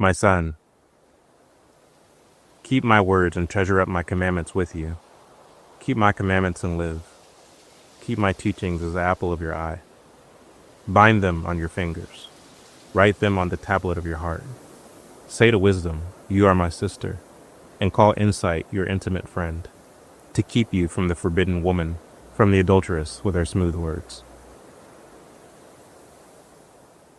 My son, keep my words and treasure up my commandments with you. Keep my commandments and live. Keep my teachings as the apple of your eye. Bind them on your fingers. Write them on the tablet of your heart. Say to wisdom, you are my sister, and call insight your intimate friend, to keep you from the forbidden woman, from the adulteress with her smooth words.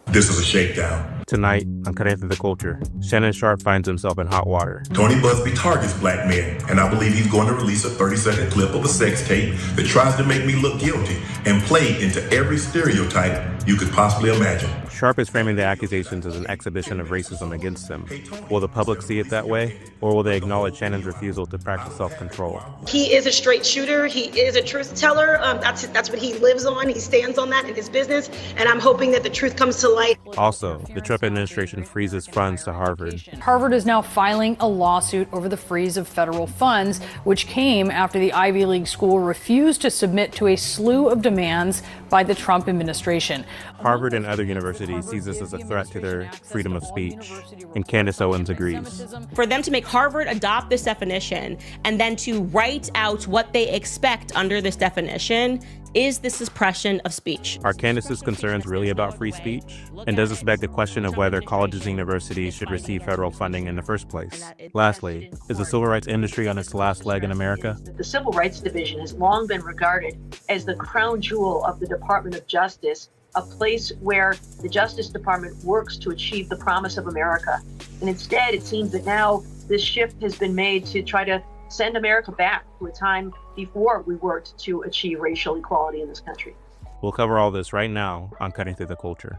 This is a shakedown. Tonight, on Cutting Through the Culture, Shannon Sharpe finds himself in hot water. Tony Busby targets black men, and I believe he's going to release a 30-second clip of a sex tape that tries to make me look guilty and play into every stereotype you could possibly imagine. Sharpe is framing the accusations as an exhibition of racism against him. Will the public see it that way, or will they acknowledge Shannon's refusal to practice self-control? He is a straight shooter. He is a truth teller. That's what he lives on. He stands on that in his business, and I'm hoping that the truth comes to light. Also, the Trump administration freezes funds to Harvard. Harvard is now filing a lawsuit over the freeze of federal funds, which came after the Ivy League school refused to submit to a slew of demands by the Trump administration. Harvard and other universities sees this as a threat to their freedom of speech, and Candace Owens agrees. For them to make Harvard adopt this definition and then to write out what they expect under this definition is the suppression of speech. Are Candace's concerns really about free speech? And does this beg the question of whether colleges and universities should receive federal funding in the first place? Lastly, is the civil rights industry on its last leg in America? The Civil Rights Division has long been regarded as the crown jewel of the Department of Justice, a place where the Justice Department works to achieve the promise of America. And instead, it seems that now this shift has been made to try to send America back to a time before we worked to achieve racial equality in this country. We'll cover all this right now on Cutting Through the Culture.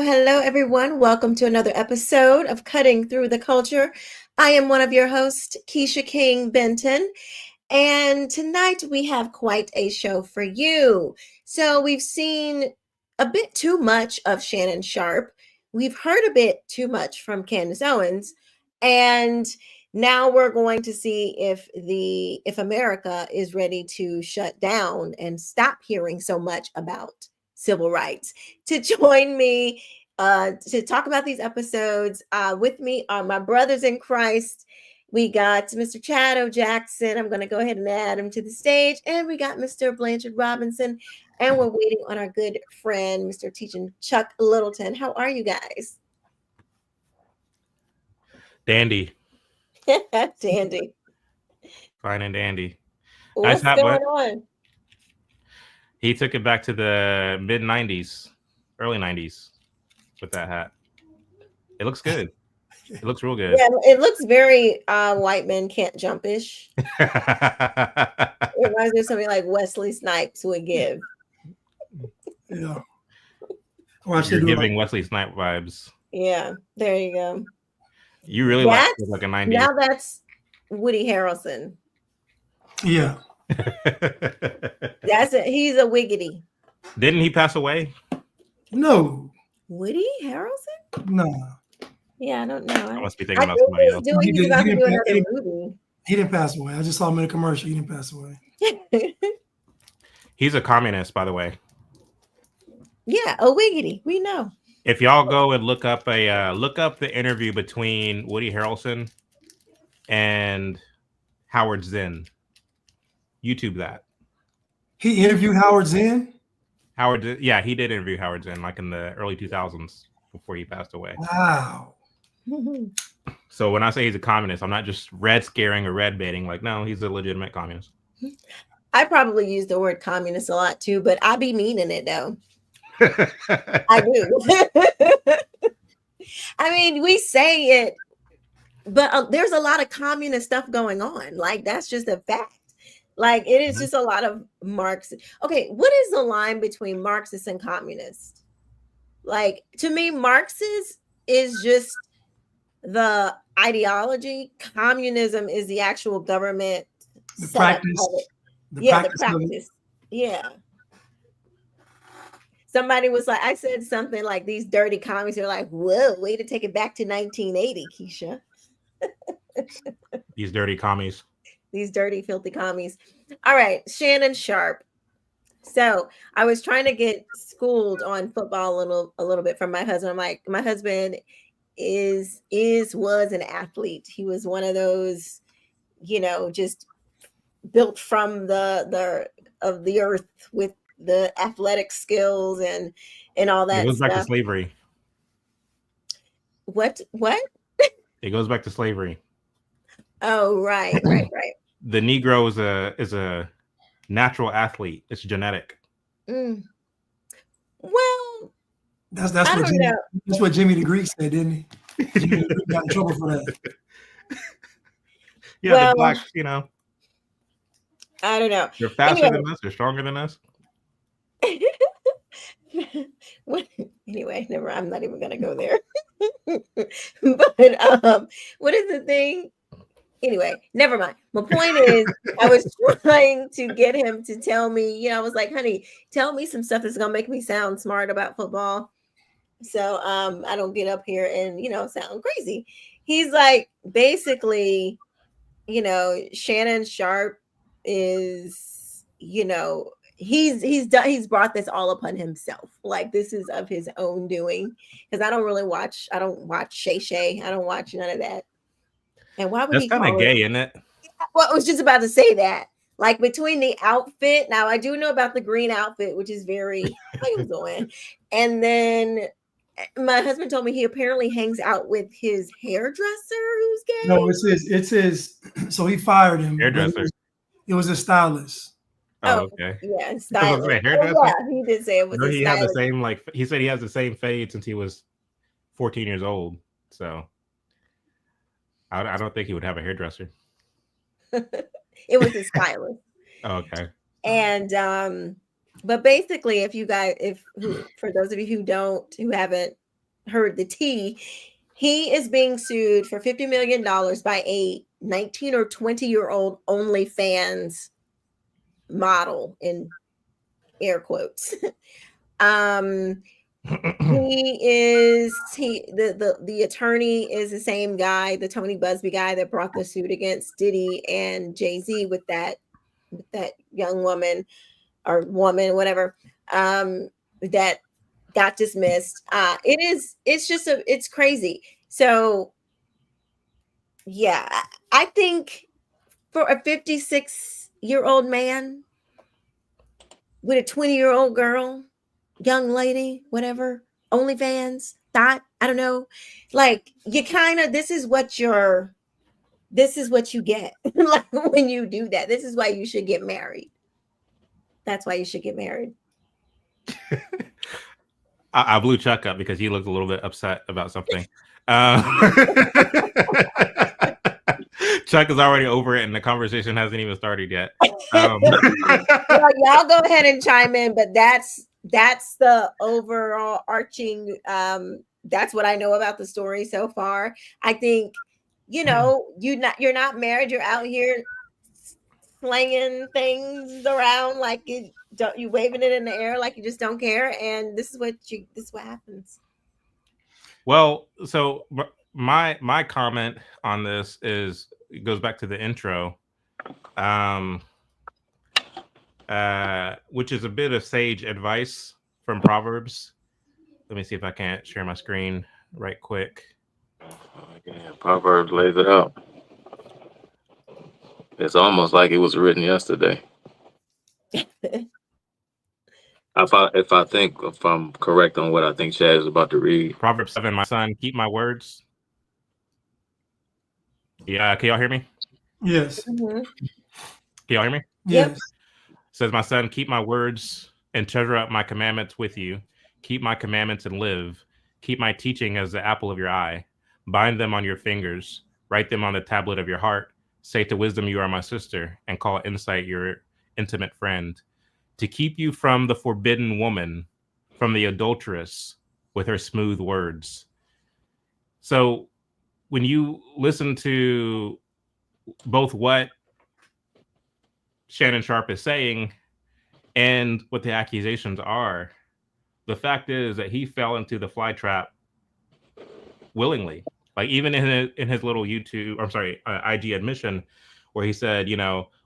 Hello, everyone. Welcome to another episode of Cutting Through the Culture. I am one of your hosts, Keisha King Benton, and tonight we have quite a show for you. So we've seen a bit too much of Shannon Sharpe. We've heard a bit too much from Candace Owens, and now we're going to see if America is ready to shut down and stop hearing so much about civil rights. To join me to talk about these episodes with me are my brothers in Christ. We got Mr. Chad O. Jackson. I'm going to go ahead and add him to the stage. And we got Mr. Blanchard Robinson. And we're waiting on our good friend, Mr. Teaching Chuck Littleton. How are you guys? Dandy. Dandy. Fine and dandy. What's nice going on? He took it back to the mid 90s, early 90s with that hat. It looks good. It looks real good. Yeah, it looks very white men can't jump-ish. It reminds me of something like Wesley Snipes would give. Yeah. You're giving Wesley Snipes vibes. Yeah, there you go. You really like a 90s. Now that's Woody Harrelson. Yeah. That's it. He's a wiggity. Didn't he pass away? No. Woody Harrelson? No. Yeah, I don't know. I must be thinking about somebody else. He's about to do another movie. He didn't pass away. I just saw him in a commercial. He didn't pass away. He's a communist, by the way. Yeah, a wiggity. We know. If y'all go and look up the interview between Woody Harrelson and Howard Zinn. YouTube that. He interviewed Howard Zinn? Yeah, he did interview Howard Zinn like in the early 2000s before he passed away. Wow. So when I say he's a communist, I'm not just red scaring or red baiting. Like, no, he's a legitimate communist. I probably use the word communist a lot too, but I be meaning it though. I do. I mean, we say it, but there's a lot of communist stuff going on. Like, that's just a fact. Like it is just a lot of Marxist. Okay, what is the line between Marxist and communist? Like to me, Marxist is just the ideology. Communism is the actual government The setup practice. of it. The Yeah, the practice of it. practice. Yeah. Somebody was like, I said something like these dirty commies are like, whoa, way to take it back to 1980, Keisha. These dirty commies. These dirty, filthy commies. All right, Shannon Sharpe. So I was trying to get schooled on football a little bit from my husband. I'm like, my husband was an athlete. He was one of those, just built from the of the earth with the athletic skills and all It that goes back to stuff. slavery. What? It goes back to slavery. Oh, right. The Negro is a natural athlete. It's genetic. Mm. Well, That's I what don't know. that's what Jimmy the Greek said, didn't he? Jimmy the Greek got in trouble for that. Yeah, Well, the blacks, I don't know. they're faster Anyway. than us. They're stronger than us. Anyway, never. I'm not even gonna go there. But what is the thing? Anyway, never mind. My point is, I was trying to get him to tell me. I was like, "Honey, tell me some stuff that's gonna make me sound smart about football." So I don't get up here and sound crazy. He's like, basically, Shannon Sharpe is, he's brought this all upon himself. Like this is of his own doing. Because I don't watch Shay Shay. I don't watch none of that. And why would That's he kind of call gay, isn't it? Well, I was just about to say that. Like between the outfit, now I do know about the green outfit, which is very going. And then my husband told me he apparently hangs out with his hairdresser who's gay. No, it's his. So he fired him. Hairdresser. It was a stylist. Oh, okay. Yeah, stylist. Yeah, he did say it was. He had the same he said he has the same fade since he was 14 years old. So I don't think he would have a hairdresser. It was his stylist. Oh, okay. And but basically, for those of you who haven't heard the tea, he is being sued for $50 million by a 19 or 20-year-old OnlyFans model in air quotes. The attorney is the same guy, the Tony Busby guy that brought the suit against Diddy and Jay-Z with that young woman or woman, whatever, that got dismissed. It's crazy. So yeah, I think for a 56-year-old man with a 20-year-old girl, young lady, whatever, OnlyFans, I don't know. Like you this is what you get. Like when you do that. This is why you should get married. That's why you should get married. I blew Chuck up because he looked a little bit upset about something. Chuck is already over it and the conversation hasn't even started yet. Well, y'all go ahead and chime in, but that's the overall arching. That's what I know about the story so far. I think, you're not married. You're out here slinging things around like you waving it in the air like you just don't care. And this is what happens. Well, so my comment on this it goes back to the intro, which is a bit of sage advice from Proverbs. Let me see if I can't share my screen right quick. Yeah, Proverbs lays it out. It's almost like it was written yesterday. If I'm correct on what I think Chad is about to read. Proverbs 7, my son, keep my words. Yeah, can y'all hear me? Yes. Mm-hmm. Can y'all hear me? Yes. Says, my son, keep my words and treasure up my commandments with you. Keep my commandments and live. Keep my teaching as the apple of your eye. Bind them on your fingers. Write them on the tablet of your heart. say to wisdom, you are my sister, and call insight your intimate friend, to keep you from the forbidden woman, from the adulteress with her smooth words. So when you listen to both what Shannon Sharpe is saying and what the accusations are, the fact is that he fell into the fly trap willingly. Like even in his little IG admission, where he said,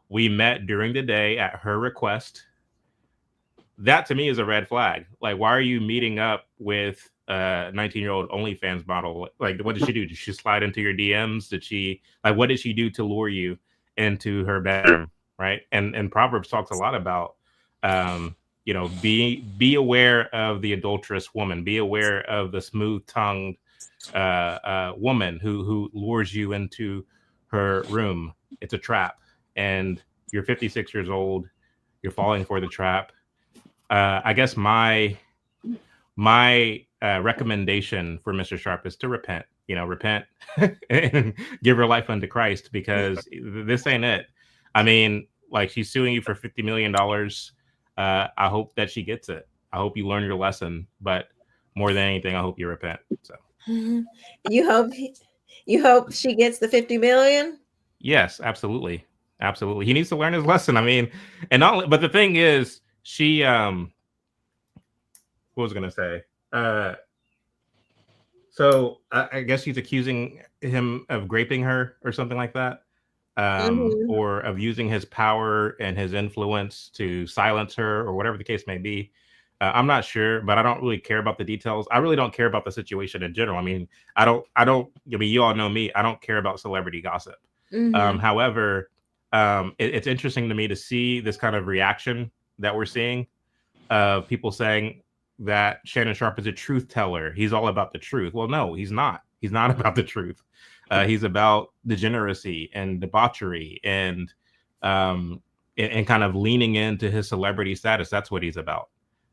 we met during the day at her request. That to me is a red flag. Like, why are you meeting up with a 19-year-old OnlyFans model? Like, what did she do? Did she slide into your DMs? What did she do to lure you into her bedroom? Right. And Proverbs talks a lot about, be aware of the adulterous woman, be aware of the smooth tongued woman who lures you into her room. It's a trap, and you're 56 years old. You're falling for the trap. I guess my recommendation for Mr. Sharpe is to repent. Repent and give her life unto Christ, because this ain't it. I mean, like, she's suing you for $50 million. I hope that she gets it. I hope you learn your lesson, but more than anything, I hope you repent. So. You hope she gets the 50 million? Yes, absolutely. Absolutely. He needs to learn his lesson. I mean, but the thing is, she what was I gonna say? So I guess she's accusing him of raping her or something like that. Or of using his power and his influence to silence her, or whatever the case may be. I'm not sure, but I don't really care about the details. I really don't care about the situation in general. I mean, you all know me. I don't care about celebrity gossip. However, it's interesting to me to see this kind of reaction that we're seeing of people saying that Shannon Sharpe is a truth teller. He's all about the truth. Well, no, he's not. He's not about the truth. He's about degeneracy and debauchery and kind of leaning into his celebrity status. That's what he's about.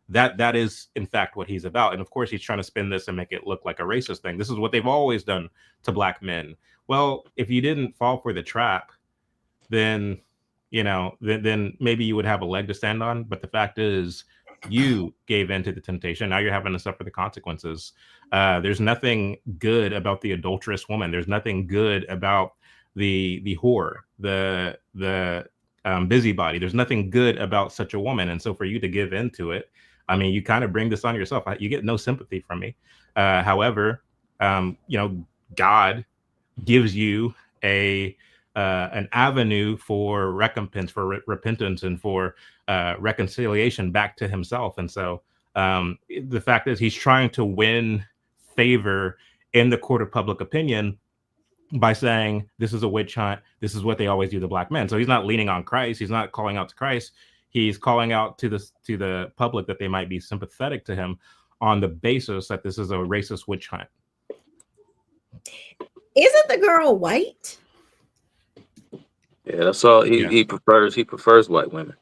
That is, in fact, what he's about. And of course, he's trying to spin this and make it look like a racist thing. This is what they've always done to Black men. Well, if you didn't fall for the trap, then then maybe you would have a leg to stand on. But the fact is, you gave in to the temptation. Now you're having to suffer the consequences. There's nothing good about the adulterous woman. There's nothing good about the whore, the busybody. There's nothing good about such a woman. And so for you to give into it, I mean, you kind of bring this on yourself. You get no sympathy from me. However, God gives you an avenue for recompense, for repentance, and for reconciliation back to himself. And so the fact is, he's trying to win favor in the court of public opinion by saying this is a witch hunt. This is what they always do to Black men. So he's not leaning on Christ. He's not calling out to Christ. He's calling out to the public that they might be sympathetic to him on the basis that this is a racist witch hunt. Isn't the girl white? Yeah, that's all. He prefers white women.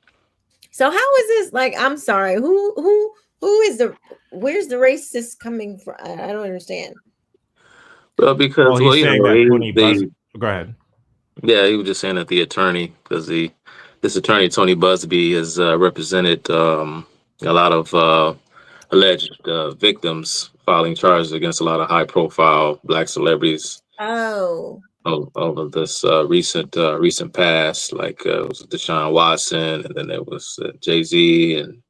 So how is this? Like, I'm sorry, where's the racist coming from? I don't understand. Well, because he's saying that go ahead. Yeah, he was just saying that the attorney, because this attorney Tony Busby has represented a lot of alleged victims, filing charges against a lot of high-profile Black celebrities. Oh. Of this recent past, like it was Deshaun Watson, and then there was Jay-Z, and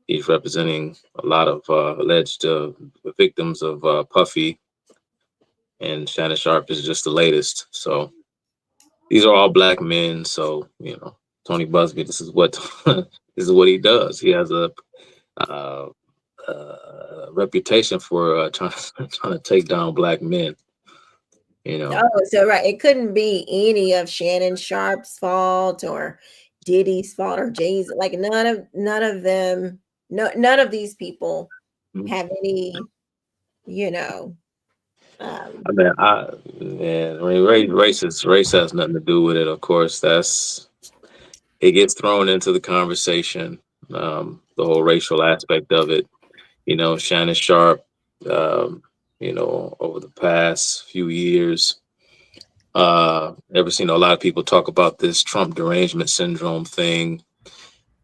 he's representing a lot of alleged victims of Puffy, and Shannon Sharpe is just the latest. So these are all Black men. So Tony Busby, this is what he does. He has a reputation for trying to take down Black men. Oh, so right. It couldn't be any of Shannon Sharpe's fault or Diddy's fault or Jay's. Like none of them. None of these people have any. Race has nothing to do with it. Of course, it gets thrown into the conversation. The whole racial aspect of it. Shannon Sharpe. Over the past few years, Ever seen a lot of people talk about this Trump derangement syndrome thing,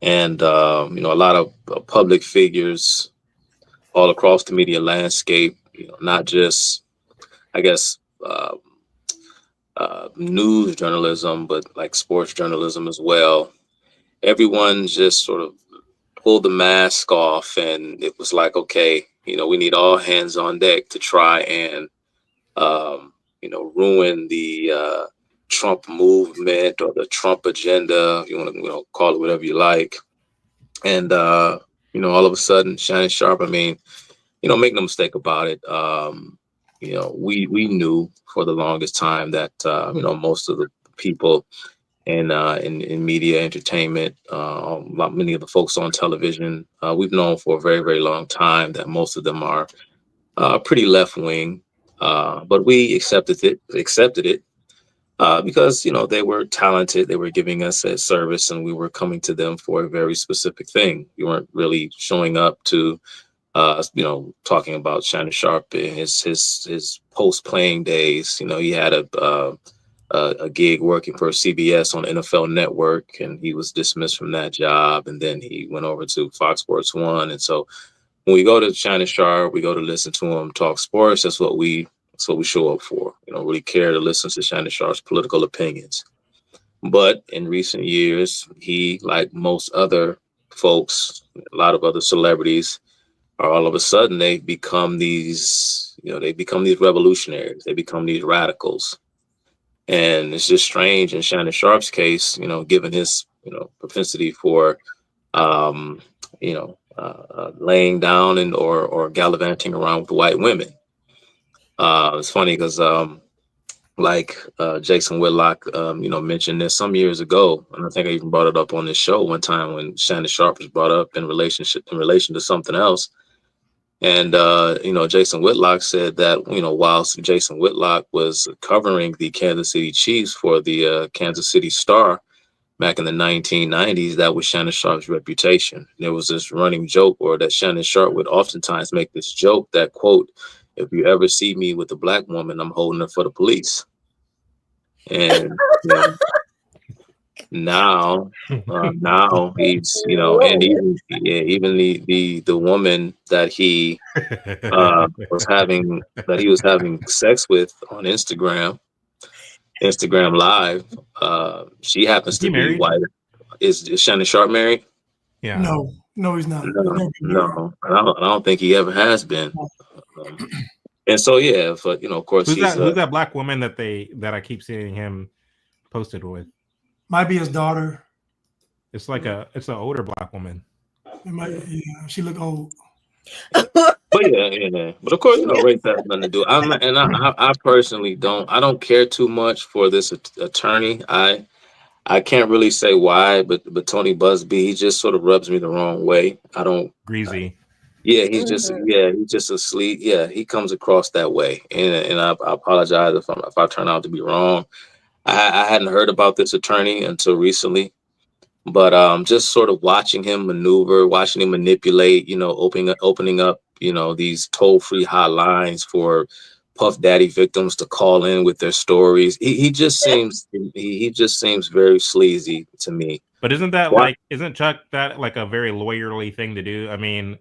and a lot of public figures all across the media landscape. Not just, I guess, news journalism, but like sports journalism as well. Everyone just sort of pulled the mask off, and it was like, okay, we need all hands on deck to try and ruin the Trump movement or the Trump agenda. If you want to call it whatever you like. And all of a sudden, Shannon Sharpe. I mean, make no mistake about it. We knew for the longest time that most of the people in media entertainment, many of the folks on television, we've known for a very, very long time that most of them are pretty left wing, but we accepted it because they were talented, they were giving us a service, and we were coming to them for a very specific thing. We weren't really showing up to talking about Shannon Sharpe in his post playing days. He had a gig working for CBS on NFL Network, and he was dismissed from that job, and then he went over to Fox Sports 1. And so when we go to Shannon Sharpe, we go to listen to him talk sports. That's what we show up for. Really care to listen to Shannon Sharpe's political opinions. But in recent years, he, like most other folks, a lot of other celebrities, are all of a sudden they become these revolutionaries. They become these radicals. And it's just strange in Shannon Sharpe's case, given his, propensity for, laying down and or gallivanting around with white women. It's funny because, Jason Whitlock, mentioned this some years ago, and I think I even brought it up on this show one time when Shannon Sharpe was brought up in relation to something else. And, Jason Whitlock said that, whilst Jason Whitlock was covering the Kansas City Chiefs for the Kansas City Star back in the 1990s, that was Shannon Sharpe's reputation. There was this running joke, or that Shannon Sharpe would oftentimes make this joke that, quote, "If you ever see me with a black woman, I'm holding her for the police." And now he's, and even the woman that he was having sex with on Instagram Live, she happens to be white. Is Shannon Sharpe married? Yeah. No, he's not. No, I don't think he ever has been. And so, yeah, but of course, who's that black woman that I keep seeing him posted with? Might be his daughter. It's like it's an older black woman. It might, yeah, she look old. But yeah. But of course, race has nothing to do. I personally don't care too much for this attorney. I can't really say why, but Tony Busby, he just sort of rubs me the wrong way. I don't greasy. He's just asleep. Yeah, he comes across that way, and I apologize if I turn out to be wrong. I hadn't heard about this attorney until recently, but just sort of watching him maneuver, watching him manipulate, opening up, these toll-free hotlines for Puff Daddy victims to call in with their stories. He just seems very sleazy to me. But isn't Chuck that like a very lawyerly thing to do? I mean,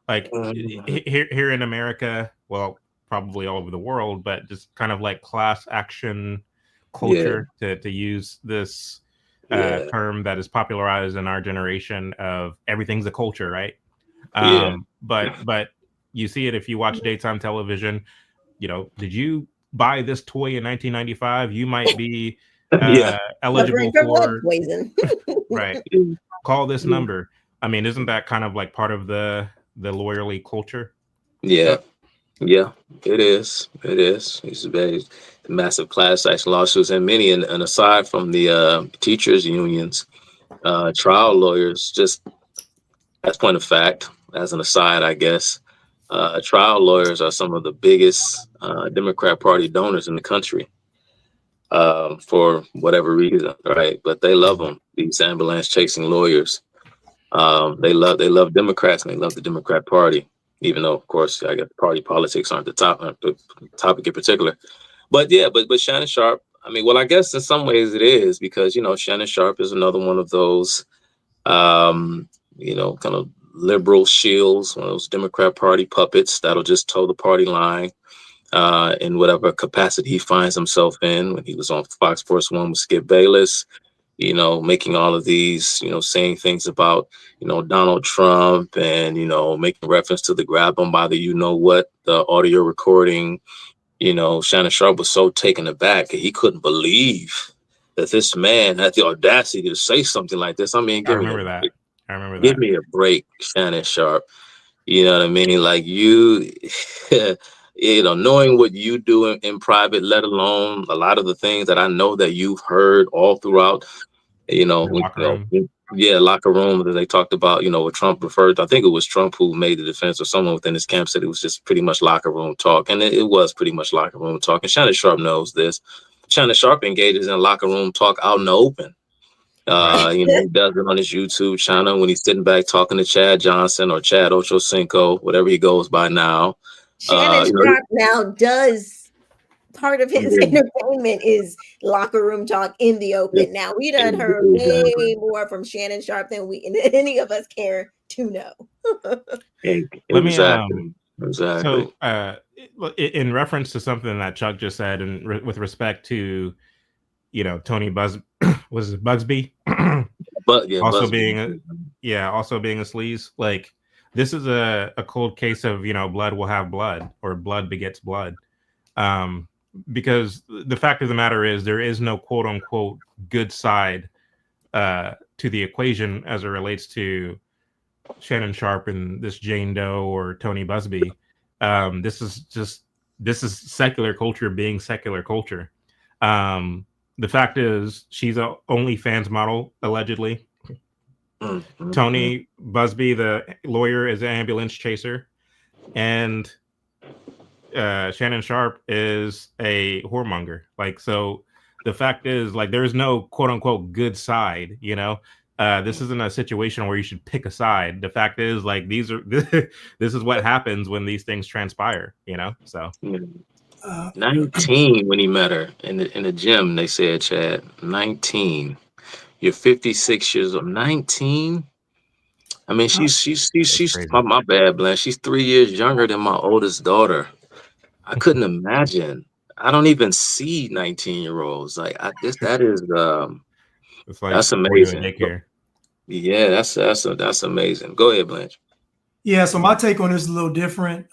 here in America, well, probably all over the world, but just kind of like class action culture to use this term that is popularized in our generation of everything's a culture, right? But you see it if you watch daytime television. Did you buy this toy in 1995? You might be eligible for poison. Right. Call this number. I mean, isn't that kind of like part of the lawyerly culture? Yeah, it is. It's very massive class action lawsuits, and many, and aside from the teachers unions, trial lawyers, just as point of fact, as an aside, I guess, trial lawyers are some of the biggest Democrat Party donors in the country, for whatever reason, right? But they love them, these ambulance chasing lawyers. They love Democrats, and they love the Democrat Party, even though, of course, I guess party politics aren't the topic in particular. But Shannon Sharpe, I mean, well, I guess in some ways it is, because, you know, Shannon Sharpe is another one of those, you know, kind of liberal shills, one of those Democrat Party puppets that'll just toe the party line in whatever capacity he finds himself in. When he was on Fox Sports 1 with Skip Bayless, you know, making all of these, you know, saying things about, you know, Donald Trump, and, you know, making reference to the grab him by the, you know what, the audio recording. You know, Shannon Sharpe was so taken aback that he couldn't believe that this man had the audacity to say something like this. I mean, I remember that. Give me a break, Shannon Sharpe. You know what I mean? Like, you, you know, knowing what you do in private, let alone a lot of the things that I know that you've heard all throughout, you know, locker room that they talked about, you know, what Trump referred to. I think it was Trump who made the defense, or someone within his camp said it was just pretty much locker room talk. And it was pretty much locker room talk. And Shannon Sharpe knows this. Shannon Sharpe engages in locker room talk out in the open. You know, he does it on his YouTube channel when he's sitting back talking to Chad Johnson or Chad Ochocinco, whatever he goes by now. Shannon Sharpe now does, part of his entertainment is locker room talk in the open. Now we done heard way more from Shannon Sharpe than any of us care to know. Let me So, in reference to something that Chuck just said, and with respect to, you know, Tony was it Bugsby? Also being a sleaze. Like, this is a cold case of, you know, blood will have blood, or blood begets blood. Because the fact of the matter is, there is no quote unquote good side to the equation as it relates to Shannon Sharpe and this Jane Doe or Tony Busby. This is secular culture being secular culture. The fact is, she's a OnlyFans model, allegedly. Tony Busby, the lawyer, is an ambulance chaser, and Shannon Sharpe is a whoremonger. Like, so the fact is, like, there's no quote unquote good side, you know. This isn't a situation where you should pick a side. The fact is, like, this is what happens when these things transpire, you know. So 19 when he met her in the gym, they said, Chad, 19. You're 56 years old. 19. I mean, she's my bad, Blanche. She's 3 years younger than my oldest daughter. I couldn't imagine. I don't even see 19-year-olds. Like, that is like, that's amazing. Yeah, that's amazing. Go ahead, Blanche. Yeah, so my take on this is a little different.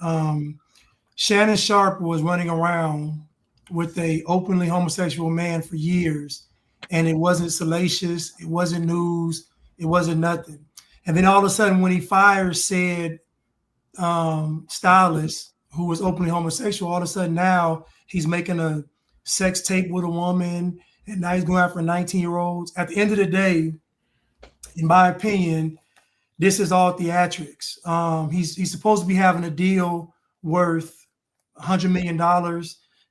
Shannon Sharpe was running around with a openly homosexual man for years, and it wasn't salacious, it wasn't news, it wasn't nothing. And then all of a sudden, when he fires said stylist who was openly homosexual, all of a sudden now he's making a sex tape with a woman, and now he's going after 19-year-olds. At the end of the day, in my opinion, this is all theatrics. He's supposed to be having a deal worth $100 million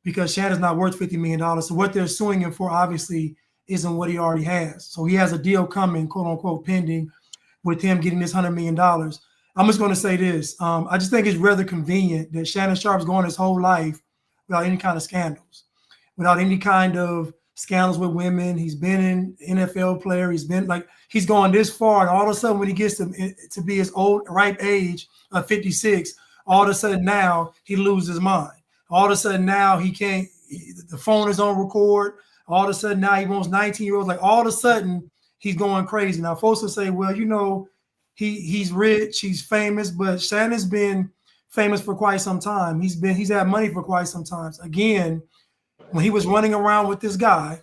because Shannon's not worth $50 million. So what they're suing him for obviously isn't what he already has. So he has a deal coming, quote unquote, pending with him getting this $100 million. I'm just going to say this. I just think it's rather convenient that Shannon Sharpe's going his whole life without any kind of scandals, without any kind of scandals with women. He's been an NFL player. He's gone this far. And all of a sudden, when he gets to be his old, ripe age of 56, all of a sudden now he loses his mind. All of a sudden now he can't, the phone is on record. All of a sudden now he wants 19-year-olds. Like, all of a sudden he's going crazy. Now folks will say, well, you know, he's rich, he's famous, but Shannon's been famous for quite some time. He's had money for quite some time. Again, when he was running around with this guy,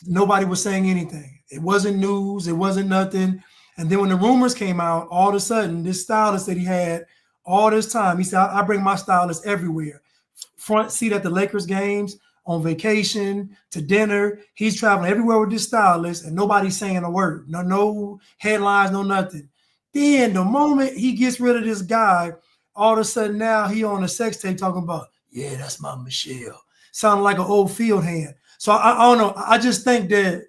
nobody was saying anything. It wasn't news, it wasn't nothing. And then when the rumors came out, all of a sudden, this stylist that he had all this time, he said, I bring my stylist everywhere. Front seat at the Lakers games, on vacation, to dinner. He's traveling everywhere with this stylist, and nobody's saying a word. No headlines, no nothing. Then the moment he gets rid of this guy, all of a sudden now he on a sex tape talking about, yeah, that's my Michelle. Sounding like an old field hand. So I don't know. I just think that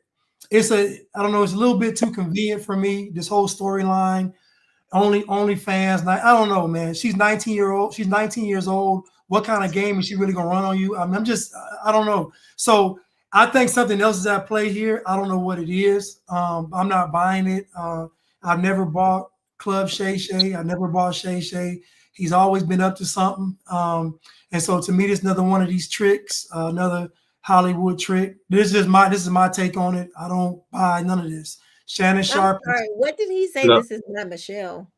it's a little bit too convenient for me, this whole storyline. Only fans. I don't know, man. She's 19 years old. what kind of game is she really gonna run on you? I don't know. So I think something else is at play here. I don't know what it is. I'm not buying it. I've never bought Club Shay Shay. I never bought Shay Shay. He's always been up to something. And so to me, this is another one of these tricks, another Hollywood trick. This is my take on it. I don't buy none of this. Shannon Sharpe. Sorry, what did he say? No. This is not Michelle.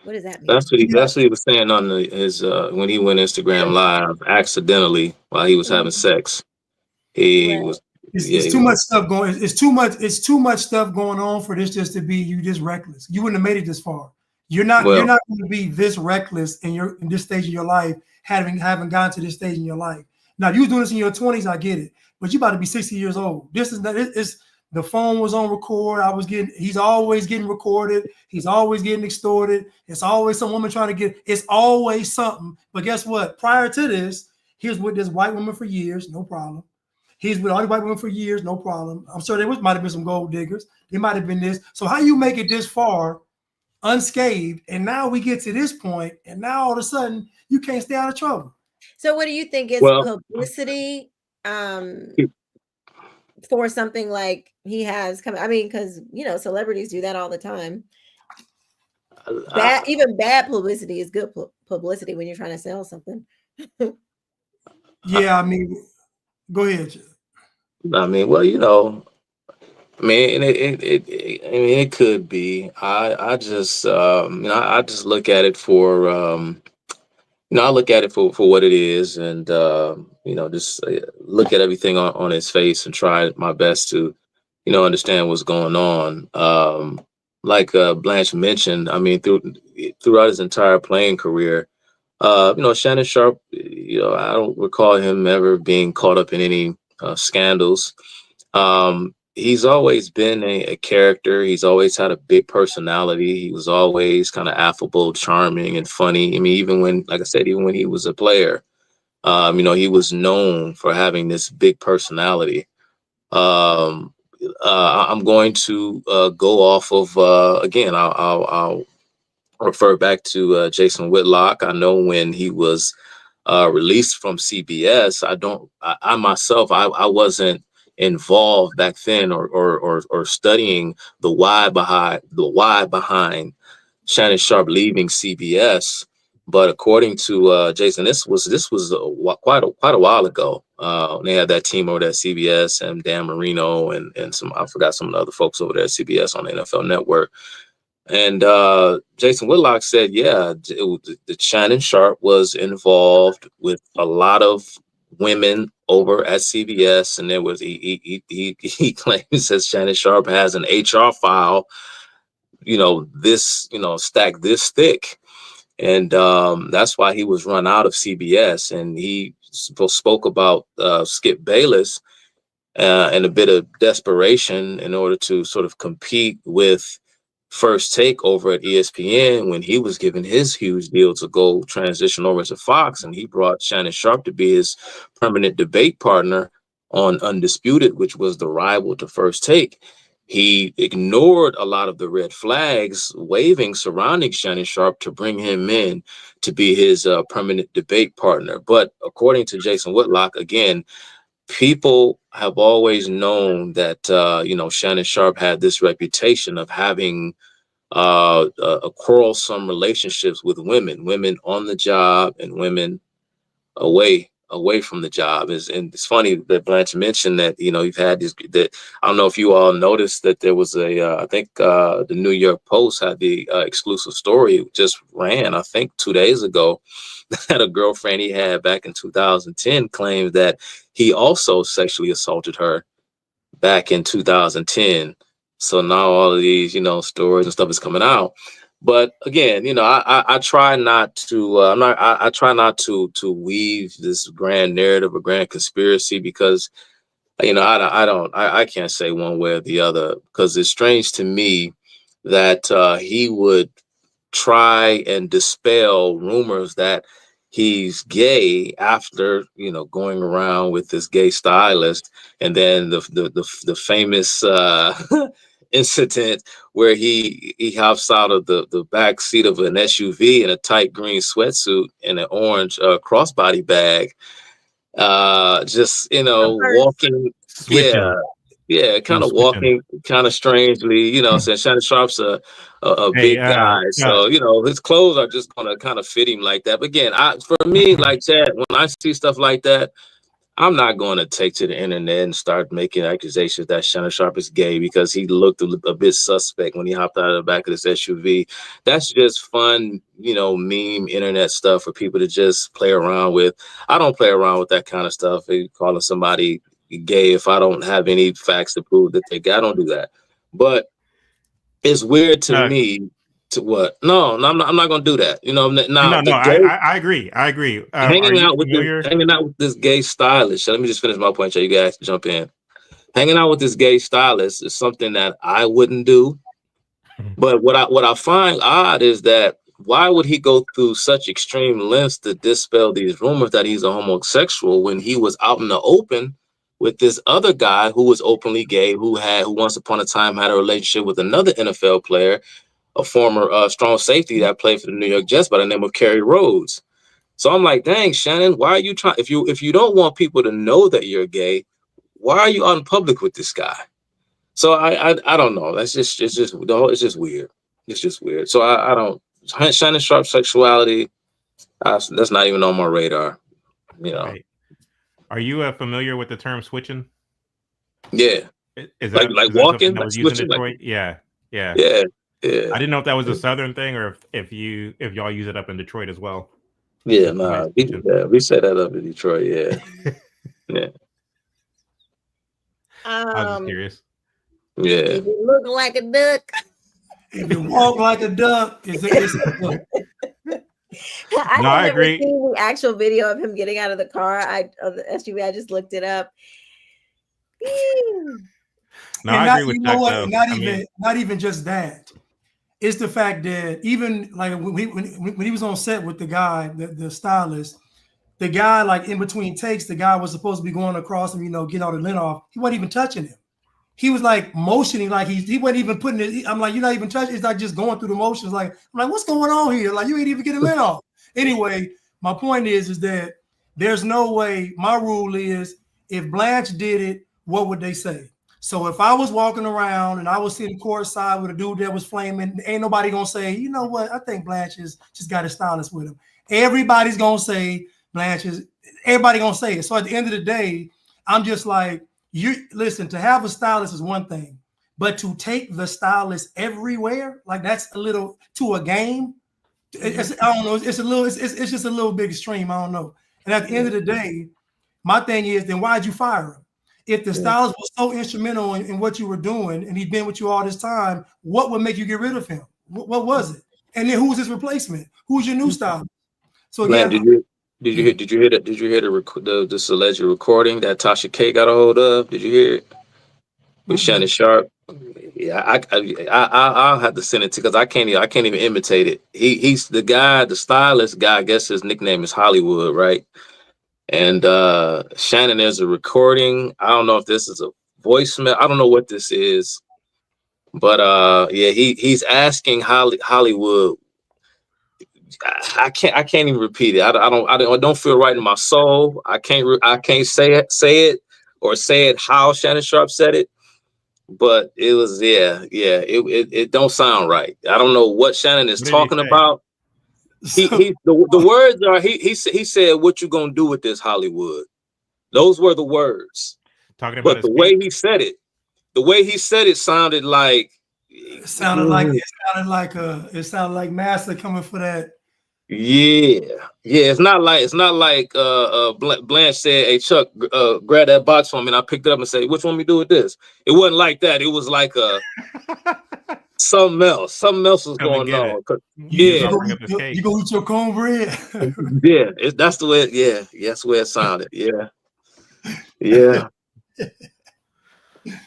What does that mean? That's what he was saying on his when he went Instagram live accidentally while he was having sex. He was. It's too much stuff going. It's too much stuff going on for this just to be you just reckless. You wouldn't have made it this far. You're not going to be this reckless in this stage of your life, having gotten to this stage in your life. Now, if you was doing this in your 20s, I get it, but you about to be 60 years old. This is not. It's the phone was on record. He's always getting recorded. He's always getting extorted. It's always some woman trying to get. It's always something. But guess what? Prior to this, he was with this white woman for years, no problem. He's with all the white women for years, no problem. I'm sure might have been some gold diggers. They might have been this. So how you make it this far unscathed, and now we get to this point, and now all of a sudden you can't stay out of trouble. So what do you think is publicity for something like he has come? I mean, because celebrities do that all the time. Even bad publicity is good publicity when you're trying to sell something. Yeah, I mean, go ahead. I mean, well, it could be. I just I just look at it for I look at it for what it is, and just look at everything on its face and try my best to understand what's going on. Like Blanche mentioned, I mean, throughout his entire playing career, Shannon Sharpe, I don't recall him ever being caught up in any scandals. He's always been a character. He's always had a big personality. He was always kind of affable, charming, and funny. I mean, even when he was a player, he was known for having this big personality. I'm going to go off of again. I'll refer back to Jason Whitlock. I know when he was released from CBS, I myself wasn't involved back then or studying the why behind Shannon Sharpe leaving CBS. But according to Jason, this was quite a while ago. They had that team over there at CBS and Dan Marino and I forgot some of the other folks over there at CBS on the NFL Network. And Jason Whitlock said, the Shannon Sharpe was involved with a lot of women over at CBS, and there was he claims that Shannon Sharpe has an HR file, stacked this thick, and that's why he was run out of CBS. And he spoke about Skip Bayless and a bit of desperation in order to sort of compete with First Take over at ESPN when he was given his huge deal to go transition over to Fox, and he brought Shannon Sharpe to be his permanent debate partner on Undisputed, which was the rival to First Take. He ignored a lot of the red flags waving surrounding Shannon Sharpe to bring him in to be his permanent debate partner. But according to Jason Whitlock, again, people have always known that Shannon Sharpe had this reputation of having quarrelsome relationships with women on the job and women away from the job. And it's funny that Blanche mentioned that you've had this. That I don't know if you all noticed that there was I think the New York Post had the exclusive story just ran, I think 2 days ago, that a girlfriend he had back in 2010 claimed that he also sexually assaulted her back in 2010. So now all of these, stories and stuff is coming out. But again, I try not to. I try not to weave this grand narrative or grand conspiracy because, I can't say one way or the other, because it's strange to me that he would try and dispel rumors that he's gay after going around with this gay stylist, and then the famous incident where he hops out of the back seat of an SUV in a tight green sweatsuit and an orange crossbody bag, just walking, Switching. He kind was of switching. walking kind of strangely, since Shannon Sharpe's a Hey, big guy, so his clothes are just gonna kind of fit him like that. But again, for me, like Chad, when I see stuff like that, I'm not going to take to the internet and start making accusations that Shannon Sharpe is gay because he looked a bit suspect when he hopped out of the back of this SUV. That's just fun, meme internet stuff for people to just play around with. I don't play around with that kind of stuff. Calling somebody gay if I don't have any facts to prove that they're gay. I don't do that. But it's weird to me. To what? No, I'm not going to do that. Now No, I agree. I agree. Are you familiar? Hanging out with this gay stylist. Let me just finish my point so you guys can jump in. Hanging out with this gay stylist is something that I wouldn't do. But what I find odd is that why would he go through such extreme lengths to dispel these rumors that he's a homosexual when he was out in the open with this other guy who was openly gay, who once upon a time had a relationship with another NFL player, a former strong safety that played for the New York Jets by the name of Kerry Rhodes. So I'm like, dang, Shannon, why are you trying? If you don't want people to know that you're gay, why are you out in public with this guy? So I don't know. It's just weird. It's just weird. So I don't. Shannon Sharpe sexuality, that's not even on my radar. Right. Are you familiar with the term switching? Yeah. Is that like is that walking, something that was used in Detroit? Yeah. Yeah. I didn't know if that was a Southern thing or if y'all use it up in Detroit as well. Yeah, we set that up in Detroit. Yeah. Yeah. I was just curious. Yeah. If you look like a duck. If you walk like a duck, it's a duck. I agree. seen the actual video of him getting out of the car. Of the SUV. I just looked it up. I agree with you Jack, know what? though. Not even just that. It's the fact that even like when he was on set with the guy, the stylist, the guy, like in between takes, the guy was supposed to be going across him, getting all the lint off. He wasn't even touching him. He was like motioning, like he wasn't even putting it. I'm like, you're not even touching. It's like just going through the motions. Like, I'm like, what's going on here? Like, you ain't even getting lint off. Anyway, my point is that there's no way. My rule is, if Blanche did it, what would they say? So if I was walking around and I was sitting courtside with a dude that was flaming, ain't nobody gonna say, you know what? I think Blanche is just got a stylist with him. Everybody's gonna say everybody gonna say it. So at the end of the day, I'm just like, listen, to have a stylist is one thing, but to take the stylist everywhere, like that's a little to a game. I don't know. It's just a little bit extreme. I don't know. And at the end of the day, my thing is, then why'd you fire him? If the stylist was so instrumental in what you were doing and he'd been with you all this time, what would make you get rid of him? What was it? And then who's his replacement? Who's your new stylist? So man, did you hear this alleged recording that Tasha K got a hold of? Did you hear it with Shannon Sharpe? Yeah, I'll have to send it to, because I can't even imitate it. He's the guy, the stylist guy. I guess his nickname is Hollywood, right? And Shannon, there's a recording. I don't know if this is a voicemail. I don't know what this is, but he's asking Hollywood. I can't even repeat it. I don't feel right in my soul. I can't say it or say it how Shannon Sharpe said it. But it was it don't sound right. I don't know what Shannon is talking about. The words are he said, "What you gonna do with this, Hollywood?" Those were the words. Talking about the way he said it sounded like it sounded like Master coming for that. Yeah. It's not like Blanche said, "Hey Chuck, grab that box for me," and I picked it up and said, "Which one we do with this?" It wasn't like that. It was like something else was going on. You go eat your cornbread. That's the way. That's the way it sounded. Yeah.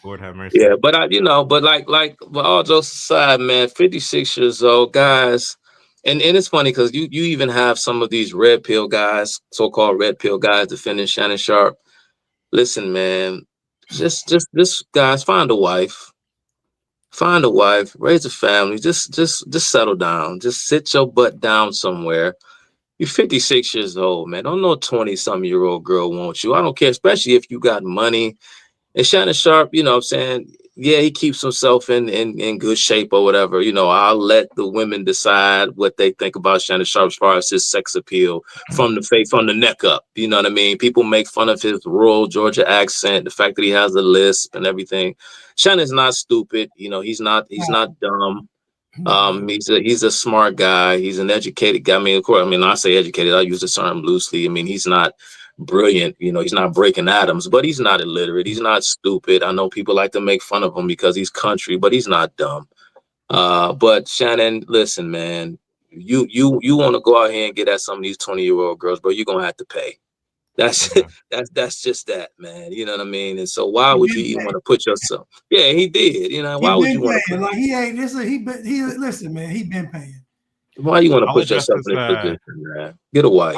Lord have mercy. Yeah, but but all jokes aside, man, 56 years old, guys. And it's funny because you even have some of these red pill guys, so-called red pill guys, defending Shannon Sharpe. Listen, man, just guys, find a wife, find a wife, raise a family, just settle down, just sit your butt down somewhere. You're 56 years old, man. Don't no 20-something-year-old girl want you. I don't care, especially if you got money. And Shannon Sharpe, you know what I'm saying? Yeah, he keeps himself in good shape or whatever. You know, I'll let the women decide what they think about Shannon Sharpe as far as his sex appeal from the neck up. You know what I mean? People make fun of his rural Georgia accent, the fact that he has a lisp and everything. Shannon's not stupid. You know, he's not dumb. He's a smart guy. He's an educated guy. I mean, of course, I say educated, I use the term loosely. I mean, he's not brilliant, you know, he's not breaking atoms, but he's not illiterate. He's not stupid. I know people like to make fun of him because he's country, but he's not dumb. But Shannon, listen, man, you want to go out here and get at some of these 20-year-old girls, bro, you're gonna have to pay. That's that's just that, man. You know what I mean? And so why would you even want to put yourself? Yeah, he did. You know, why would you want to? Like he ain't. Listen, man. He been paying. Why you want to put yourself in this position, man? Get a wife.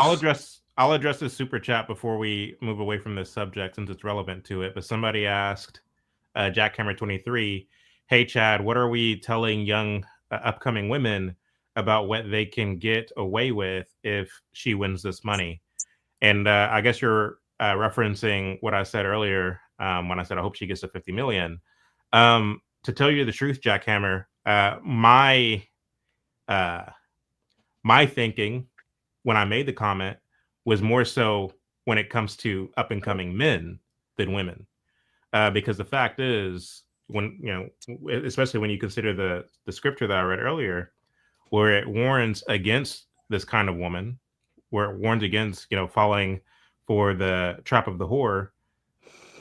I'll address this super chat before we move away from this subject since it's relevant to it. But somebody asked, Jackhammer 23, hey Chad, what are we telling young upcoming women about what they can get away with if she wins this money? And I guess you're referencing what I said earlier when I said I hope she gets to 50 million. To tell you the truth, Jackhammer, my thinking when I made the comment was more so when it comes to up and coming men than women, because the fact is, when especially when you consider the scripture that I read earlier, where it warns against this kind of woman, where it warns against, falling for the trap of the whore.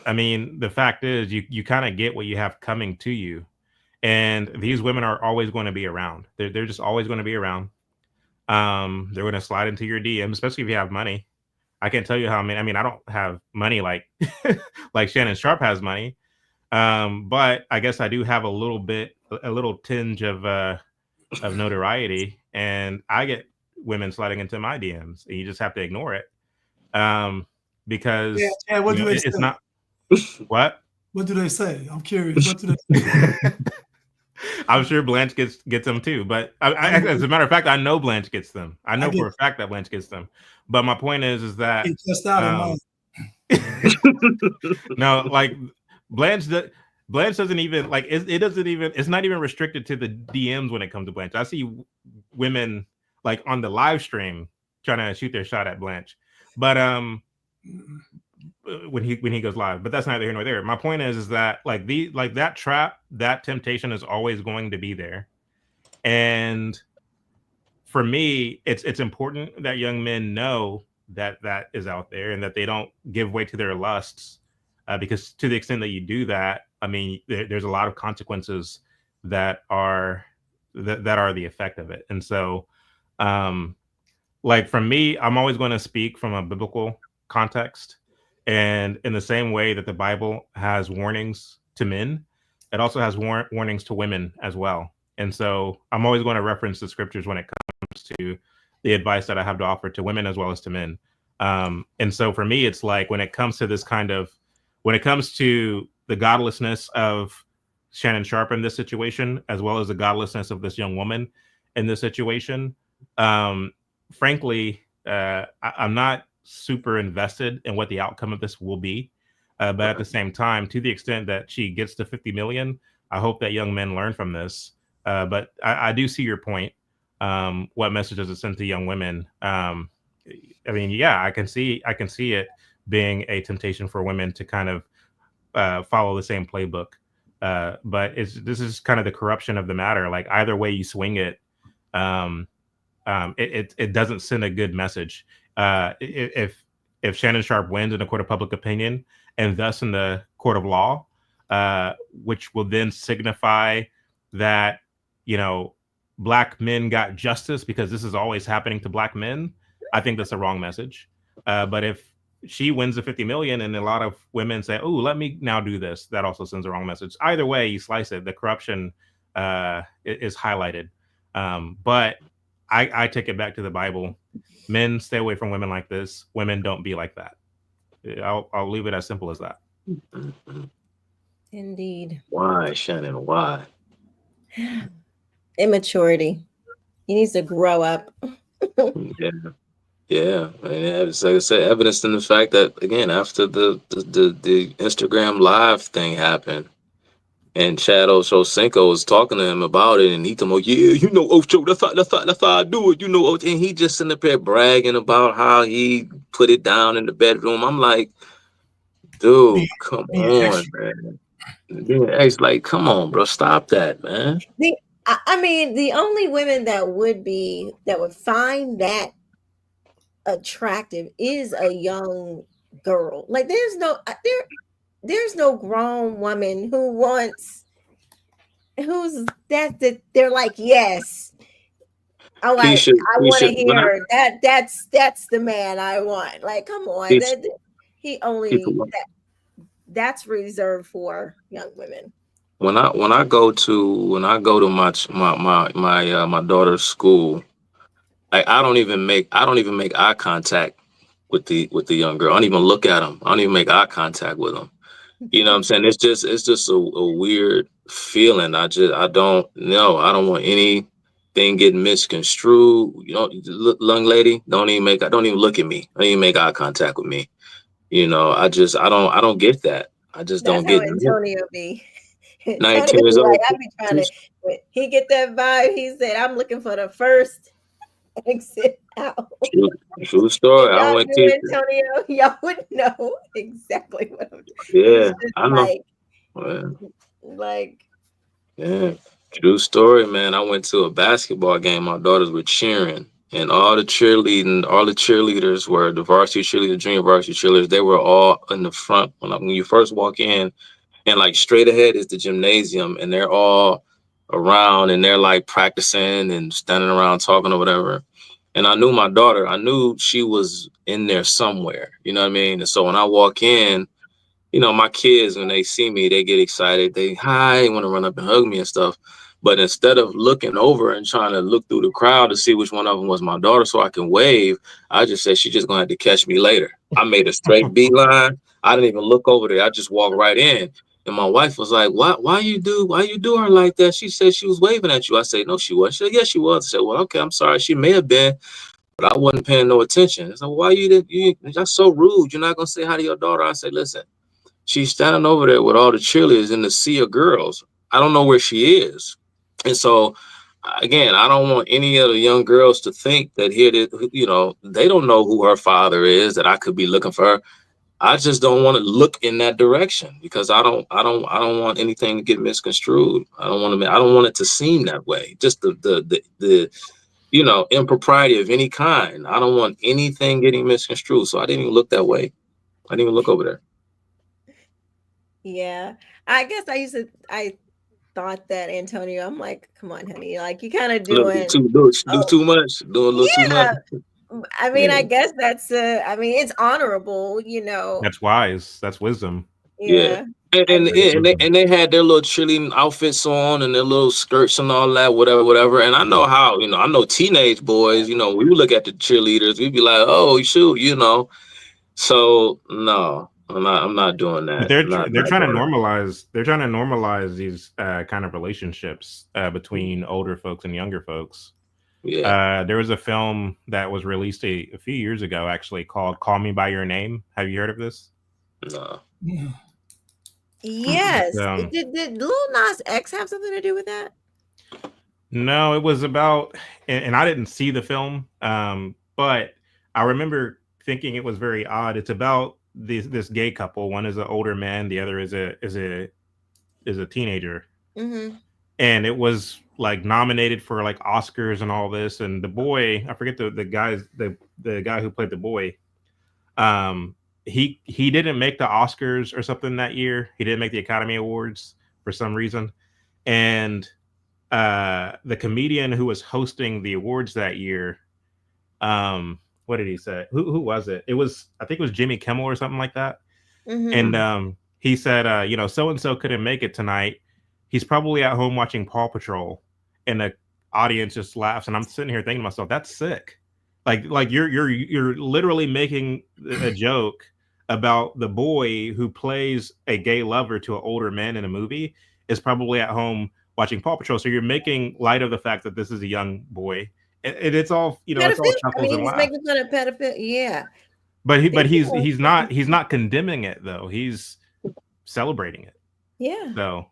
I mean, the fact is you kind of get what you have coming to you. And these women are always going to be around. They're just always going to be around. They're going to slide into your DM, especially if you have money. I can't tell you how many. I mean, I don't have money like like Shannon Sharpe has money. But I guess I do have a little tinge of notoriety, and I get women sliding into my DMs, and you just have to ignore it. Because it's not what do they say? I'm curious. What do they say? I'm sure Blanche gets them too, but as a matter of fact, I know Blanche gets them. I know for a fact that Blanche gets them. But my point is that no, like Blanche doesn't even like it doesn't even, it's not even restricted to the DMs when it comes to Blanche. I see women like on the live stream trying to shoot their shot at Blanche, but when he goes live, but that's neither here nor there. My point is that like that trap, that temptation is always going to be there. And for me, it's important that young men know that is out there and that they don't give way to their lusts, because to the extent that you do that, I mean, there's a lot of consequences that are the effect of it. And so, like for me, I'm always going to speak from a biblical context. And in the same way that the Bible has warnings to men, it also has warnings to women as well. And so I'm always going to reference the scriptures when it comes to the advice that I have to offer to women as well as to men. And so for me, it's like when it comes to the godlessness of Shannon Sharpe in this situation, as well as the godlessness of this young woman in this situation, frankly, I'm not super invested in what the outcome of this will be. But at the same time, to the extent that she gets to 50 million, I hope that young men learn from this. But I do see your point. What message does it send to young women? I mean, yeah, I can see it being a temptation for women to kind of follow the same playbook. But this is kind of the corruption of the matter. Like either way you swing it, it doesn't send a good message. If Shannon Sharpe wins in a court of public opinion and thus in the court of law, which will then signify that, Black men got justice because this is always happening to Black men, I think that's the wrong message. But if she wins the 50 million and a lot of women say, oh, let me now do this, that also sends the wrong message. Either way you slice it, the corruption is highlighted. But I take it back to the Bible. Men, stay away from women like this. Women, don't be like that. I'll leave it as simple as that. Indeed. Why, Shannon? Why? Immaturity. He needs to grow up. Yeah. Yeah, and it's like I said, evidence in the fact that again, after the Instagram live thing happened, and Chad Ochocinco was talking to him about it, and he told him, "Yeah, you know, Ocho, that's how I do it, you know." Ocho. And he just sitting up there bragging about how he put it down in the bedroom. I'm like, dude, come on, man. Yeah, it's like, come on, bro, stop that, man. I mean, the only women that would find that attractive is a young girl. Like there's no grown woman that they're like, yes. Oh, I want to hear that. That's the man I want. Like, come on. That's reserved for young women. When I go to my daughter's school, I don't even make eye contact with the young girl. I don't even look at them. I don't even make eye contact with them. You know what I'm saying? It's just a weird feeling. I don't know. I don't want anything getting misconstrued. You know, young lady, don't even look at me. Don't even make eye contact with me. You know, I don't get that. I just That's don't how get it. Antonio be. 19 years old. I be trying to. He get that vibe. He said, "I'm looking for the first exit out." True story. Y'all I went knew Antonio, y'all would know exactly what I'm doing. Yeah, I know. Like, yeah, true story, man. I went to a basketball game. My daughters were cheering, and all the cheerleaders were the varsity cheerleaders, junior varsity cheerleaders. They were all in the front when you first walk in, and like straight ahead is the gymnasium, and they're all around, and they're like practicing and standing around talking or whatever. And I knew my daughter. I knew she was in there somewhere. You know what I mean? And so when I walk in, you know, my kids, when they see me, they get excited. They want to run up and hug me and stuff. But instead of looking over and trying to look through the crowd to see which one of them was my daughter so I can wave, I just said, she's just going to have to catch me later. I made a straight beeline. I didn't even look over there. I just walked right in. And my wife was like, why you do her like that? She said she was waving at you. I said, no, she wasn't. She said, yes, she was. I said, well, okay, I'm sorry. She may have been, but I wasn't paying no attention. So why that's so rude. You're not going to say hi to your daughter. I said, listen, she's standing over there with all the cheerleaders in the sea of girls. I don't know where she is. And so, again, I don't want any of the young girls to think that they don't know who her father is, that I could be looking for her. I just don't want to look in that direction because I don't want anything to get misconstrued. I don't want it to seem that way. Just the impropriety of any kind. I don't want anything getting misconstrued. So I didn't even look that way. I didn't even look over there. Yeah, I guess I thought that Antonio. I'm like, come on, honey, like you kind of doing too much, doing a little too much. I mean, I guess it's honorable, That's wise. That's wisdom. Yeah. And they had their little cheerleading outfits on and their little skirts and all that, whatever. And I know how, I know teenage boys, when we look at the cheerleaders, we'd be like, oh, shoot, So no, I'm not doing that. But they're trying to normalize. They're trying to normalize these kind of relationships between older folks and younger folks. Yeah. There was a film that was released a few years ago, actually, called "Call Me by Your Name." Have you heard of this? No. Yes. Did Lil Nas X have something to do with that? No, it was about, and I didn't see the film, but I remember thinking it was very odd. It's about this gay couple. One is an older man, the other is a teenager, and it was like nominated for like Oscars and all this. And the boy, I forget the guy who played the boy. He didn't make the Oscars or something that year. He didn't make the Academy Awards for some reason, and the comedian who was hosting the awards that year, what did he say? Who was it? I think it was Jimmy Kimmel or something like that. And he said, so and so couldn't make it tonight. He's probably at home watching Paw Patrol, and the audience just laughs. And I'm sitting here thinking to myself, that's sick. Like you're literally making a joke about the boy who plays a gay lover to an older man in a movie is probably at home watching Paw Patrol. So you're making light of the fact that this is a young boy, and it's all it's all Pedophilia. I chuckles mean, and he's laughs. making fun of pedophilia. Yeah. But he's not condemning it though. He's celebrating it. Yeah. So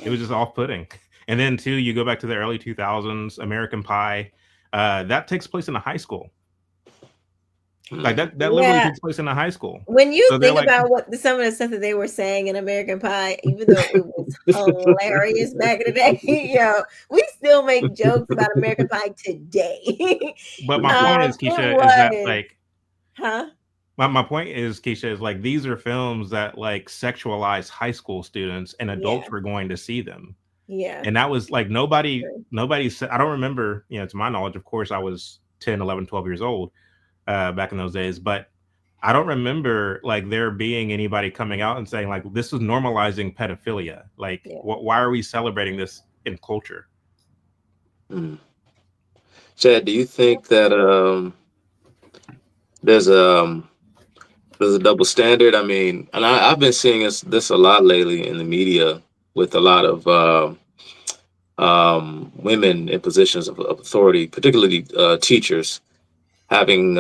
it was just off-putting. And then too, you go back to the early 2000s, American Pie. That takes place in a high school. Like that literally takes place in a high school. When you So think about some of the stuff that they were saying in American Pie, even though it was hilarious back in the day, we still make jokes about American Pie today. But my point is, Keisha, is that like, my point is, Keisha, is like these are films that like sexualize high school students, and adults were going to see them. Yeah. And that was like nobody said. I don't remember, to my knowledge, of course, I was 10, 11, 12 years old back in those days, but I don't remember like there being anybody coming out and saying like this is normalizing pedophilia. Like, why are we celebrating this in culture? Chad, do you think that there's a double standard? I mean, and I've been seeing this a lot lately in the media with a lot of women in positions of authority, particularly teachers, having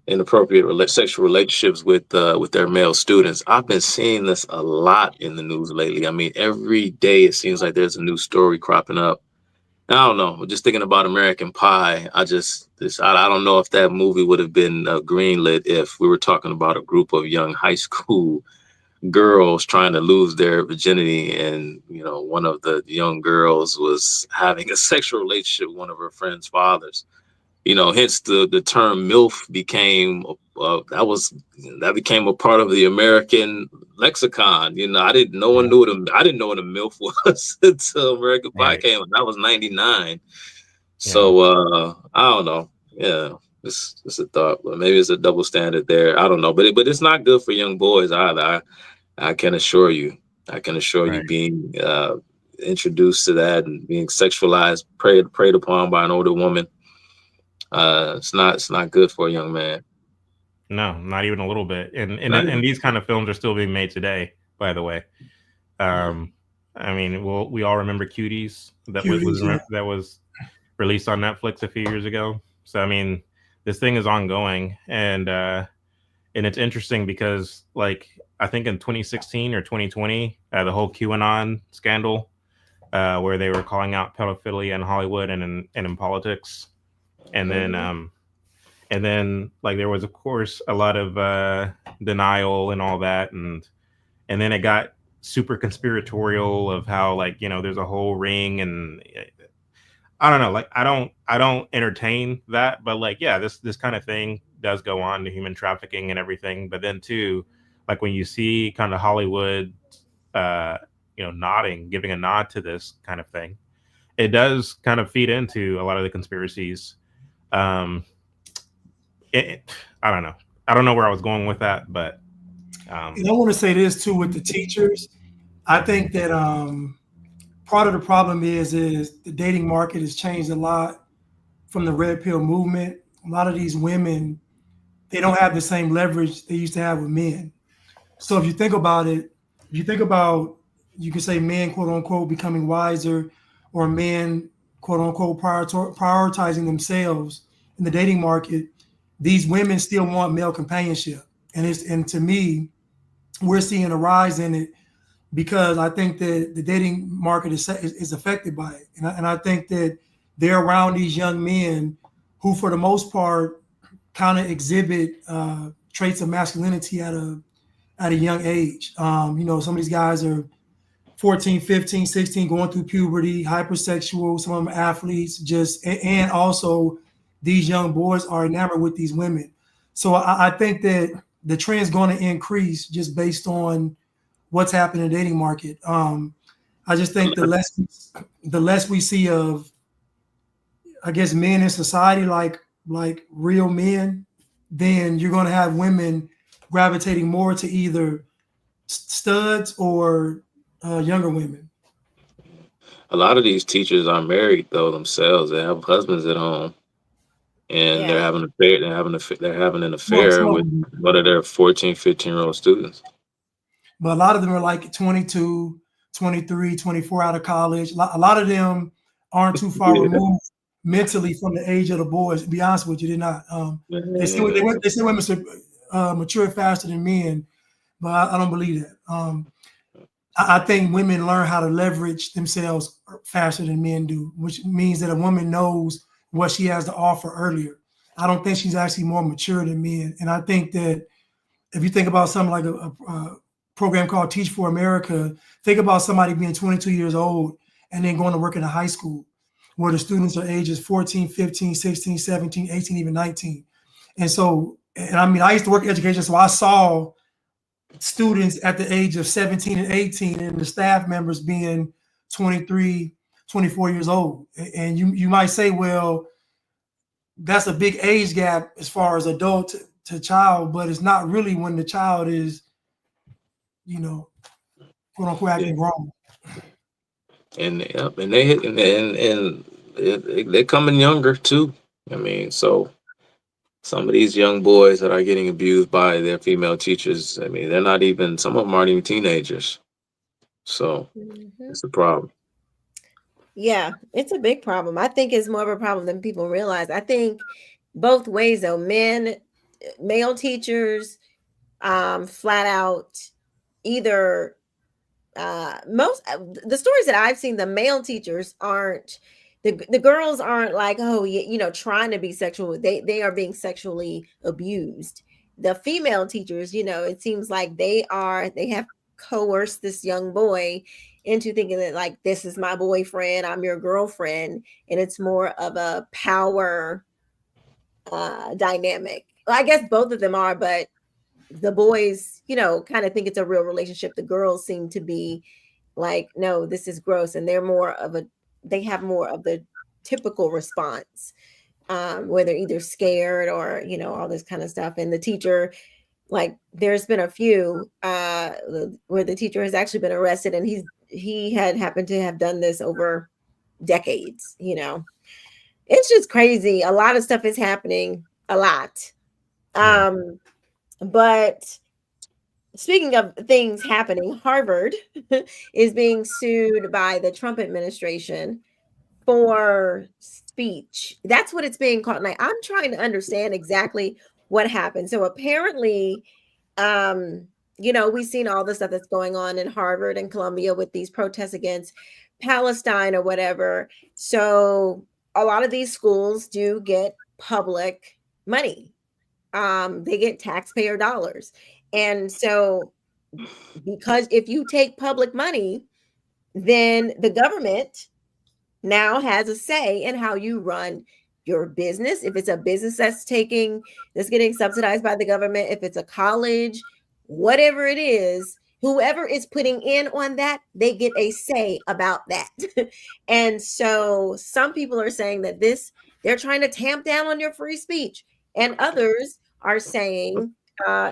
inappropriate sexual relationships with their male students. I've been seeing this a lot in the news lately. I mean, every day it seems like there's a new story cropping up. I don't know. Just thinking about American Pie, I don't know if that movie would have been greenlit if we were talking about a group of young high school girls trying to lose their virginity, and one of the young girls was having a sexual relationship with one of her friend's fathers. Hence the term MILF became that became a part of the American lexicon. I didn't know what a MILF was until American Pie came. That was 99. So I don't know. Yeah, it's a thought, but maybe it's a double standard there. I don't know, but it's not good for young boys either. I can assure you. You being introduced to that and being sexualized, preyed upon by an older woman. It's not good for a young man. No, not even a little bit. And these kind of films are still being made today, by the way. I mean, we all remember Cuties that was released on Netflix a few years ago. So I mean, this thing is ongoing, and it's interesting because like I think in 2016 or 2020, the whole QAnon scandal, where they were calling out pedophilia in Hollywood and in politics. And then like there was of course a lot of denial and all that, and then it got super conspiratorial of how like there's a whole ring, and I don't know, like I don't entertain that, but like this kind of thing does go on, the human trafficking and everything. But then too, like when you see kind of Hollywood giving a nod to this kind of thing, it does kind of feed into a lot of the conspiracies. I don't know. I don't know where I was going with that, but and I want to say this too with the teachers. I think that part of the problem is the dating market has changed a lot from the red pill movement. A lot of these women, they don't have the same leverage they used to have with men. So if you think about it, you can say men, quote unquote, becoming wiser, or men, quote unquote, prioritizing themselves in the dating market. These women still want male companionship, and to me, we're seeing a rise in it because I think that the dating market is affected by it, and I think that they're around these young men who, for the most part, kind of exhibit traits of masculinity at a young age. Some of these guys are 14, 15, 16, going through puberty, hypersexual, some of them athletes, and also these young boys are enamored with these women. So I think that the trend is going to increase just based on what's happening in the dating market. I just think the less we see of, I guess, men in society, like real men, then you're going to have women gravitating more to either studs or younger women. A lot of these teachers are married though themselves. They have husbands at home, and they're having an affair. They're having an affair with one of their 14, 15-year-old students. But a lot of them are like 22, 23, 24 out of college. A lot of them aren't too far removed mentally from the age of the boys. To be honest with you, they're not. They say women mature faster than men, but I don't believe that. I think women learn how to leverage themselves faster than men do, which means that a woman knows what she has to offer earlier. I don't think she's actually more mature than men. And I think that if you think about something like a program called Teach for America, think about somebody being 22 years old and then going to work in a high school where the students are ages 14, 15, 16, 17, 18, even 19. And I mean, I used to work in education, so I saw students at the age of 17 and 18 and the staff members being 23, 24 years old. And you might say, well, that's a big age gap as far as adult to child, but it's not really when the child is, quote unquote, acting wrong. And they're coming younger too. I mean, so some of these young boys that are getting abused by their female teachers, I mean, some of them aren't even teenagers. So it's a problem. Yeah, it's a big problem. I think it's more of a problem than people realize. I think both ways though, male teachers, flat out either most the stories that I've seen, the male teachers aren't the girls aren't like, trying to be sexual. They are being sexually abused. The female teachers, it seems like they have coerced this young boy into thinking that like, this is my boyfriend, I'm your girlfriend, and it's more of a power dynamic. Well, I guess both of them are, but the boys, kind of think it's a real relationship. The girls seem to be like, no, this is gross, and they have more of the typical response, where they're either scared or all this kind of stuff. And the teacher, like, there's been a few where the teacher has actually been arrested, and he had happened to have done this over decades. It's just crazy. A lot of stuff is happening, a lot. But speaking of things happening, Harvard is being sued by the Trump administration for speech. That's what it's being called. Like, I'm trying to understand exactly what happened. So apparently, we've seen all the stuff that's going on in Harvard and Columbia with these protests against Palestine or whatever. So a lot of these schools do get public money. They get taxpayer dollars. And so, because if you take public money, then the government now has a say in how you run your business. If it's a business that's getting subsidized by the government, if it's a college, whatever it is, whoever is putting in on that, they get a say about that. And so some people are saying that they're trying to tamp down on your free speech. And others are saying,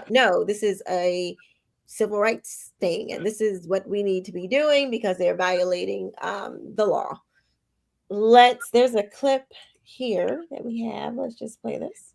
no, this is a civil rights thing, and this is what we need to be doing because they're violating the law. There's a clip here that we have. Let's just play this.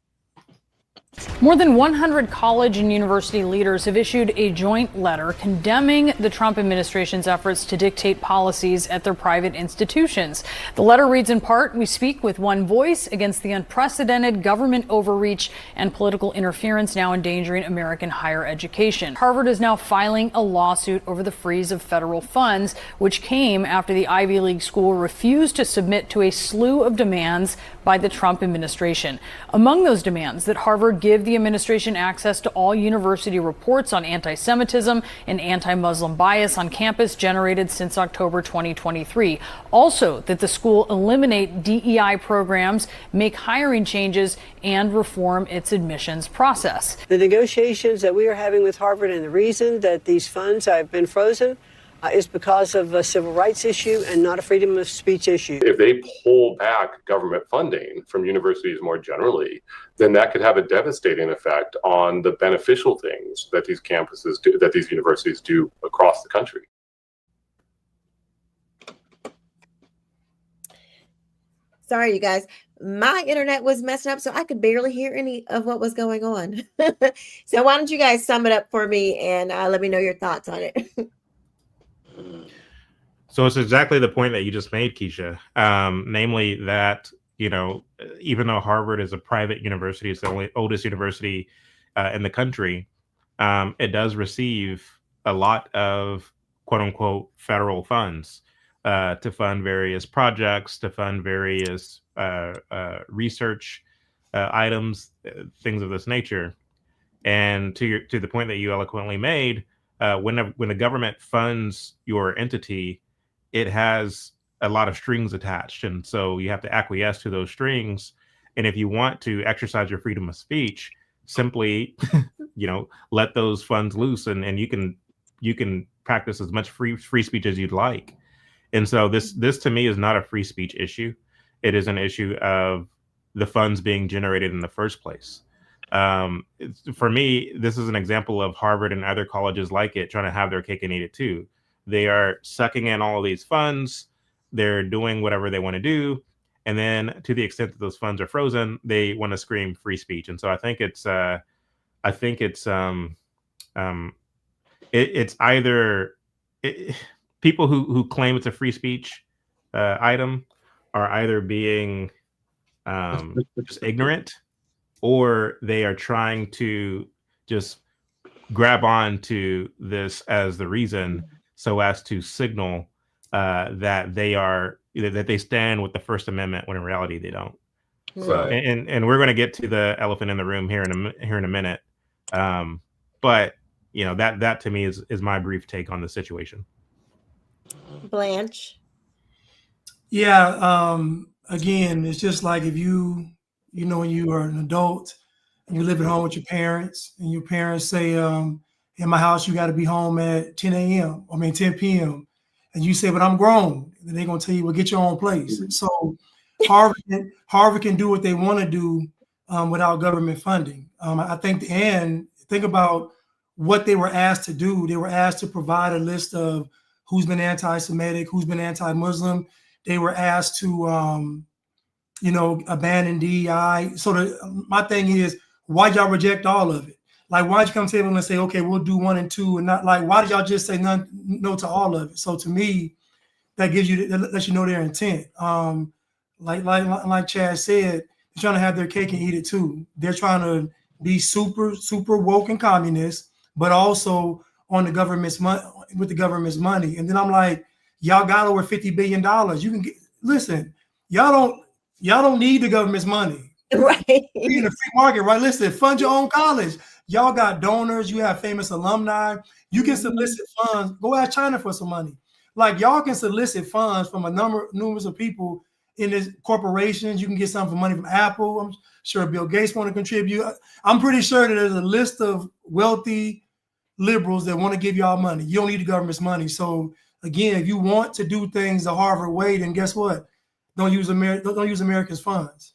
More than 100 college and university leaders have issued a joint letter condemning the Trump administration's efforts to dictate policies at their private institutions. The letter reads in part, "We speak with one voice against the unprecedented government overreach and political interference now endangering American higher education." Harvard is now filing a lawsuit over the freeze of federal funds, which came after the Ivy League school refused to submit to a slew of demands by the Trump administration. Among those demands, that Harvard give the administration access to all university reports on anti-Semitism and anti-Muslim bias on campus generated since October 2023. Also, that the school eliminate DEI programs, make hiring changes, and reform its admissions process. The negotiations that we are having with Harvard, and the reason that these funds have been frozen is because of a civil rights issue and not a freedom of speech issue. If they pull back government funding from universities more generally, then that could have a devastating effect on the beneficial things that these campuses do, that these universities do across the country. Sorry, you guys. My internet was messing up, so I could barely hear any of what was going on. So why don't you guys sum it up for me and let me know your thoughts on it. So it's exactly the point that you just made, Keisha. Namely that, even though Harvard is a private university, it's the only oldest university in the country, it does receive a lot of quote unquote federal funds to fund various projects, to fund various research items, things of this nature. And to the point that you eloquently made, when the government funds your entity, it has a lot of strings attached, and so you have to acquiesce to those strings. And if you want to exercise your freedom of speech, simply, let those funds loose, and you can practice as much free speech as you'd like. And so this to me is not a free speech issue. It is an issue of the funds being generated in the first place. For me, this is an example of Harvard and other colleges like it trying to have their cake and eat it too. They are sucking in all of these funds. They're doing whatever they want to do. And then to the extent that those funds are frozen, they want to scream free speech. And so I think it's either people who claim it's a free speech item are either being just ignorant, or they are trying to just grab on to this as the reason so as to signal that they stand with the First Amendment when in reality they don't. So, and we're going to get to the elephant in the room here in a minute. But that to me is my brief take on the situation. Blanche. Yeah. Again, it's just like if when you are an adult and you live at home with your parents, and your parents say, in my house, you got to be home at 10 p.m. And you say, but I'm grown. And they're going to tell you, well, get your own place. So Harvard can do what they want to do without government funding. I think, and think about what they were asked to do. They were asked to provide a list of who's been anti-Semitic, who's been anti-Muslim. They were asked to, abandon DEI. So my thing is, why'd y'all reject all of it? Like, why'd you come to the table and say, okay, we'll do 1 and 2, and not like, why did y'all just say no to all of it? So to me, that lets you know their intent. Like Chad said, they're trying to have their cake and eat it too. They're trying to be super, super woke and communist, but also on the government's money, with the government's money. And then I'm like, y'all got over $50 billion. You can listen, y'all don't need the government's money. Right. Be in the free market, right? Listen, fund your own college. Y'all got donors, you have famous alumni. You can solicit funds. Go ask China for some money. Like, y'all can solicit funds from numerous of people in this corporations. You can get some for money from Apple. I'm sure Bill Gates want to contribute. I'm pretty sure that there's a list of wealthy liberals that want to give y'all money. You don't need the government's money. So again, if you want to do things the Harvard way, then guess what? Don't use America's funds.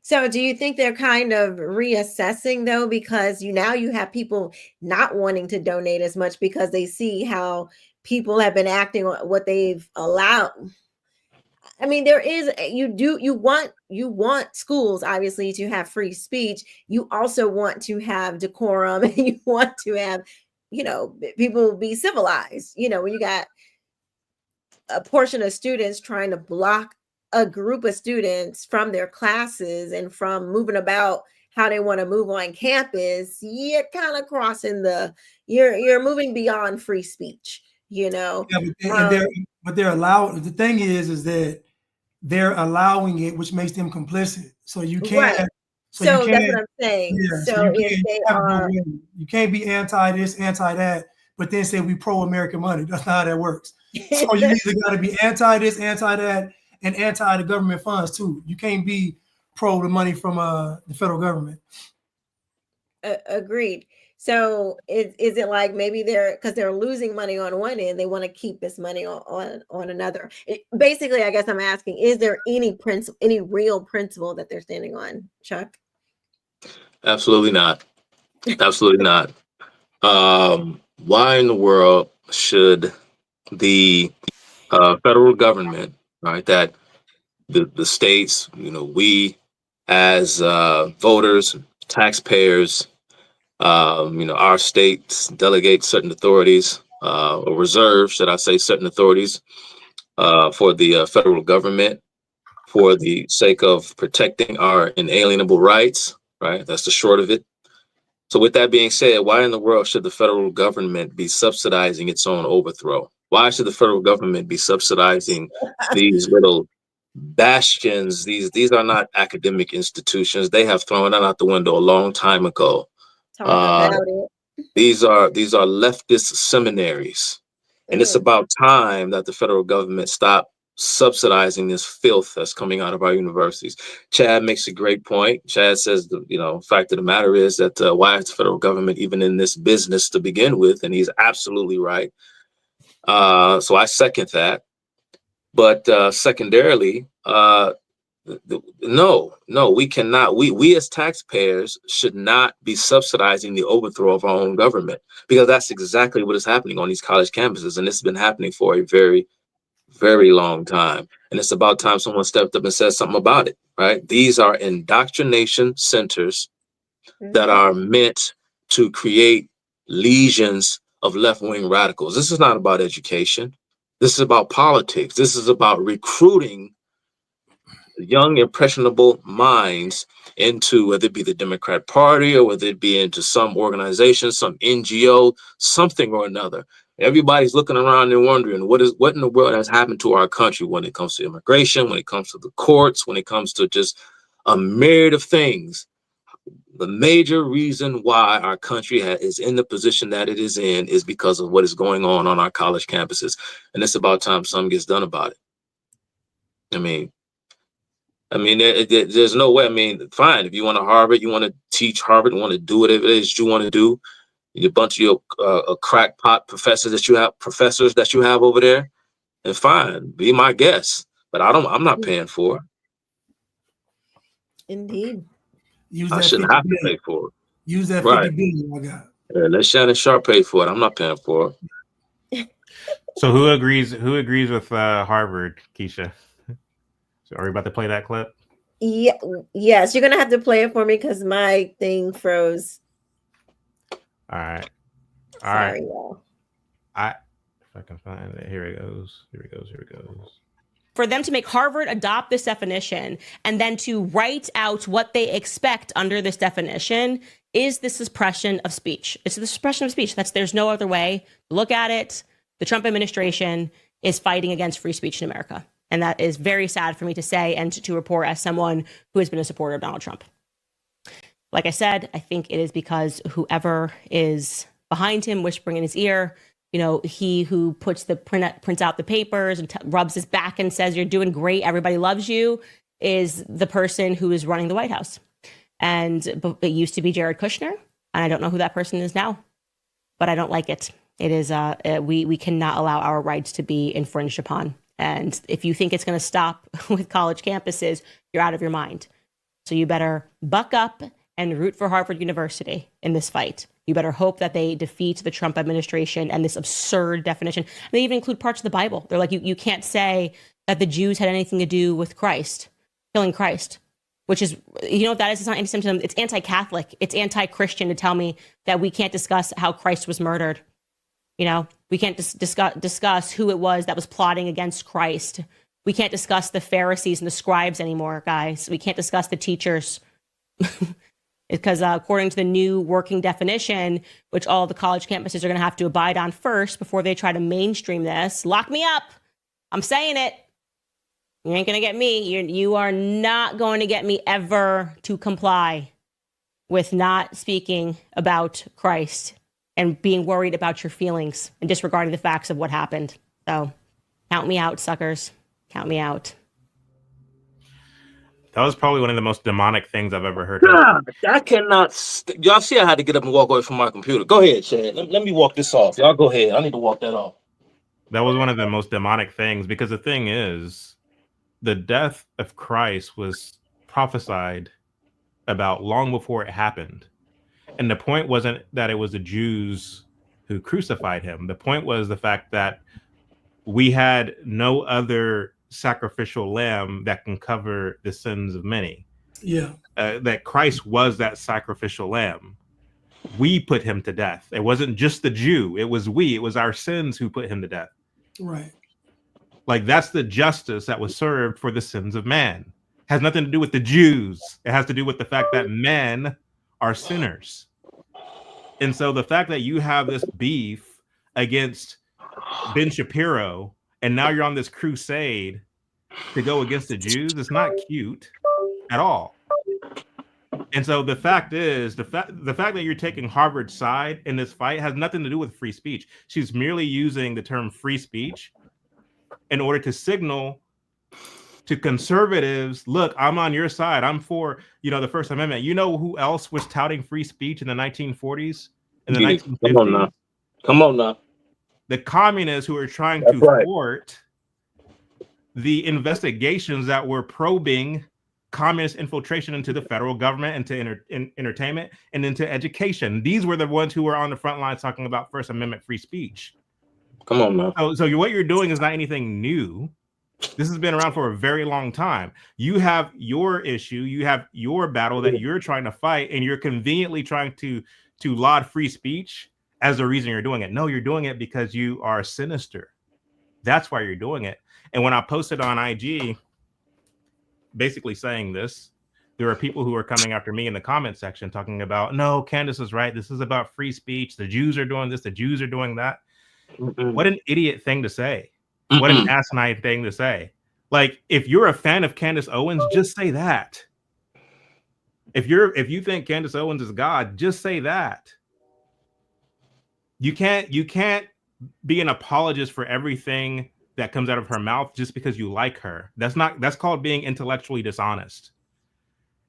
So do you think they're kind of reassessing though, because now you have people not wanting to donate as much because they see how people have been acting on what they've allowed? I mean, you want schools obviously to have free speech. You also want to have decorum, and you want to have, people be civilized. When you got a portion of students trying to block a group of students from their classes and from moving about how they want to move on campus, you're kind of you're moving beyond free speech, Yeah, but they're allowed. The thing is that they're allowing it, which makes them complicit. So you can't. Right. So that's what I'm saying. Yeah, so if they are, you can't be anti this, anti that, but then say we pro-American money. That's not how that works. So you either got to be anti this, anti that, and anti the government funds too. You can't be pro the money from the federal government. Agreed. So is it like maybe because they're losing money on one end, they want to keep this money on another? Basically, I guess I'm asking, is there any real principle that they're standing on, Chuck? Absolutely not. Absolutely not. Why in the world should the federal government, right, that the states, we as voters, taxpayers, our states delegate certain authorities, or reserve, should I say, certain authorities for the federal government for the sake of protecting our inalienable rights, right? That's the short of it. So with that being said, why in the world should the federal government be subsidizing its own overthrow? Why should the federal government be subsidizing these little bastions? These are not academic institutions. They have thrown that out the window a long time ago. Talk about it. These are leftist seminaries. And it's about time that the federal government stop subsidizing this filth that's coming out of our universities. Chad makes a great point. Chad says, the fact of the matter is that why is the federal government even in this business to begin with? And he's absolutely right. So I second that. But secondarily, no, we cannot. We as taxpayers should not be subsidizing the overthrow of our own government, because that's exactly what is happening on these college campuses. And this has been happening for a very, very long time. And it's about time someone stepped up and said something about it, right? These are indoctrination centers that are meant to create legions of left-wing radicals. This is not about education. This is about politics. This is about recruiting young, impressionable minds into, whether it be the Democrat Party or whether it be into some organization, some NGO, something or another. Everybody's looking around and wondering what in the world has happened to our country when it comes to immigration, when it comes to the courts, when it comes to just a myriad of things. The major reason why our country is in the position that it is in is because of what is going on our college campuses. And it's about time something gets done about it. I mean, there's no way. I mean, fine. If you want to Harvard, you want to teach Harvard, you want to do whatever it is you want to do. A bunch of your crackpot professors that you have over there, and fine, be my guest. But I'm not paying for it. Indeed. I shouldn't have to pay for it. Use that 50 billion I got. Yeah, let Shannon Sharpe pay for it. I'm not paying for it. So who agrees with Harvard, Keisha? So are we about to play that clip? Yeah, yes, you're gonna have to play it for me because my thing froze. All right. Sorry, y'all. If I can find it. Here it goes. For them to make Harvard adopt this definition and then to write out what they expect under this definition is the suppression of speech. It's the suppression of speech. There's no other way to look at it. The Trump administration is fighting against free speech in America. And that is very sad for me to say and to report as someone who has been a supporter of Donald Trump. Like I said, I think it is because whoever is behind him whispering in his ear, he who prints out the papers and rubs his back and says, "You're doing great, everybody loves you," is the person who is running the White House. And it used to be Jared Kushner, and I don't know who that person is now, but I don't like it. It is we cannot allow our rights to be infringed upon. And if you think it's going to stop with college campuses, you're out of your mind. So you better buck up and root for Harvard University in this fight. You better hope that they defeat the Trump administration and this absurd definition. And they even include parts of the Bible. They're like, you can't say that the Jews had anything to do with Christ, killing Christ, which is, what that is? It's not anti-Semitism. It's anti-Catholic. It's anti-Christian to tell me that we can't discuss how Christ was murdered. We can't discuss who it was that was plotting against Christ. We can't discuss the Pharisees and the scribes anymore, guys. We can't discuss the teachers. Because according to the new working definition, which all the college campuses are going to have to abide on first before they try to mainstream this, lock me up. I'm saying it. You ain't going to get me. You are not going to get me ever to comply with not speaking about Christ and being worried about your feelings and disregarding the facts of what happened. So count me out, suckers. Count me out. That was probably one of the most demonic things I've ever heard. God, I cannot. Y'all see I had to get up and walk away from my computer. Go ahead, Chad. Let me walk this off. Y'all go ahead. I need to walk that off. That was one of the most demonic things, because the thing is, the death of Christ was prophesied about long before it happened. And the point wasn't that it was the Jews who crucified him. The point was the fact that we had no other sacrificial lamb that can cover the sins of many. Yeah. That Christ was that sacrificial lamb. We put him to death. It wasn't just the Jew. It was our sins who put him to death. Right. Like, that's the justice that was served for the sins of man. Has nothing to do with the Jews. It has to do with the fact that men are sinners. And so the fact that you have this beef against Ben Shapiro, and now you're on this crusade to go against the Jews, it's not cute at all. And so the fact is, the fact that you're taking Harvard's side in this fight has nothing to do with free speech. She's merely using the term free speech in order to signal to conservatives, look, I'm on your side. I'm for, the First Amendment. You know who else was touting free speech in the 1940s, in the 1950s? Come on now. The communists who were trying to thwart the investigations that were probing communist infiltration into the federal government, into entertainment, and into education. These were the ones who were on the front lines talking about First Amendment free speech. Come on now. So what you're doing is not anything new. This has been around for a very long time. You have your issue, you have your battle that you're trying to fight, and you're conveniently trying to laud free speech as the reason you're doing it. No, you're doing it because you are sinister. That's why you're doing it. And when I posted on IG, basically saying this, there are people who are coming after me in the comment section talking about, no, Candace is right. This is about free speech. The Jews are doing this. The Jews are doing that. What an idiot thing to say. What an asinine thing to say. Like, if you're a fan of Candace Owens, just say that. If you think Candace Owens is God, just say that. You can't be an apologist for everything that comes out of her mouth just because you like her. That's called being intellectually dishonest.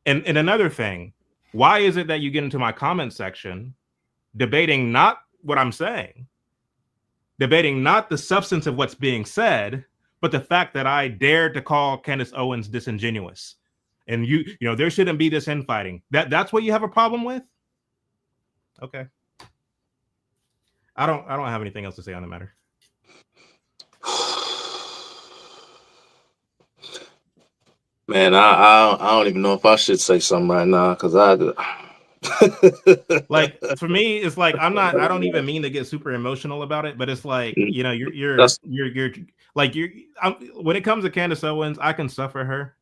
And another thing, why is it that you get into my comment section debating not what I'm saying, debating not the substance of what's being said, but the fact that I dared to call Candace Owens disingenuous? And you know, there shouldn't be this infighting. That's what you have a problem with? Okay. I don't have anything else to say on the matter. Man, I don't even know if I should say something right now, because like, for me, it's like I don't even mean to get super emotional about it, but it's like, you know, you're when it comes to Candace Owens, I can suffer her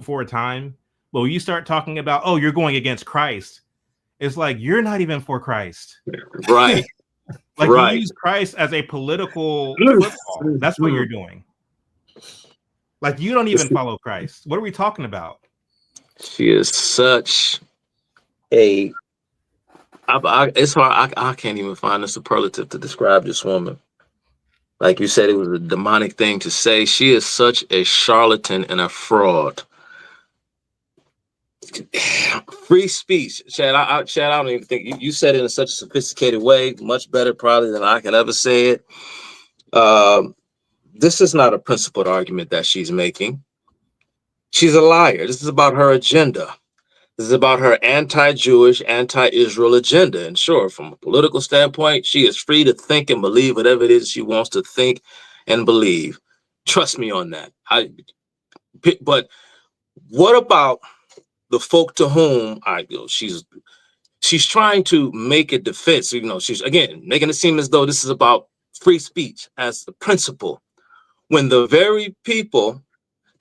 for a time. But when you start talking about, oh, you're going against Christ, it's like you're not even for Christ. Right. Like, right. You use Christ as a political football. That's what you're doing. Like, you don't even follow Christ. What are we talking about? She is such a it's hard. I can't even find a superlative to describe this woman. Like you said, it was a demonic thing to say. She is such a charlatan and a fraud. Free speech, Chad. I don't even think you said it in such a sophisticated way, much better probably than I can ever say it. This is not a principled argument that she's making. She's a liar. This is about her agenda. This is about her anti-Jewish, anti-Israel agenda. And sure, from a political standpoint, she is free to think and believe whatever it is she wants to think and believe. Trust me on that. But what about the folk to whom she's trying to make a defense? You know, she's again making it seem as though this is about free speech as the principle, when the very people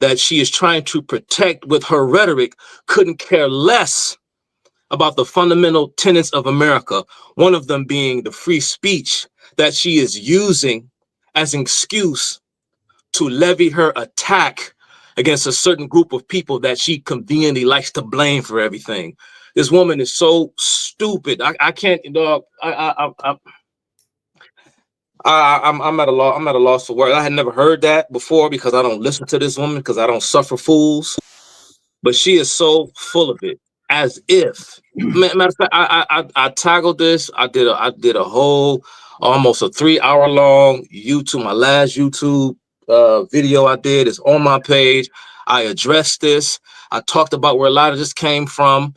that she is trying to protect with her rhetoric couldn't care less about the fundamental tenets of America, one of them being the free speech that she is using as an excuse to levy her attack against a certain group of people that she conveniently likes to blame for everything. This woman is so stupid. I can't, dog. I'm at a loss for words. I had never heard that before because I don't listen to this woman, because I don't suffer fools. But she is so full of it, as if. Matter of fact, I tackled this. I did a whole almost a 3-hour long YouTube. My last YouTube video I did is on my page. I addressed this. I talked about where a lot of this came from,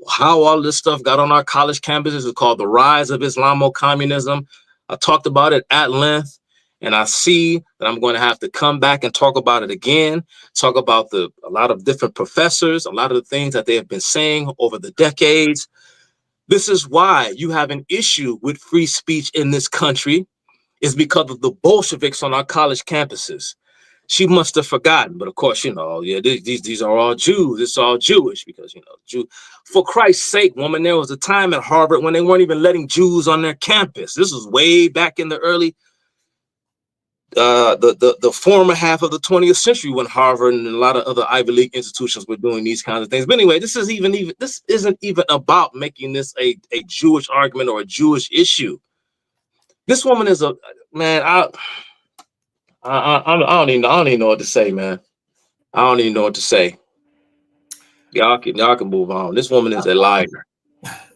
how all of this stuff got on our college campuses. It's called the rise of Islamo-communism. I talked about it at length, and I see that I'm going to have to come back and talk about it again, talk about a lot of different professors, a lot of the things that they have been saying over the decades. This is why you have an issue with free speech in this country, is because of the Bolsheviks on our college campuses. She must have forgotten. But of course, you know, yeah, these are all Jews. It's all Jewish because, you know, for Christ's sake, woman, there was a time at Harvard when they weren't even letting Jews on their campus. This was way back in the early, the former half of the 20th century when Harvard and a lot of other Ivy League institutions were doing these kinds of things. But anyway, this isn't even about making this a Jewish argument or a Jewish issue. This woman is a man. I don't even know what to say, man. I don't even know what to say. Y'all can move on. This woman is a liar.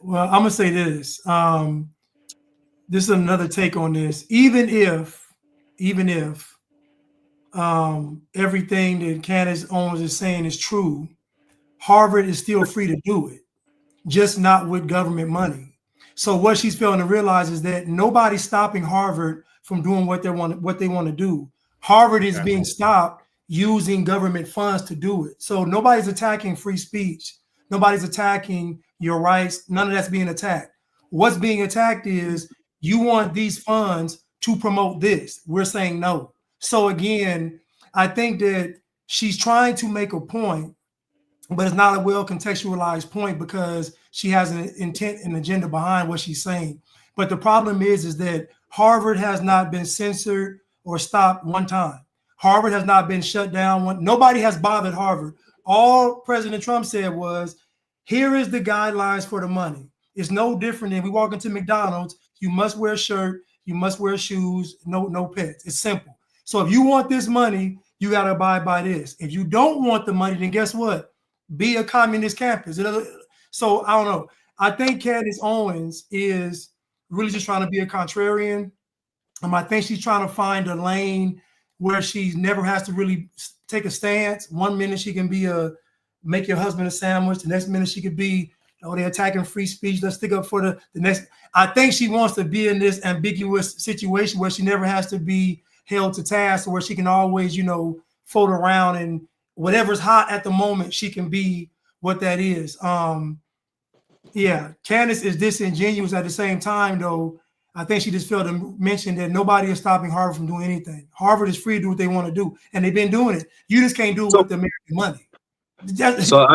Well, I'm gonna say this. This is another take on this. Even if everything that Candace Owens is saying is true, Harvard is still free to do it, just not with government money. So what she's failing to realize is that nobody's stopping Harvard from doing what they want to do. Harvard is being stopped using government funds to do it. So nobody's attacking free speech. Nobody's attacking your rights. None of that's being attacked. What's being attacked is you want these funds to promote this. We're saying no. So again, I think that she's trying to make a point, but it's not a well contextualized point because she has an intent and agenda behind what she's saying. But the problem is that Harvard has not been censored or stopped one time. Harvard has not been shut down. Nobody has bothered Harvard. All President Trump said was, here is the guidelines for the money. It's no different than we walk into McDonald's, you must wear a shirt, you must wear shoes, no pets. It's simple. So if you want this money, you got to abide by this. If you don't want the money, then guess what? Be a communist campus. So I don't know. I think Candace Owens is really just trying to be a contrarian. I think she's trying to find a lane where she never has to really take a stance. One minute she can be make your husband a sandwich. The next minute she could be, they're attacking free speech. Let's stick up for the next. I think she wants to be in this ambiguous situation where she never has to be held to task, or where she can always, float around and whatever's hot at the moment, she can be what that is. Yeah, Candace is disingenuous at the same time, though. I think she just failed to mention that nobody is stopping Harvard from doing anything. Harvard is free to do what they want to do, and they've been doing it. You just can't do it with the American money. So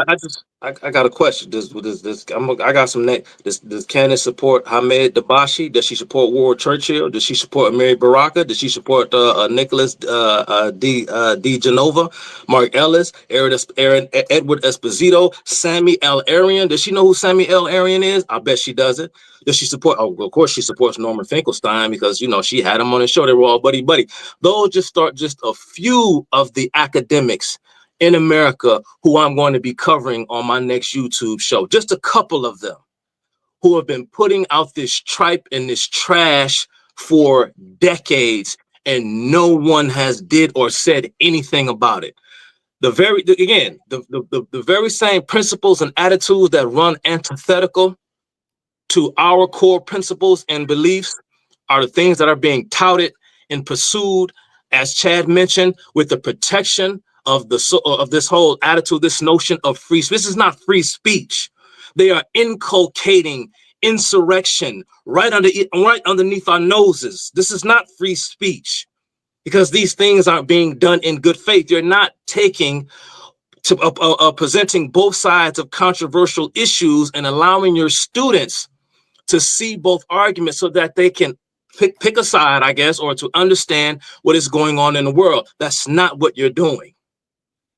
I got a question. I got some name. Does Candace support Hamed Dabashi? Does she support Ward Churchill? Does she support Mary Baraka? Does she support Nicholas D. Genova, Mark Ellis, Edward Esposito, Sammy L. Arian? Does she know who Sammy L. Arian is? I bet she doesn't. Does she support? Oh, of course she supports Norman Finkelstein because she had him on the show. They were all buddy. Those just a few of the academics in America who I'm going to be covering on my next YouTube show. Just a couple of them who have been putting out this tripe and this trash for decades, and no one has did or said anything about it. The very same principles and attitudes that run antithetical to our core principles and beliefs are the things that are being touted and pursued, as Chad mentioned, with the protection of this whole attitude, this notion of free speech. This is not free speech. They are inculcating insurrection right underneath our noses. This is not free speech because these things aren't being done in good faith. You're not taking to presenting both sides of controversial issues and allowing your students to see both arguments so that they can pick a side, I guess, or to understand what is going on in the world. That's not what you're doing.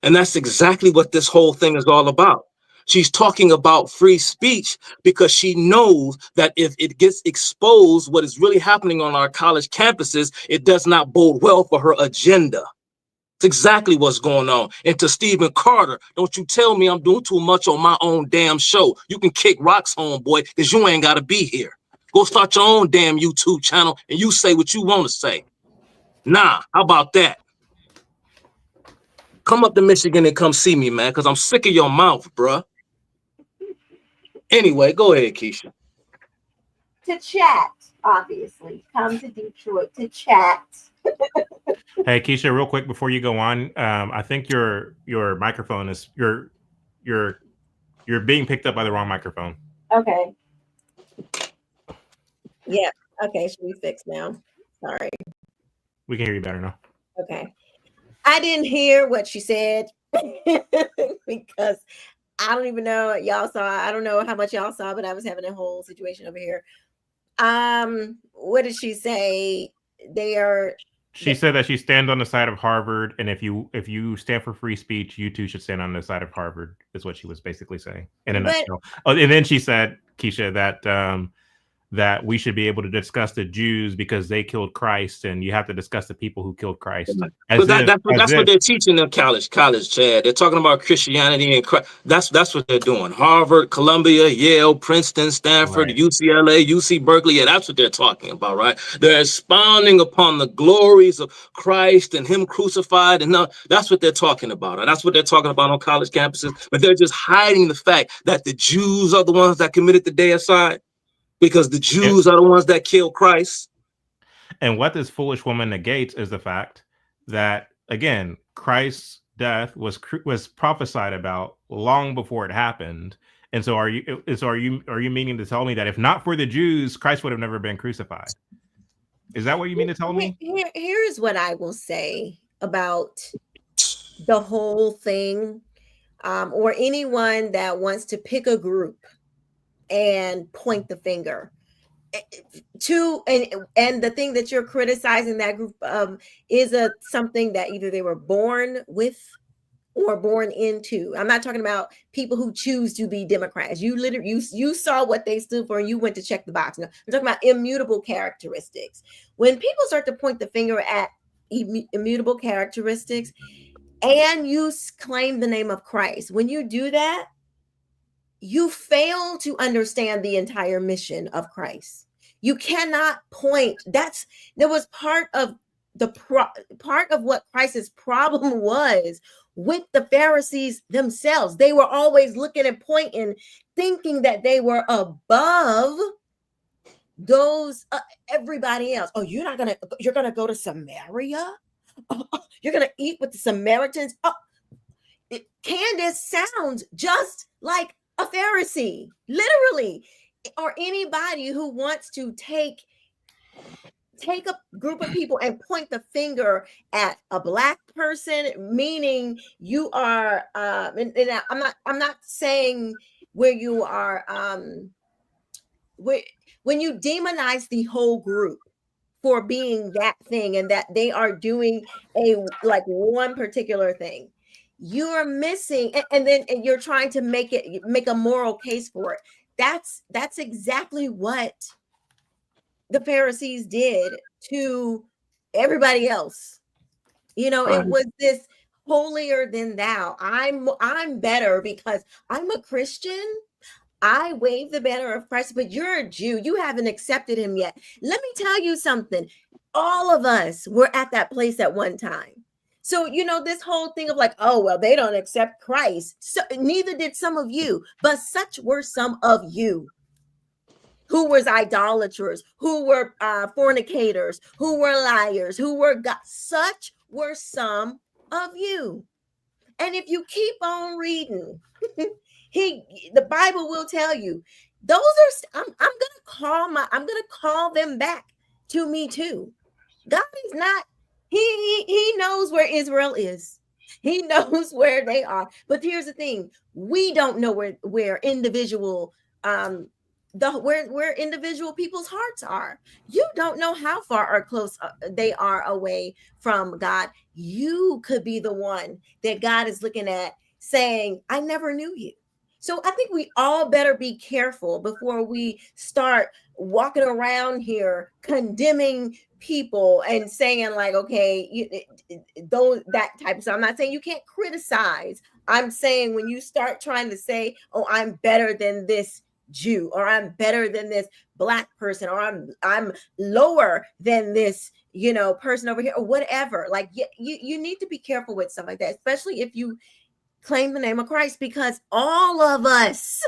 And that's exactly what this whole thing is all about. She's talking about free speech because she knows that if it gets exposed, what is really happening on our college campuses, it does not bode well for her agenda. It's exactly what's going on. And to Stephen Carter, don't you tell me I'm doing too much on my own damn show. You can kick rocks, homeboy, because you ain't got to be here. Go start your own damn YouTube channel and you say what you want to say. Nah, how about that? Come up to Michigan and come see me, man, because I'm sick of your mouth, bruh. Anyway, go ahead, Keisha. To chat, obviously. Come to Detroit to chat. Hey, Keisha, real quick before you go on, I think your microphone is you're being picked up by the wrong microphone. Okay. Yeah. Okay. Should we fix now? Sorry. We can hear you better now. Okay. I didn't hear what she said because I don't even know y'all saw. I don't know how much y'all saw, but I was having a whole situation over here. What did she say? She said that she stands on the side of Harvard, and if you stand for free speech, you too should stand on the side of Harvard. Is what she was basically saying in a nutshell. Oh, and then she said, Keisha, that we should be able to discuss the Jews because they killed Christ, and you have to discuss the people who killed Christ. But that's what they're teaching in college, Chad. They're talking about Christianity and Christ. That's what they're doing. Harvard, Columbia, Yale, Princeton, Stanford, right. UCLA, UC Berkeley. Yeah, that's what they're talking about, right? They're expounding upon the glories of Christ and Him crucified, and that's what they're talking about. And that's what they're talking about on college campuses. But they're just hiding the fact that the Jews are the ones that committed the deicide. Because the Jews are the ones that killed Christ. And what this foolish woman negates is the fact that, again, Christ's death was prophesied about long before it happened. And so are you meaning to tell me that if not for the Jews, Christ would have never been crucified? Is that what you mean to tell me? Here's what I will say about the whole thing, or anyone that wants to pick a group and point the finger to, and the thing that you're criticizing that group is something that either they were born with or born into. I'm not talking about people who choose to be Democrats. You literally you saw what they stood for and you went to check the box. No, I'm talking about immutable characteristics. When people start to point the finger at immutable characteristics and you claim the name of Christ, when you do that, you fail to understand the entire mission of Christ. You cannot point. That was part of what Christ's problem was with the Pharisees themselves. They were always looking and pointing, thinking that they were above those everybody else. Oh, you're gonna go to Samaria? Oh, you're gonna eat with the Samaritans? Oh, Candace sounds just like a Pharisee, literally, or anybody who wants to take a group of people and point the finger at a Black person, meaning you are, and I'm not saying where you are, when you demonize the whole group for being that thing and that they are doing one particular thing. You are missing, and you're trying to make a moral case for it. That's exactly what the Pharisees did to everybody else. You know, right. It was this holier than thou. I'm better because I'm a Christian. I wave the banner of Christ, but you're a Jew. You haven't accepted him yet. Let me tell you something. All of us were at that place at one time. So, this whole thing of oh, well, they don't accept Christ. So neither did some of you, but such were some of you who was idolaters, who were fornicators, who were liars, who were God. Such were some of you. And if you keep on reading, the Bible will tell you those are, I'm going to call them back to me too. God is not, he knows where Israel is. He knows where they are. But here's the thing. We don't know where individual, where individual people's hearts are. You don't know how far or close they are away from God. You could be the one that God is looking at saying, I never knew you. So I think we all better be careful before we start walking around here condemning people and saying okay, that type of stuff. I'm not saying you can't criticize. I'm saying when you start trying to say, oh, I'm better than this Jew, or I'm better than this Black person, or I'm lower than this, person over here, or whatever. You need to be careful with stuff like that, especially if you claim the name of Christ, because all of us,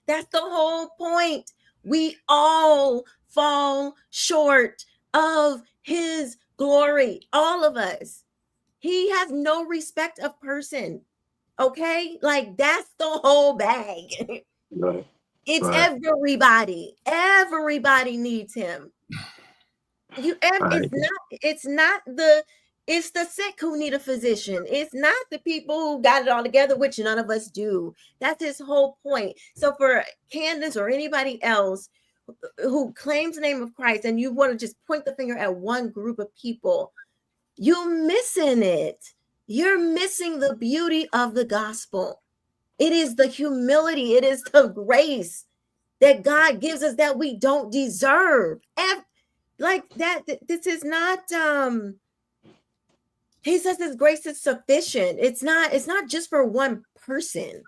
that's the whole point. We all fall short of his glory. All of us. He has no respect of person. Okay? That's the whole bag. Right. It's right. Everybody. Everybody needs him. It's not the It's the sick who need a physician. It's not the people who got it all together, which none of us do. That's his whole point. So for Candace or anybody else who claims the name of Christ and you want to just point the finger at one group of people, you're missing it. You're missing the beauty of the gospel. It is the humility. It is the grace that God gives us that we don't deserve. Like that, this is not, he says this grace is sufficient. It's not just for one person.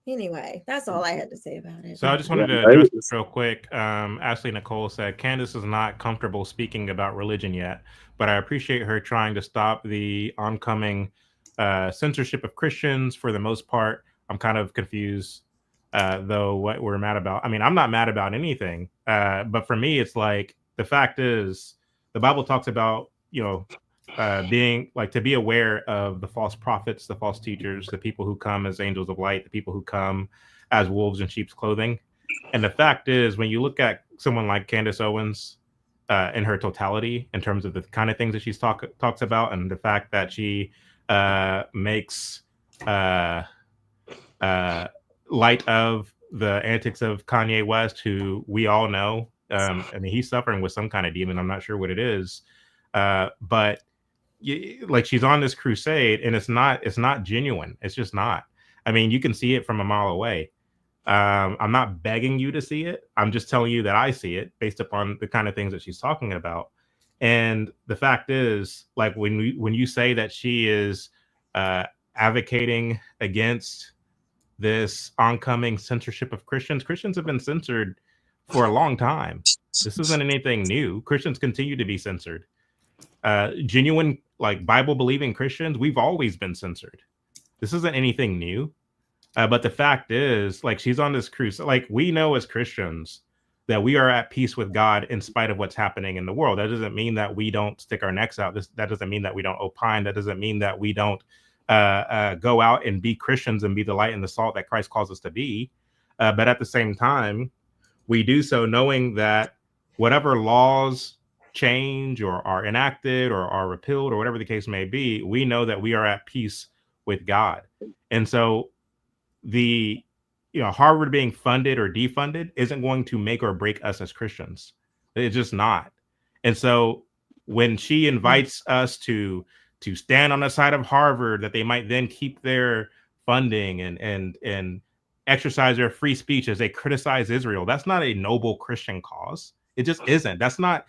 Anyway, that's all I had to say about it. So I just wanted to address this real quick. Ashley Nicole said, Candace is not comfortable speaking about religion yet, but I appreciate her trying to stop the oncoming censorship of Christians. For the most part, I'm kind of confused, though, what we're mad about. I mean, I'm not mad about anything, but for me, it's like, the fact is, the Bible talks about, being like, to be aware of the false prophets, the false teachers, the people who come as angels of light, the people who come as wolves in sheep's clothing. And the fact is, when you look at someone like Candace Owens in her totality, in terms of the kind of things that she's talks about, and the fact that she makes light of the antics of Kanye West, who we all know, I mean, he's suffering with some kind of demon. I'm not sure what it is, but like, she's on this crusade, and it's not genuine. It's just not. I mean, you can see it from a mile away. I'm not begging you to see it. I'm just telling you that I see it based upon the kind of things that she's talking about. And the fact is, like, when you say that she is advocating against this oncoming censorship of Christians have been censored for a long time. This isn't anything new. Christians continue to be censored. Genuine, like, Bible believing Christians, we've always been censored. This isn't anything new. But the fact is, like, she's on this cruise. Like, we know as Christians that we are at peace with God in spite of what's happening in the world. That doesn't mean that we don't stick our necks out. That doesn't mean that we don't opine. That doesn't mean that we don't go out and be Christians and be the light and the salt that Christ calls us to be. But at the same time, we do so knowing that whatever laws change or are enacted or are repealed or whatever the case may be, we know that we are at peace with God. And so the Harvard being funded or defunded isn't going to make or break us as Christians. It's just not. And so when she invites us to stand on the side of Harvard, that they might then keep their funding and exercise their free speech as they criticize Israel, that's not a noble Christian cause. It just isn't. That's not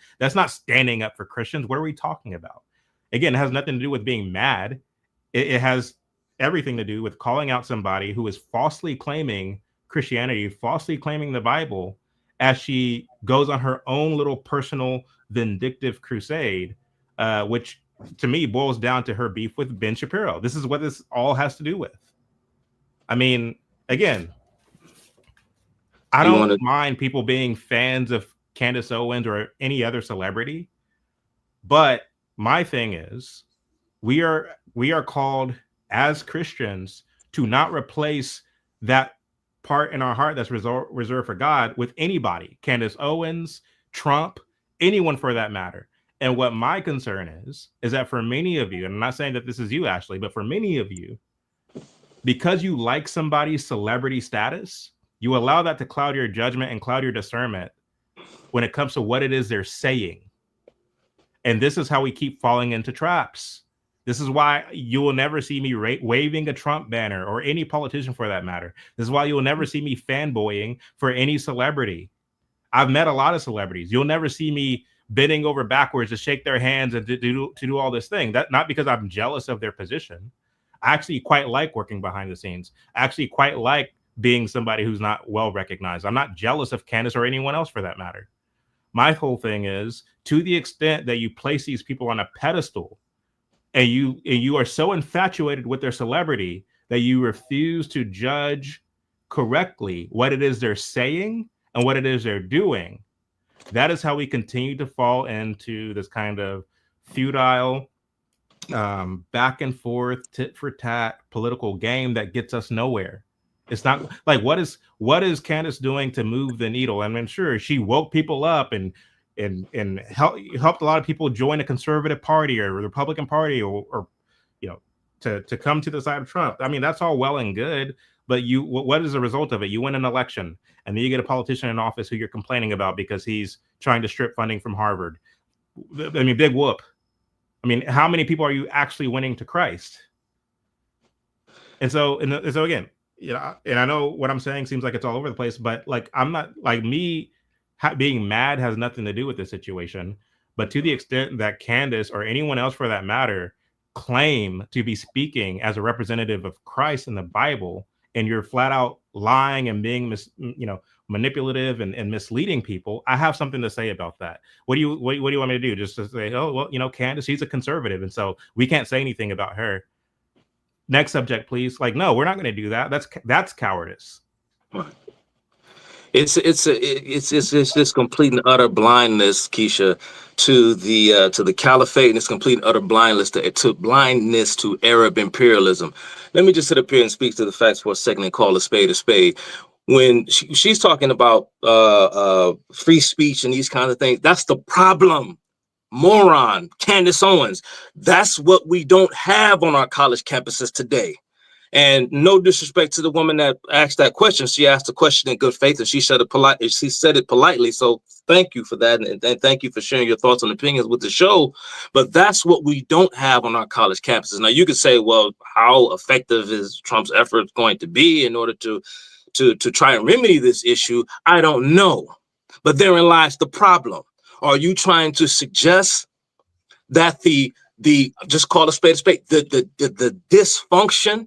standing up for Christians. What are we talking about? Again, it has nothing to do with being mad. It has everything to do with calling out somebody who is falsely claiming Christianity, falsely claiming the Bible, as she goes on her own little personal vindictive crusade, which to me boils down to her beef with Ben Shapiro. This is what this all has to do with. I mean, again, I don't mind people being fans of Candace Owens or any other celebrity, but my thing is, we are called as Christians to not replace that part in our heart that's reserved for God with anybody, Candace Owens, Trump, anyone for that matter. And what my concern is that for many of you, and I'm not saying that this is you, Ashley, but for many of you, because you like somebody's celebrity status, you allow that to cloud your judgment and cloud your discernment when it comes to what it is they're saying. And this is how we keep falling into traps. This is why you will never see me waving a Trump banner, or any politician for that matter. This is why you will never see me fanboying for any celebrity. I've met a lot of celebrities. You'll never see me bending over backwards to shake their hands and to do all this thing. That not because I'm jealous of their position. I actually quite like working behind the scenes. I actually quite like being somebody who's not well recognized. I'm not jealous of Candace or anyone else for that matter. My whole thing is, to the extent that you place these people on a pedestal and you are so infatuated with their celebrity that you refuse to judge correctly what it is they're saying and what it is they're doing, that is how we continue to fall into this kind of futile back and forth, tit for tat political game that gets us nowhere. It's not like, what is Candace doing to move the needle? I mean, sure, she woke people up and and helped a lot of people join a conservative party or the Republican Party or to come to the side of Trump. I mean, that's all well and good, but what is the result of it? You win an election, and then you get a politician in office who you're complaining about because he's trying to strip funding from Harvard. I mean, big whoop. I mean, how many people are you actually winning to Christ? And so again, and I know what I'm saying seems like it's all over the place, but like, I'm not like being mad has nothing to do with this situation. But to the extent that Candace or anyone else for that matter claim to be speaking as a representative of Christ in the Bible, and you're flat out lying and being manipulative and misleading people, I have something to say about that. What do you want me to do? Just to say, oh, well, Candace, she's a conservative, and so we can't say anything about her. Next subject, please. Like, no, we're not going to do that. That's cowardice. It's this complete and utter blindness, Keisha, to the caliphate, and it's complete and utter blindness to Arab imperialism. Let me just sit up here and speak to the facts for a second and call a spade a spade. When she's talking about free speech and these kinds of things, that's the problem. Moron, Candace Owens. That's what we don't have on our college campuses today. And no disrespect to the woman that asked that question. She asked the question in good faith, and she said it politely. So thank you for that. And thank you for sharing your thoughts and opinions with the show. But that's what we don't have on our college campuses. Now, you could say, well, how effective is Trump's effort going to be in order to try and remedy this issue? I don't know. But therein lies the problem. Are you trying to suggest that the just call a spade, the dysfunction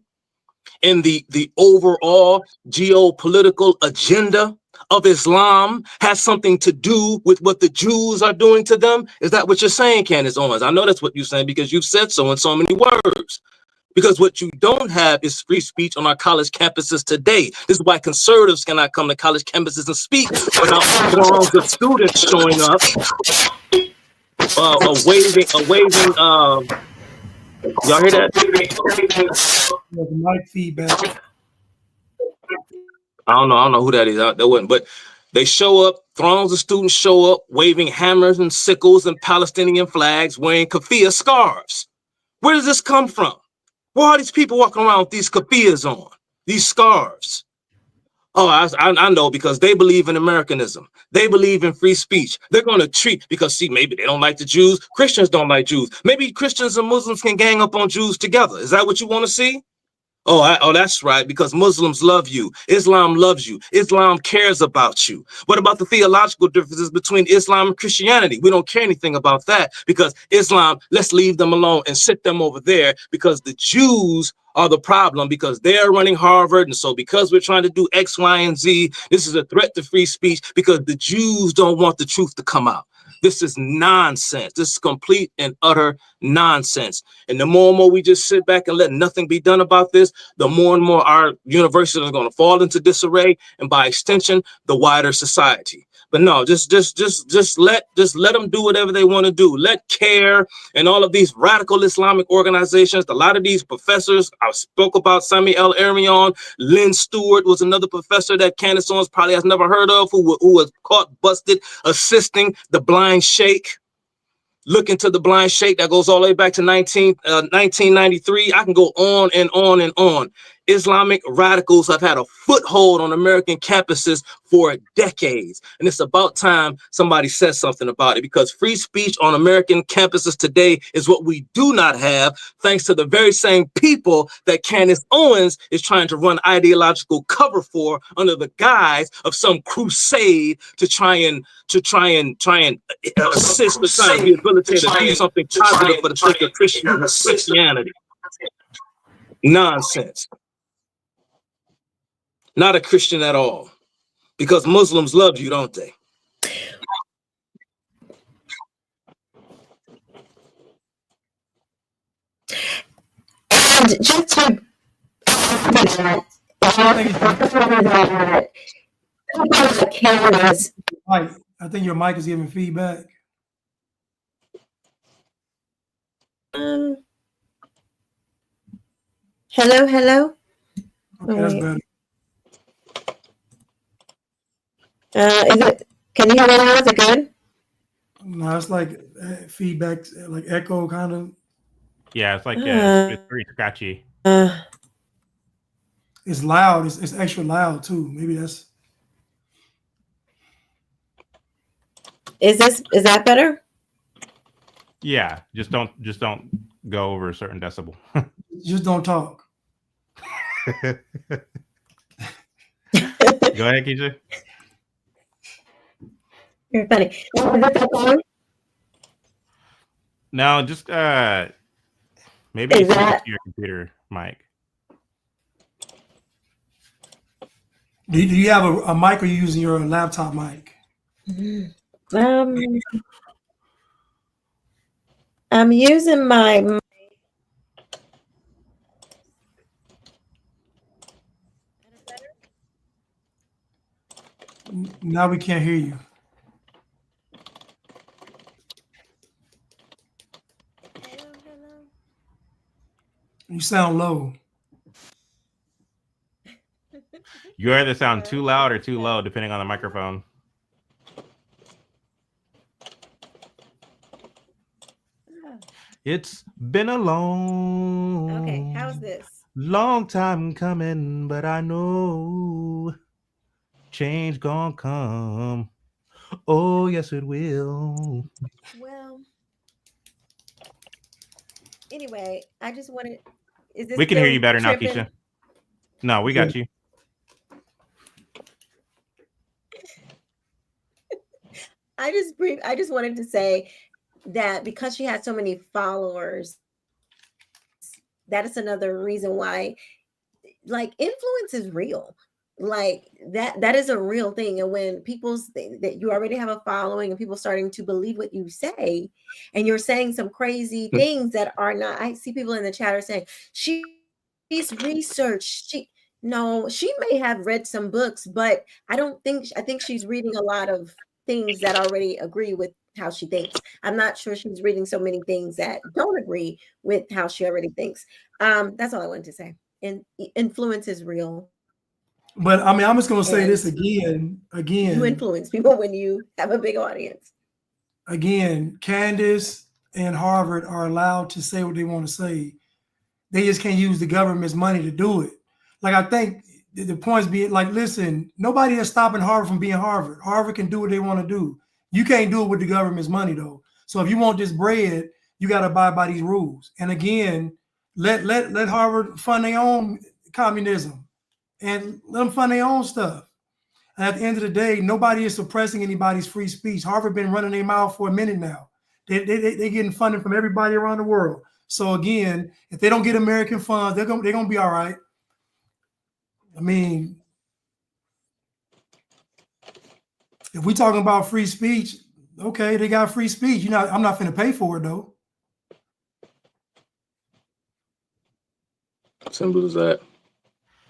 in the overall geopolitical agenda of Islam has something to do with what the Jews are doing to them? Is that what you're saying, Candace Owens? I know that's what you're saying because you've said so in so many words. Because what you don't have is free speech on our college campuses today. This is why conservatives cannot come to college campuses and speak without throngs of students showing up, waving. Y'all hear that? Mic feedback. I don't know who that is. That wasn't, but they show up. Throngs of students show up, waving hammers and sickles and Palestinian flags, wearing keffiyeh scarves. Where does this come from? Where are these people walking around with these keffiyehs on, these scarves? Oh, I know, because they believe in Americanism. They believe in free speech. They're going to treat, because see, maybe they don't like the Jews. Christians don't like Jews. Maybe Christians and Muslims can gang up on Jews together. Is that what you want to see? Oh, that's right, because Muslims love you. Islam loves you. Islam cares about you. What about the theological differences between Islam and Christianity? We don't care anything about that, because Islam, let's leave them alone and sit them over there, because the Jews are the problem, because they're running Harvard. And so because we're trying to do X, Y, and Z, this is a threat to free speech, because the Jews don't want the truth to come out. This is nonsense. This is complete and utter nonsense. And the more and more we just sit back and let nothing be done about this, the more and more our universities are going to fall into disarray, and by extension, the wider society. But no, just let them do whatever they want to do. Let CARE and all of these radical Islamic organizations, a lot of these professors, I spoke about Sami El Arion, Lynn Stewart was another professor that Candace Owens probably has never heard of, who was caught busted assisting the blind sheikh. Look into the blind sheikh that goes all the way back to 1993. I can go on and on and on. Islamic radicals have had a foothold on American campuses for decades. And it's about time somebody says something about it, because free speech on American campuses today is what we do not have, thanks to the very same people that Candace Owens is trying to run ideological cover for under the guise of some crusade to try and assist the trying to rehabilitate and do something positive for the sake of Christianity. Nonsense. Not a Christian at all, because Muslims love you, don't they? And just to cameras. I think your mic is giving feedback. Hello. Okay, that's better. Can you hear me now? Is it good? No, it's like feedback, like echo kind of. Yeah, it's like it's very scratchy. It's loud. It's extra loud too. Maybe that's. Is that better? Yeah, just don't go over a certain decibel. Just don't talk. Go ahead, Keisha. You're funny. No, just maybe Is switch that- to your computer mic. Do you have a mic, or are you using your laptop mic? I'm using my. Now we can't hear you. Hello. You sound low. You either sound too loud or too low, depending on the microphone. It's been a Okay, how's this? long time coming, but I know change gonna come. Oh, yes, it will. Well, anyway, I just wanted. Is this We can hear still you better now, tripping? Keisha. No, we got you. I just wanted to say that because she has so many followers, that is another reason why, like, influence is real. Like that is a real thing. And when people think that you already have a following and people starting to believe what you say, and you're saying some crazy things that are not. I see people in the chat are saying she's researched. She may have read some books, but I think she's reading a lot of things that already agree with how she thinks. I'm not sure she's reading so many things that don't agree with how she already thinks. That's all I wanted to say. And influence is real. But I mean, I'm just going to say And this again. you influence people when you have a big audience. Again, Candace and Harvard are allowed to say what they want to say. They just can't use the government's money to do it. Like, I think the point's being like, listen, nobody is stopping Harvard from being Harvard. Harvard can do what they want to do. You can't do it with the government's money, though. So if you want this bread, you got to abide by these rules. And again, let Harvard fund their own communism and let them fund their own stuff. And at the end of the day, nobody is suppressing anybody's free speech. Harvard been running their mouth for a minute now. They're getting funding from everybody around the world. So again, if they don't get American funds, they're gonna be all right. I mean, if we're talking about free speech, okay, they got free speech. I'm not finna pay for it though. Simple as that.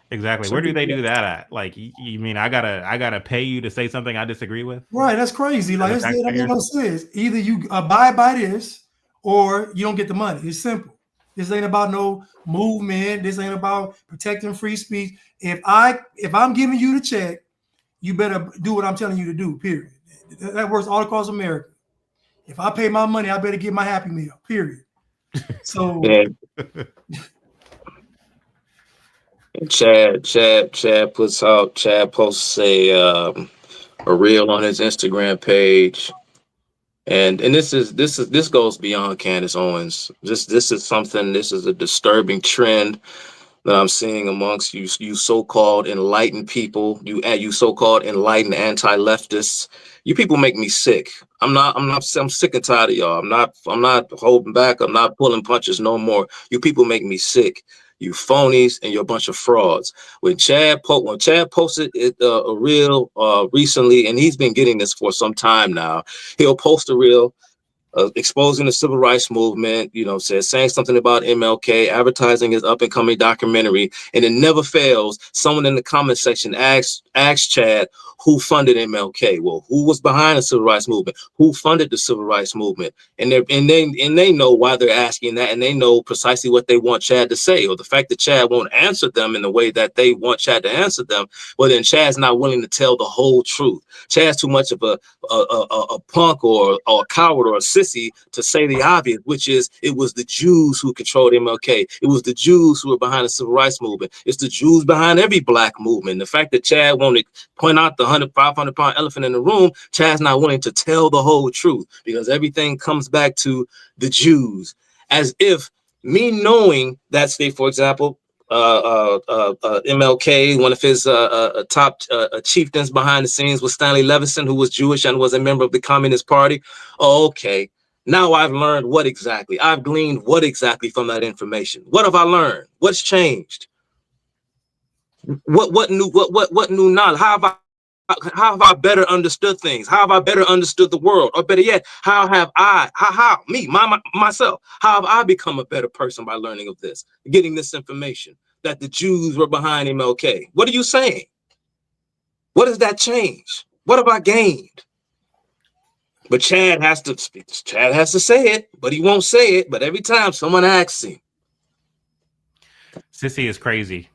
Exactly. Where do they do that at? Like, you mean I gotta pay you to say something I disagree with? Right, that's crazy. Like, it makes no sense. Either you abide by this or you don't get the money. It's simple. This ain't about no movement. This ain't about protecting free speech. If I'm giving you the check, you better do what I'm telling you to do, period. That works all across America. If I pay my money, I better get my Happy Meal, period. So Chad posts a reel on his Instagram page. And this goes beyond Candace Owens. This is a disturbing trend that I'm seeing amongst you so-called enlightened people, you so-called enlightened anti-leftists. You people make me sick. I'm sick and tired of y'all. I'm not holding back. I'm not pulling punches no more. You people make me sick. You phonies and you're a bunch of frauds. When Chad posted a reel recently, and he's been getting this for some time now, he'll post a reel exposing the civil rights movement, saying something about MLK, advertising his up and coming documentary, and it never fails. Someone in the comment section asks Chad, who funded MLK? Well, who was behind the civil rights movement? Who funded the civil rights movement? And they know why they're asking that, and they know precisely what they want Chad to say, or the fact that Chad won't answer them in the way that they want Chad to answer them. Well, then Chad's not willing to tell the whole truth. Chad's too much of a punk or a coward or a sissy to say the obvious, which is it was the Jews who controlled MLK. It was the Jews who were behind the civil rights movement. It's the Jews behind every black movement. The fact that Chad won't point out the 500-pound elephant in the room, Chad's not willing to tell the whole truth, because everything comes back to the Jews, as if me knowing that, say, for example, MLK, one of his top chieftains behind the scenes was Stanley Levison, who was Jewish and was a member of the Communist Party. Oh, okay. Now I've learned what exactly? I've gleaned what exactly from that information? What have I learned? What's changed? What new knowledge? How have I better understood things? How have I better understood the world? Or better yet, how have I, myself, how have I become a better person by learning of this, getting this information that the Jews were behind MLK? What are you saying? What does that change? What have I gained? But Chad has to say it, but he won't say it. But every time someone asks him, Sissy is crazy.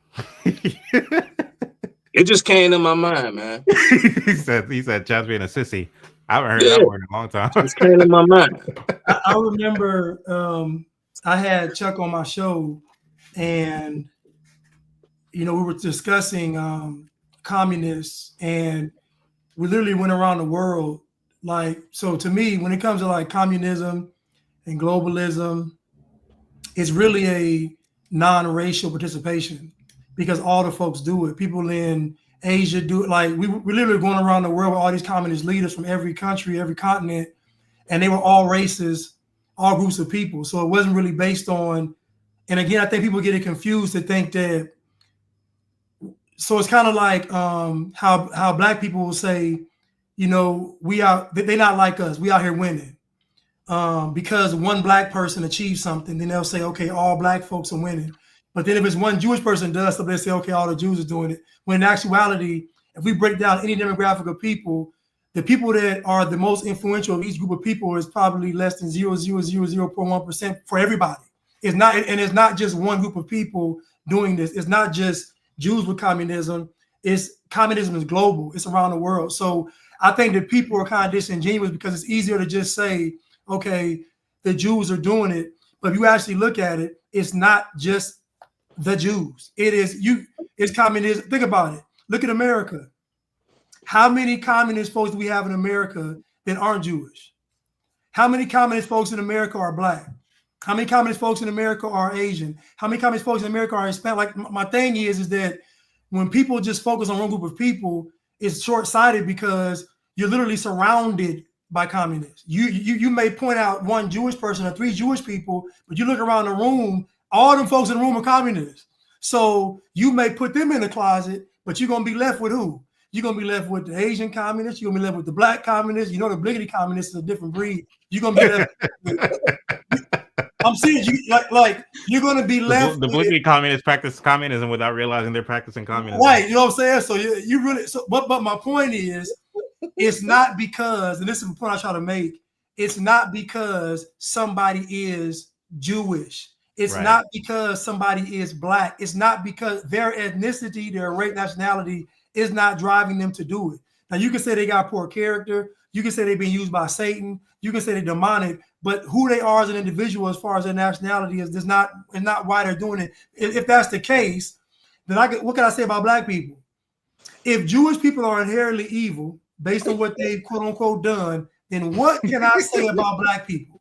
It just came to my mind, man. he said Chad's being a sissy. I haven't heard that word in a long time. It's came to my mind. I remember I had Chuck on my show, and we were discussing communists, and we literally went around the world. So to me, when it comes to communism and globalism, it's really a non-racial participation, because all the folks do it. People in Asia do it. We're literally going around the world with all these communist leaders from every country, every continent, and they were all races, all groups of people. So it wasn't really based on, and again, I think people get it confused to think that, so it's kind of like how black people will say, they're not like us. We out here winning. Because one black person achieves something, then they'll say, okay, all black folks are winning. But then if it's one Jewish person does something, they say, okay, all the Jews are doing it. When in actuality, if we break down any demographic of people, the people that are the most influential of each group of people is probably less than 0.000.1% for everybody. It's not just one group of people doing this. It's not just Jews with communism. Communism is global. It's around the world. So I think that people are kind of disingenuous, because it's easier to just say, okay, the Jews are doing it. But if you actually look at it, it's not just the Jews. It's communism. Think about it. Look at America. How many communist folks do we have in America that aren't Jewish? How many communist folks in America are black? How many communist folks in America are Asian? How many communist folks in America are Hispanic? My thing is that when people just focus on one group of people, it's short-sighted, because you're literally surrounded by communists. You may point out one Jewish person or three Jewish people, but you look around the room, all them folks in the room are communists. So you may put them in the closet, but you're going to be left with who? You're going to be left with the Asian communists. You're going to be left with the black communists. The bliggity communists is a different breed. You're going to be left I'm serious. You're going to be left. The bliggity communists practice communism without realizing they're practicing communism. Right. You know what I'm saying? So you really. But my point is, it's not because, and this is the point I try to make, it's not because somebody is Jewish. It's not because somebody is black. It's not because their ethnicity, their race, nationality is not driving them to do it. Now, you can say they got poor character. You can say they've been used by Satan. You can say they're demonic. But who they are as an individual, as far as their nationality, is not why they're doing it. If that's the case, then what can I say about black people? If Jewish people are inherently evil, based on what they've quote unquote done, then what can I say about black people?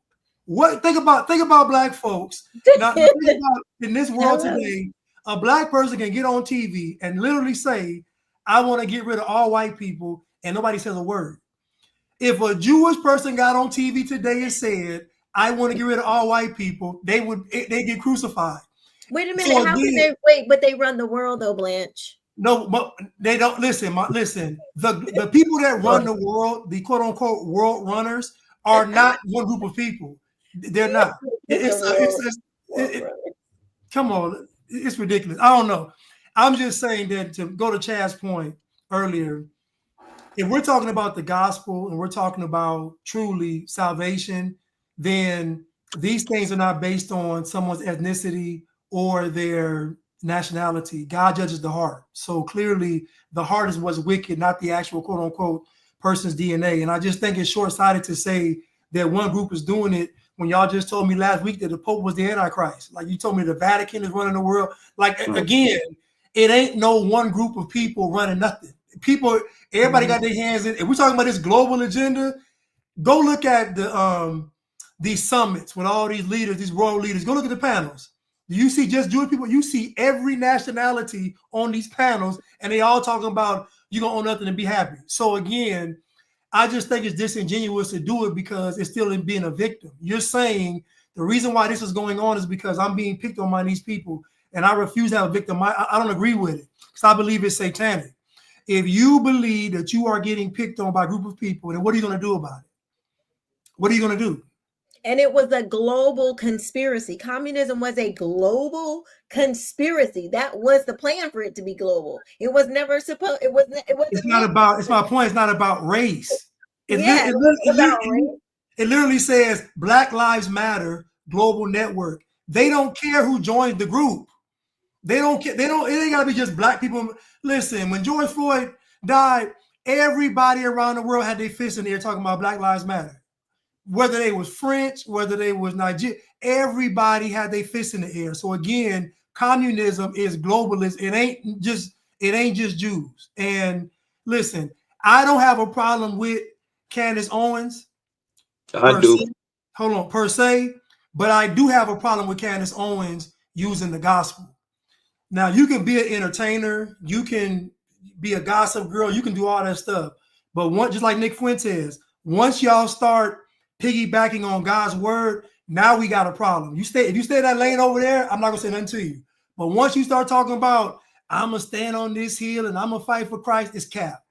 Think about black folks. Now, think about, in this world today, a black person can get on TV and literally say, I want to get rid of all white people, and nobody says a word. If a Jewish person got on TV today and said, I want to get rid of all white people, they get crucified. Wait a minute, so how can they wait? But they run the world though, Blanche. No, but they don't listen. Listen, the people that run the world, the quote unquote world runners, are not one group of people. They're not. Come on, it's ridiculous. I don't know. I'm just saying that, to go to Chad's point earlier, if we're talking about the gospel and we're talking about truly salvation, then these things are not based on someone's ethnicity or their nationality. God judges the heart. So clearly the heart is what's wicked, not the actual quote unquote person's DNA. And I just think it's short-sighted to say that one group is doing it when y'all just told me last week that the Pope was the Antichrist. Like, you told me the Vatican is running the world. Like, again, it ain't no one group of people running nothing. People, everybody got their hands in. If we're talking about this global agenda, go look at these summits with all these leaders, these world leaders. Go look at the panels. Do you see just Jewish people? You see every nationality on these panels, and they all talking about you gonna own nothing and be happy. So again, I just think it's disingenuous to do it because it's still in being a victim. You're saying the reason why this is going on is because I'm being picked on by these people, and I refuse to have a victim. I don't agree with it because I believe it's satanic. If you believe that you are getting picked on by a group of people, then what are you going to do about it? What are you going to do? And it was a global conspiracy. Communism was a global conspiracy. That was the plan for it to be global. It was never supposed. It wasn't. It's not about. It's my point. It's not about race. It literally says Black Lives Matter Global Network. They don't care who joins the group. They don't care. They don't. It ain't gotta be just black people. Listen, when George Floyd died, everybody around the world had their fists in the air talking about Black Lives Matter. Whether they was French, whether they was Nigerian, everybody had their fists in the air. So again, communism is globalist. It ain't just Jews. And listen, I don't have a problem with Candace Owens. Per se, but I do have a problem with Candace Owens using the gospel. Now, you can be an entertainer, you can be a gossip girl, you can do all that stuff. But just like Nick Fuentes, once y'all start piggybacking on God's word, now we got a problem. If you stay that lane over there, I'm not gonna say nothing to you. But once you start talking about, I'm gonna stand on this hill and I'm gonna fight for Christ, it's cap.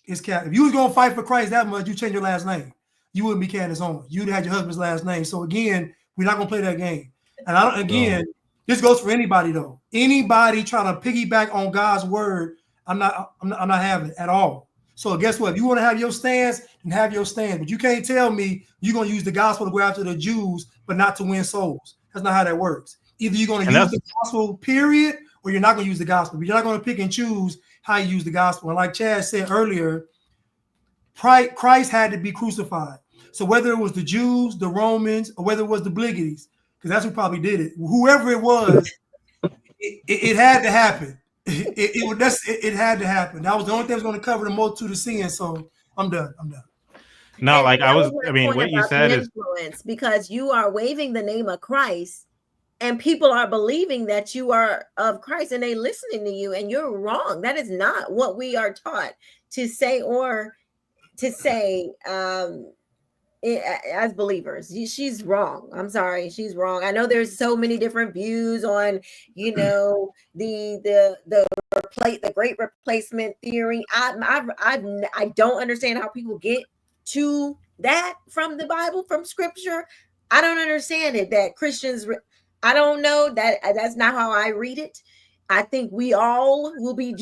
It's cap. If you was gonna fight for Christ that much, you change your last name. You wouldn't be Candace Owens. You'd have your husband's last name. So again, we're not gonna play that game. And this goes for anybody though. Anybody trying to piggyback on God's word, I'm not having it at all. So guess what? If you want to have your stance, then have your stance. But you can't tell me you're going to use the gospel to go after the Jews, but not to win souls. That's not how that works. Either you're going to use the gospel, period, or you're not going to use the gospel. But you're not going to pick and choose how you use the gospel. And like Chad said earlier, Christ had to be crucified. So whether it was the Jews, the Romans, or whether it was the Bliggitties, because that's who probably did it. Whoever it was, it had to happen. It had to happen. That was the only thing that was going to cover the multitude of sin. So I'm done. No, like what you said is influence, because you are waving the name of Christ and people are believing that you are of Christ and they listening to you, and you're wrong. That is not what we are taught to say as believers. She's wrong. I'm sorry, she's wrong. I know there's so many different views on, the great replacement theory. I don't understand how people get to that from the Bible, from Scripture. I don't understand it. That Christians, I don't know, that's not how I read it. I think we all will be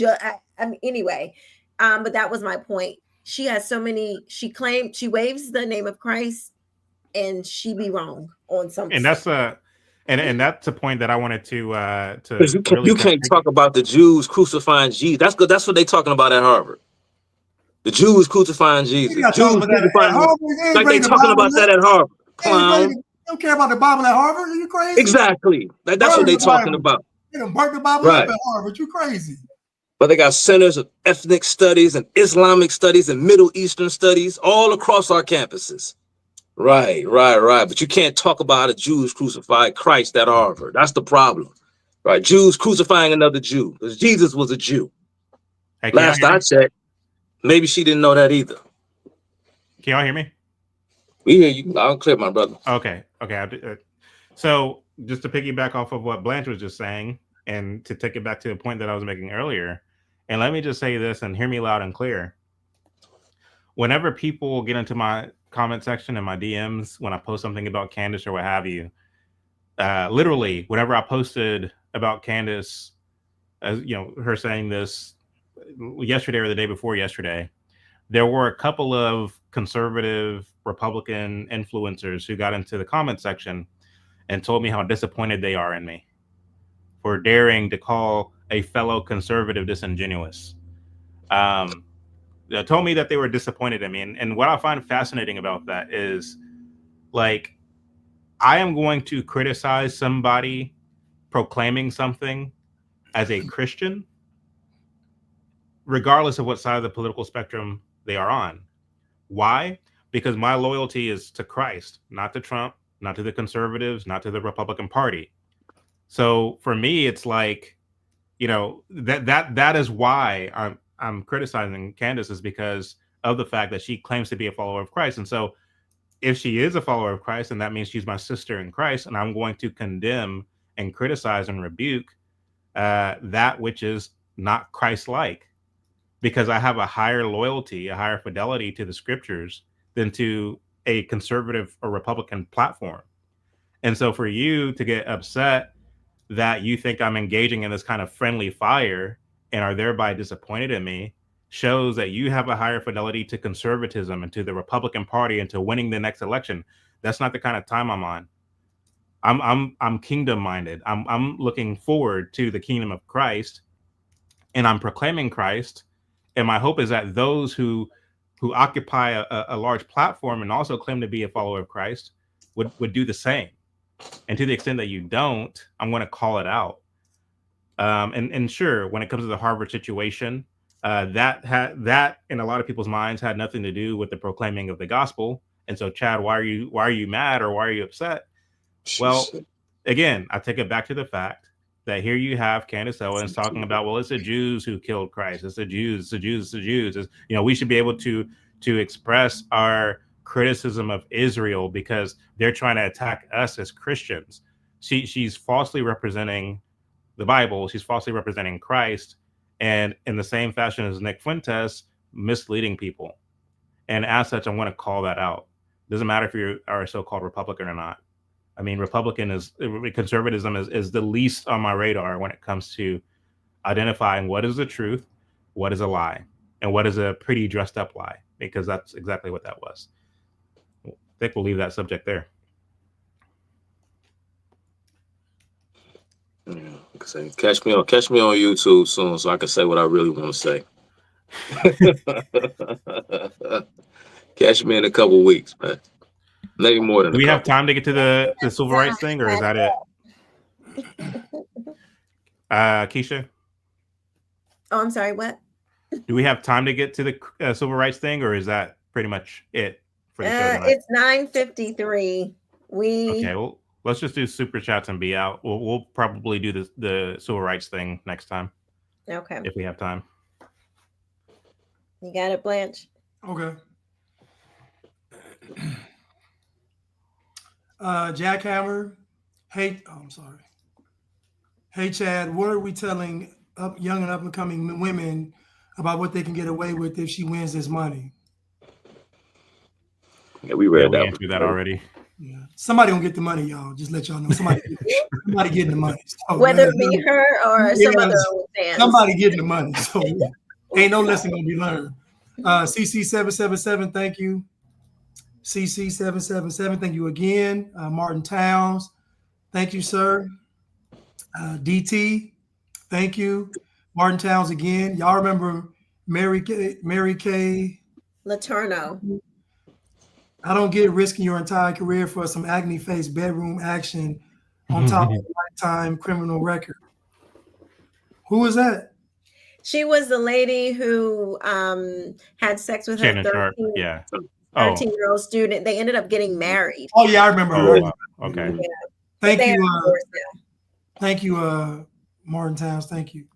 anyway. But that was my point. She has so many. She waves the name of Christ, and she be wrong on something. And that's and that's a point that I wanted to. You can't talk about the Jews crucifying Jesus. That's good. That's what they talking about at Harvard. The Jews crucifying Jesus. Jews crucifying like they talking about that at Harvard. Clown. You don't care about the Bible at Harvard? Are you crazy? Exactly. That's what they talking about. They done burnt the Bible up at Harvard. You crazy? But they got centers of ethnic studies and Islamic studies and Middle Eastern studies all across our campuses. Right. But you can't talk about how the Jews crucified Christ at Harvard. That's the problem. Right? Jews crucifying another Jew. Because Jesus was a Jew. Hey, last I checked, maybe she didn't know that either. Can y'all hear me? We hear you. I'll clear, my brother. Okay. So just to piggyback off of what Blanche was just saying, and to take it back to the point that I was making earlier, and let me just say this and hear me loud and clear. Whenever people get into my comment section in my DMs when I post something about Candace or what have you. Literally, whenever I posted about Candace, her saying this yesterday or the day before yesterday, there were a couple of conservative Republican influencers who got into the comment section and told me how disappointed they are in me for daring to call a fellow conservative disingenuous. Told me that they were disappointed in me. And what I find fascinating about that is, like, I am going to criticize somebody proclaiming something as a Christian, regardless of what side of the political spectrum they are on. Why? Because my loyalty is to Christ, not to Trump, not to the conservatives, not to the Republican Party. So for me, it's like, that is why I'm criticizing Candace, is because of the fact that she claims to be a follower of Christ. And so if she is a follower of Christ, then that means she's my sister in Christ, and I'm going to condemn and criticize and rebuke that which is not Christ-like, because I have a higher loyalty, a higher fidelity to the scriptures than to a conservative or Republican platform. And so for you to get upset that you think I'm engaging in this kind of friendly fire and are thereby disappointed in me shows that you have a higher fidelity to conservatism and to the Republican Party and to winning the next election. That's not the kind of time I'm on. I'm kingdom minded. I'm looking forward to the kingdom of Christ, and I'm proclaiming Christ. And my hope is that those who occupy a large platform and also claim to be a follower of Christ would do the same. And to the extent that you don't, I'm going to call it out. And sure, when it comes to the Harvard situation, that in a lot of people's minds had nothing to do with the proclaiming of the gospel. And so, Chad, why are you mad, or why are you upset? Well, again, I take it back to the fact that here you have Candace Owens talking about, well, it's the Jews who killed Christ. It's the Jews, the Jews, the Jews. We should be able to express our criticism of Israel because they're trying to attack us as Christians. She's falsely representing the Bible. She's falsely representing Christ, and in the same fashion as Nick Fuentes, misleading people. And as such, I'm going to call that out. Doesn't matter if you are a so-called Republican or not. I mean, conservatism is the least on my radar when it comes to identifying what is the truth, what is a lie, and what is a pretty dressed up lie, because that's exactly what that was. I think we'll leave that subject there. Yeah, catch me on YouTube soon, so I can say what I really want to say. Catch me in a couple weeks, man. Maybe more than. Do we have time to get to the civil rights thing, or is that it? Keisha? Oh, I'm sorry, what? Do we have time to get to the civil rights thing, or is that pretty much it for the show tonight? It's 9:53. Okay, well, let's just do super chats and be out. We'll probably do the civil rights thing next time. Okay. If we have time. You got it, Blanche? Okay. Jackhammer. I'm sorry. Hey, Chad, what are we telling young and up-and-coming women about what they can get away with if she wins this money? Yeah, we read that. We answered that already. Yeah. Somebody gonna get the money, y'all. Just let y'all know. Somebody getting the money. So, whether it be her or some other fans. Somebody getting the money. So ain't no lesson gonna be learned. CC777, thank you. CC777, thank you again. Martin Towns, thank you, sir. DT, thank you. Martin Towns again. Y'all remember Mary Kay Letourneau. I don't get risking your entire career for some acne-faced bedroom action on top of a lifetime criminal record. Who was that? She was the lady who had sex with Shannon her Sharpe, yeah. 13-year-old student. They ended up getting married. Oh, yeah, I remember her. Wow. Okay. Yeah. Thank you, Martin Towns. Thank you.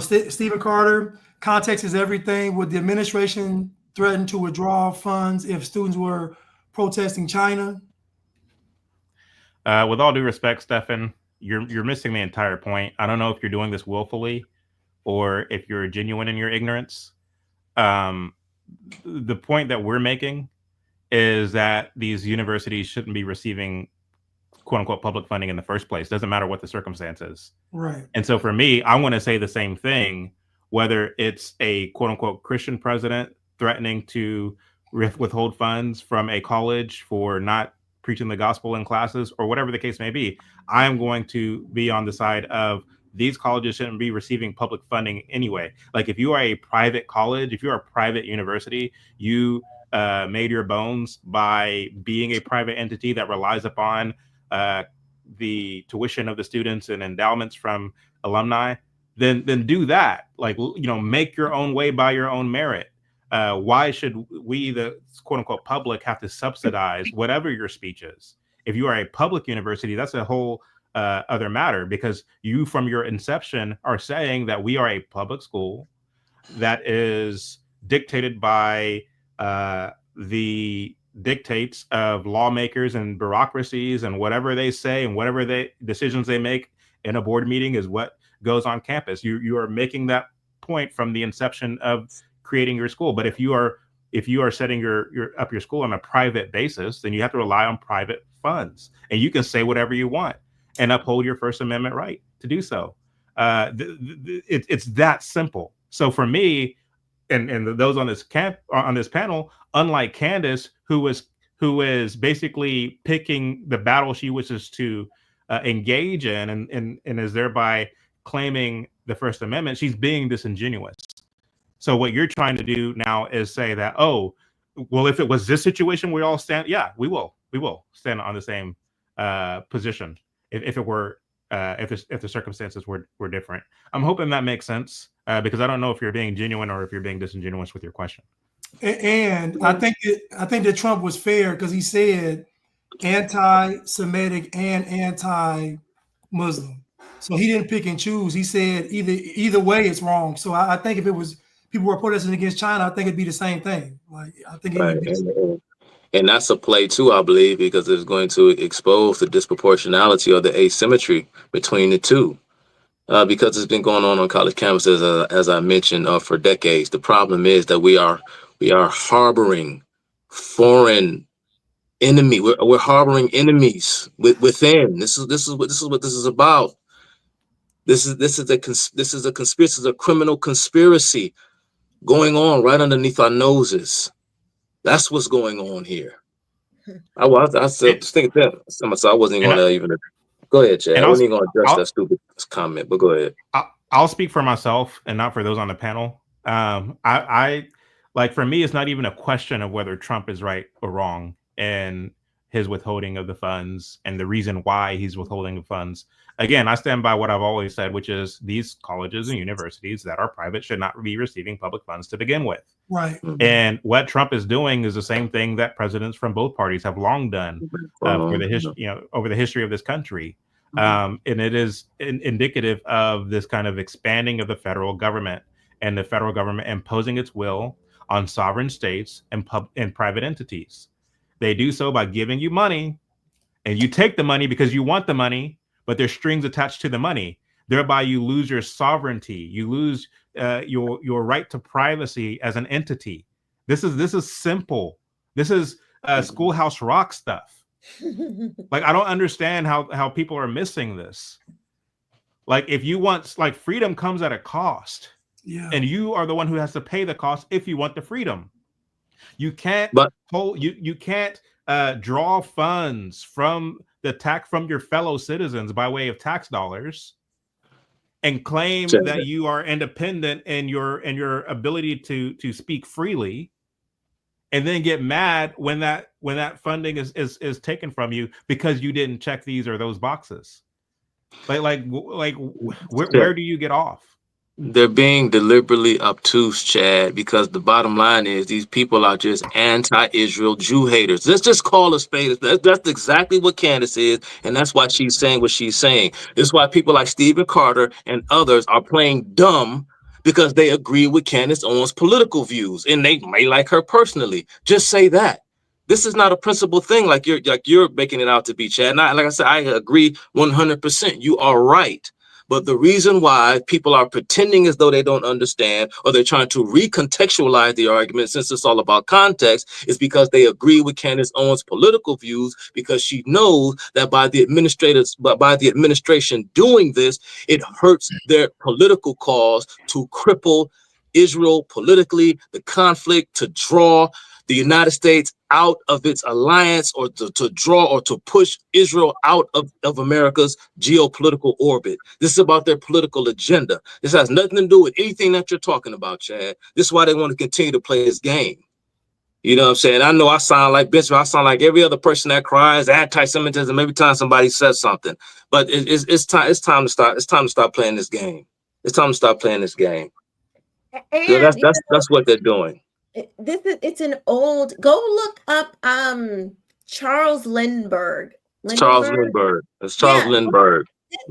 Stephen Carter, context is everything. Would the administration threaten to withdraw funds if students were protesting China? With all due respect, Stefan, you're missing the entire point. I don't know if you're doing this willfully or if you're genuine in your ignorance. the point that we're making is that these universities shouldn't be receiving quote unquote public funding in the first place. Doesn't matter what the circumstances. Right. And so for me, I want to say the same thing, whether it's a quote unquote Christian president threatening to withhold funds from a college for not preaching the gospel in classes or whatever the case may be. I am going to be on the side of these colleges shouldn't be receiving public funding anyway. Like if you are a private college, if you're a private university, you made your bones by being a private entity that relies upon the tuition of the students and endowments from alumni, then do that. Like, make your own way by your own merit. Why should we, the quote unquote public, have to subsidize whatever your speech is? If you are a public university, that's a whole other matter, because you from your inception are saying that we are a public school that is dictated by the dictates of lawmakers and bureaucracies, and whatever they say and whatever decisions they make in a board meeting is what goes on campus. You are making that point from the inception of creating your school. But if you are setting your school on a private basis, then you have to rely on private funds, and you can say whatever you want and uphold your First Amendment right to do so. It's that simple. So for me, and those on this panel, unlike Candace, who is basically picking the battle she wishes to engage in, and is thereby claiming the First Amendment, she's being disingenuous. So what you're trying to do now is say that, oh, well, if it was this situation, we all stand. Yeah, we will stand on the same position if it were if the circumstances were different. I'm hoping that makes sense, because I don't know if you're being genuine or if you're being disingenuous with your question. And I think that Trump was fair because he said anti-Semitic and anti-Muslim. So he didn't pick and choose. He said either way it's wrong. So I think if it was people were protesting against China, I think it'd be the same thing. Like I think it would be. And that's a play too, I believe, because it's going to expose the disproportionality or the asymmetry between the two. Because it's been going on college campuses, as I mentioned, for decades. The problem is that we are harboring foreign enemy. We're harboring enemies within. This is what this is about. This is a conspiracy. This is a criminal conspiracy going on right underneath our noses. That's what's going on here. I was thinking that. So I wasn't going to even. Go ahead, Chad. I wasn't even going to address that stupid comment, but go ahead. I'll speak for myself and not for those on the panel. I like, for me, it's not even a question of whether Trump is right or wrong in his withholding of the funds and the reason why he's withholding the funds. Again, I stand by what I've always said, which is these colleges and universities that are private should not be receiving public funds to begin with. Right. And what Trump is doing is the same thing that presidents from both parties have long done for the history, over the history of this country. And it is indicative of this kind of expanding of the federal government and the federal government imposing its will on sovereign states and private entities. They do so by giving you money, and you take the money because you want the money, but there's strings attached to the money. Thereby, you lose your sovereignty. You lose your right to privacy as an entity. This is simple. This is Schoolhouse Rock stuff. Like, I don't understand how people are missing this. Like, if you want, like, freedom comes at a cost. Yeah. And you are the one who has to pay the cost if you want the freedom. You can't you can't draw funds from your fellow citizens by way of tax dollars and claim that you are independent in your ability to speak freely, and then get mad when that funding is taken from you because you didn't check these or those boxes. Like where do you get off? They're being deliberately obtuse, Chad, because the bottom line is these people are just anti-Israel Jew haters. Let's just call a spade. That's exactly what Candace is, and that's why she's saying what she's saying. This is why people like Stephen Carter and others are playing dumb, because they agree with Candace Owens' political views, and they may like her personally. Just say that. This is not a principled thing like you're making it out to be, Chad. And like I said, I agree 100%. You are right. But the reason why people are pretending as though they don't understand, or they're trying to recontextualize the argument, since it's all about context, is because they agree with Candace Owens' political views, because she knows that by the administration doing this, it hurts their political cause to cripple Israel politically, the conflict, to draw the United States out of its alliance, or to draw or to push Israel out of America's geopolitical orbit. This is about their political agenda. This has nothing to do with anything that you're talking about, Chad. This is why they want to continue to play this game. You know what I'm saying? I know I sound like Benjamin. I sound like every other person that cries anti-Semitism every time somebody says something. But it's time to start. It's time to stop playing this game. It's time to stop playing this game. And That's what they're doing. It's an old, go look up Charles Lindbergh. Charles Lindbergh. It's Charles Lindbergh.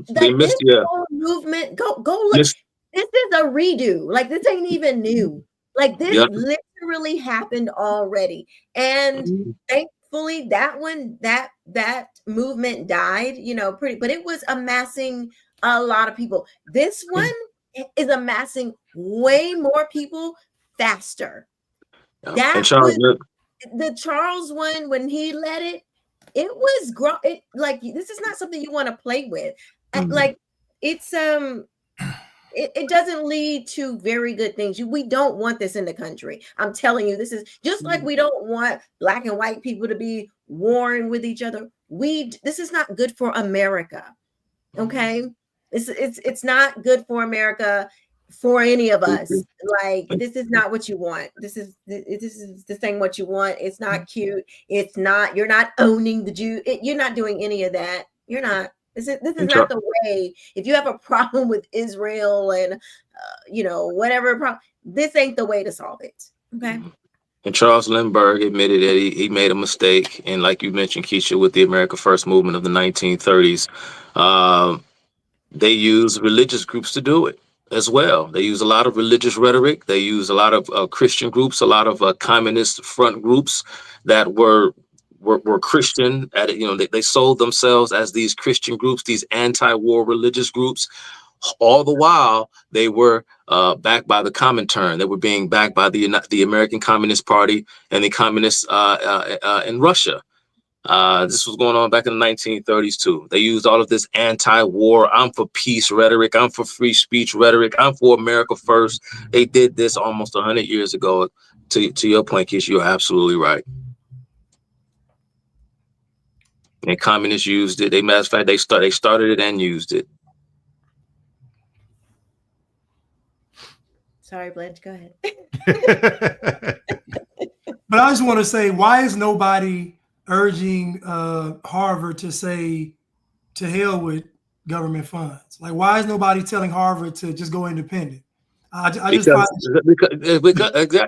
This whole movement, go look. This is a redo. Like, this ain't even new. Like, this literally happened already. And thankfully that movement died, but it was amassing a lot of people. This one is amassing way more people faster. That was the Charles one. When he led it, it was like, this is not something you want to play with. Like, it's it doesn't lead to very good things. We don't want this in the country. I'm telling you, this is just like we don't want black and white people to be warring with each other. This is not good for America. Okay, it's not good for America, for any of us. Like, this is not what you want. This ain't what you want. It's not cute. It's not. You're not owning the Jew. You're not doing any of that. You're not. This is not the way. If you have a problem with Israel and whatever problem, this ain't the way to solve it. Okay. And Charles Lindbergh admitted that he made a mistake. And like you mentioned, Keisha, with the America First movement of the 1930s, they used religious groups to do it as well. They use a lot of religious rhetoric. They use a lot of Christian groups, a lot of communist front groups that were Christian. They sold themselves as these Christian groups, these anti-war religious groups. All the while, they were backed by the Comintern. They were being backed by the American Communist Party and the communists in Russia. This was going on back in the 1930s too. They used all of this anti-war, I'm for peace rhetoric, I'm for free speech rhetoric, I'm for America first. They did this almost 100 years ago. To your point, Keisha, you're absolutely right. And communists used it. Matter of fact, they started it and used it. Sorry, Blanche, go ahead. But I just want to say, why is nobody urging Harvard to say to hell with government funds? Like, why is nobody telling Harvard to just go independent? Because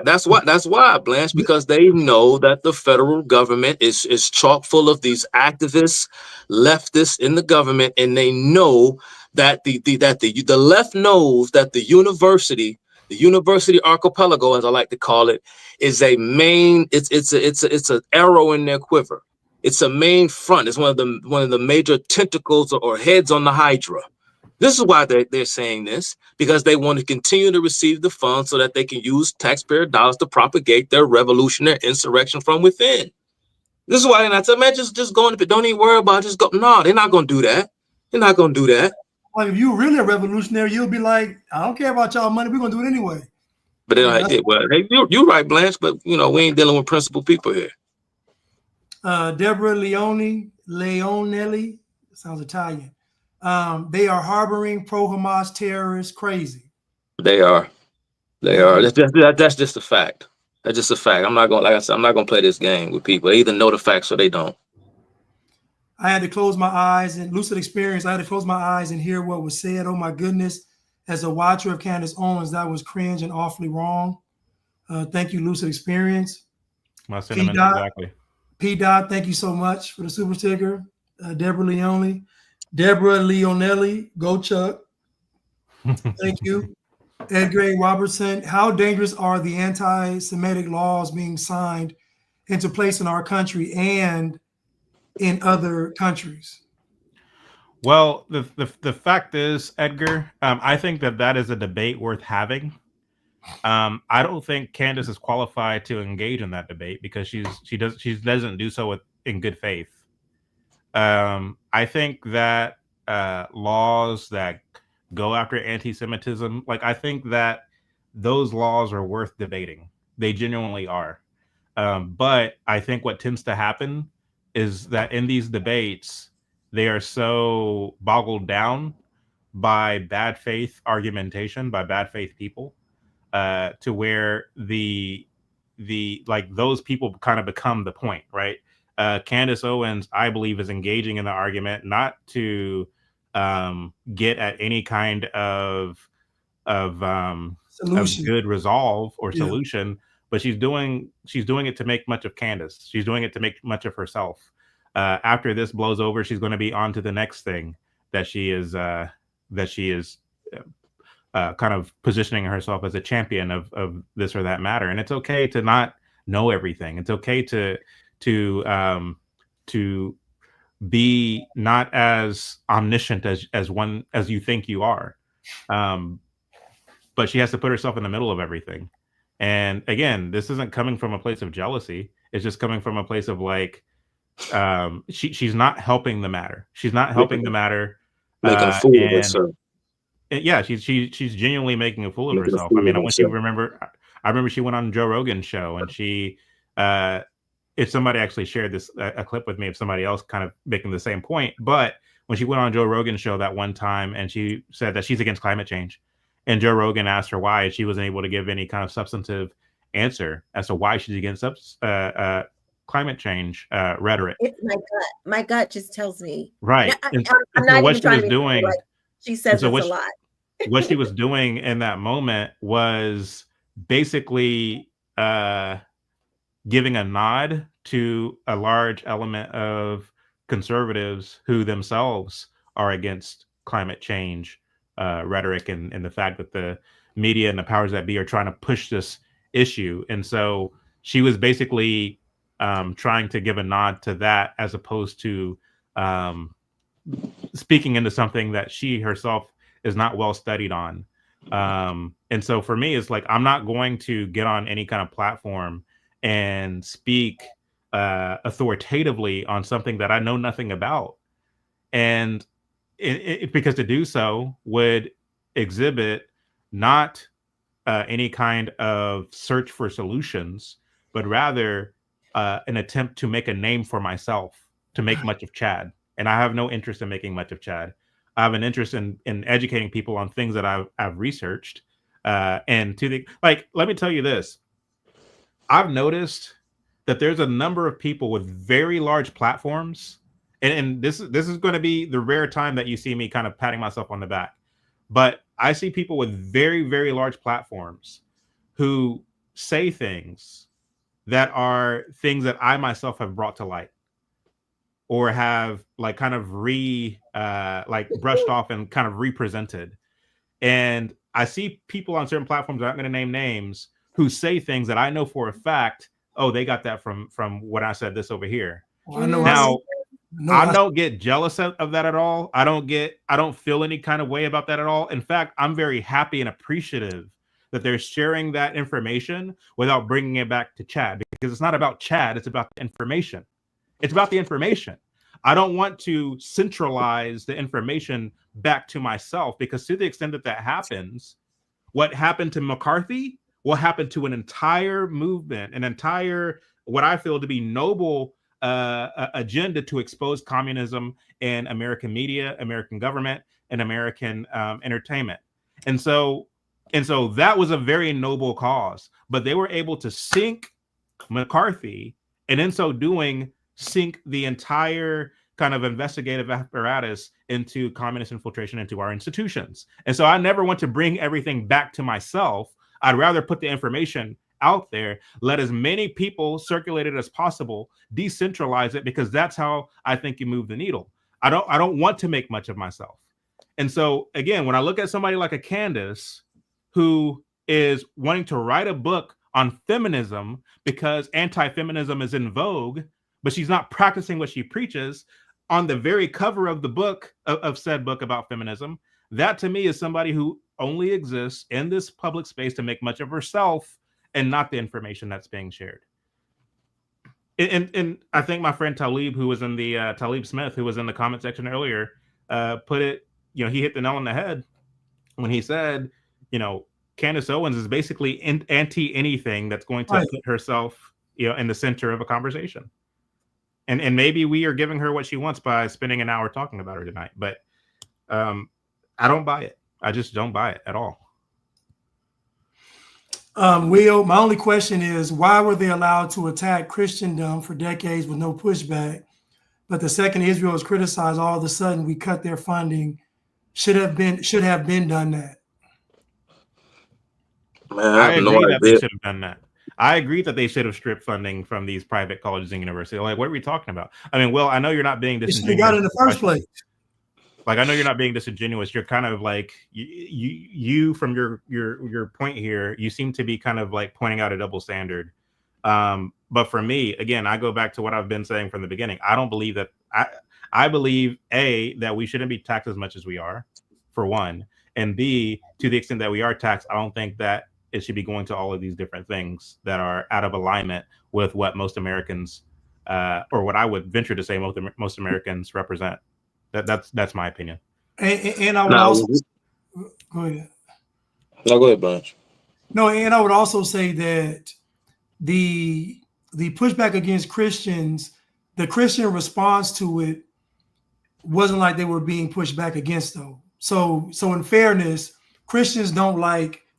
that's why, Blanche, because they know that the federal government is chock full of these activists, leftists in the government, and they know that the left knows that the university archipelago, as I like to call it, is a main. It's an arrow in their quiver. It's a main front. It's one of the major tentacles or heads on the Hydra. This is why they're saying this, because they want to continue to receive the funds so that they can use taxpayer dollars to propagate their revolutionary insurrection from within. This is why they're not saying, man, just go in. Don't even worry about it. Just go. No, they're not going to do that. They're not going to do that. Like, if you're really a revolutionary, you'll be like, I don't care about y'all money. We're going to do it anyway. But they don't. Well, you're right, Blanche. But we ain't dealing with principled people here. Deborah Leonelli, sounds Italian. They are harboring pro-Hamas terrorists. Crazy. They are. That's just a fact. That's just a fact. I'm not gonna play this game with people. They either know the facts or they don't. I had to close my eyes and lucid experience. I had to close my eyes and hear what was said. Oh my goodness. As a watcher of Candace Owens, that was cringe and awfully wrong. Thank you, lucid experience. My sentiments exactly. P. Dot, thank you so much for the super sticker. Deborah Leonelli, go Chuck. Thank you. Ed Gray Robertson, how dangerous are the anti-Semitic laws being signed into place in our country and in other countries? Well, the fact is, Edgar, I think that is a debate worth having. I don't think Candace is qualified to engage in that debate because she doesn't do so in good faith. I think that laws that go after anti-Semitism, like I think that those laws are worth debating. They genuinely are. But I think what tends to happen is that in these debates, they are so boggled down by bad faith argumentation, by bad faith people, to where the like those people kind of become the point, right? Candace Owens, I believe, is engaging in the argument not to get at any kind of Solution. good resolve or Yeah. solution, but she's doing it to make much of Candace. She's doing it to make much of herself. After this blows over, she's going to be on to the next thing that she is kind of positioning herself as a champion of this or that matter. And it's okay to not know everything. It's okay to be not as omniscient as you think you are. But she has to put herself in the middle of everything. And again, this isn't coming from a place of jealousy. It's just coming from a place of like, she's not helping the matter. She's not helping the matter. Making a fool of And herself. yeah, she's genuinely making a fool of Making a herself. I fool mean, of herself. I remember she went on Joe Rogan's show and she, if somebody actually shared this a clip with me of somebody else kind of making the same point, but when she went on Joe Rogan's show that one time and she said that she's against climate change, and Joe Rogan asked her why, and she wasn't able to give any kind of substantive answer as to why she's against climate change rhetoric. It's my gut. My gut just tells me. Right. I'm So not what even she trying was to be doing, like she and says so it's a lot. what she was doing in that moment was basically giving a nod to a large element of conservatives who themselves are against climate change rhetoric and the fact that the media and the powers that be are trying to push this issue. And so she was basically trying to give a nod to that as opposed to speaking into something that she herself is not well studied on. And so for me, it's like I'm not going to get on any kind of platform and speak authoritatively on something that I know nothing about. And because to do so would exhibit not any kind of search for solutions, but rather an attempt to make a name for myself, to make much of Chad. And I have no interest in making much of Chad. I have an interest in educating people on things that I've researched. And to the like, let me tell you this. I've noticed that there's a number of people with very large platforms, and this is going to be the rare time that you see me kind of patting myself on the back. But I see people with very, very large platforms who say things that are things that I myself have brought to light or have like kind of like brushed off and kind of represented. And I see people on certain platforms, I'm not going to name names, who say things that I know for a fact, oh, they got that from what I said this over here. Well, I know. Now, I don't get jealous of that at all. I don't feel any kind of way about that at all. In fact, I'm very happy and appreciative that they're sharing that information without bringing it back to Chad, because it's not about Chad. It's about the information. It's about the information. I don't want to centralize the information back to myself, because to the extent that that happens, what happened to McCarthy will happen to an entire movement, an entire, what I feel to be noble agenda to expose communism in American media, American government, and American entertainment. And so that was a very noble cause, but they were able to sink McCarthy, and in so doing, sink the entire kind of investigative apparatus into communist infiltration into our institutions. And so I never want to bring everything back to myself. I'd rather put the information out there, let as many people circulate it as possible, decentralize it, because that's how I think you move the needle. I don't want to make much of myself. And so again, when I look at somebody like a Candace who is wanting to write a book on feminism because anti-feminism is in vogue, but she's not practicing what she preaches, on the very cover of the book of said book about feminism, that to me is somebody who only exists in this public space to make much of herself and not the information that's being shared. And I think my friend Talib, who was in the Talib Smith, who was in the comment section earlier, put it, he hit the nail on the head when he said, Candace Owens is basically anti anything that's going to put herself, in the center of a conversation. And maybe we are giving her what she wants by spending an hour talking about her tonight. But I don't buy it. I just don't buy it at all. Will, my only question is, why were they allowed to attack Christendom for decades with no pushback? But the second Israel is criticized, all of a sudden we cut their funding. Should have been done that. Man, I agree that they should have done that. I agree that they should have stripped funding from these private colleges and universities. Like, what are we talking about? I mean, Will, I know you're not being disingenuous. They got it in the first place. Like, I know you're not being disingenuous. You're kind of like you from your point here. You seem to be kind of like pointing out a double standard. But for me, again, I go back to what I've been saying from the beginning. I don't believe that. I believe that we shouldn't be taxed as much as we are, for one, and B, to the extent that we are taxed, I don't think that it should be going to all of these different things that are out of alignment with what most Americans, or what I would venture to say most Americans represent. That's my opinion. And I would also go ahead. No, go ahead, Bunch. No, and I would also say that the pushback against Christians, the Christian response to it wasn't like they were being pushed back against, though. So in fairness, Christians don't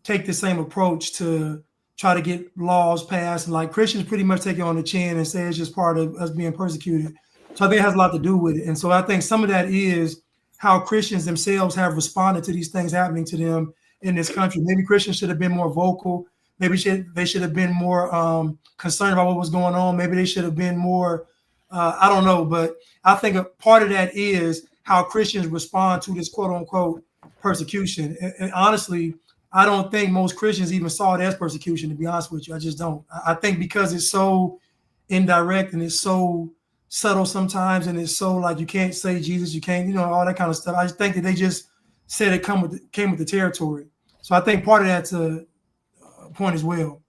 take the same approach to try to get laws passed. And Christians pretty much take it on the chin and say it's just part of us being persecuted. So I think it has a lot to do with it. And so I think some of that is how Christians themselves have responded to these things happening to them in this country. Maybe Christians should have been more vocal. Maybe they should have been more concerned about what was going on. Maybe they should have been more, I don't know. But I think a part of that is how Christians respond to this quote unquote persecution. And honestly, I don't think most Christians even saw it as persecution, to be honest with you. I just don't. I think because it's so indirect and it's so subtle sometimes, and it's so you can't say Jesus, you can't, all that kind of stuff. I just think that they just said it came with the territory. So I think part of that's a point as well.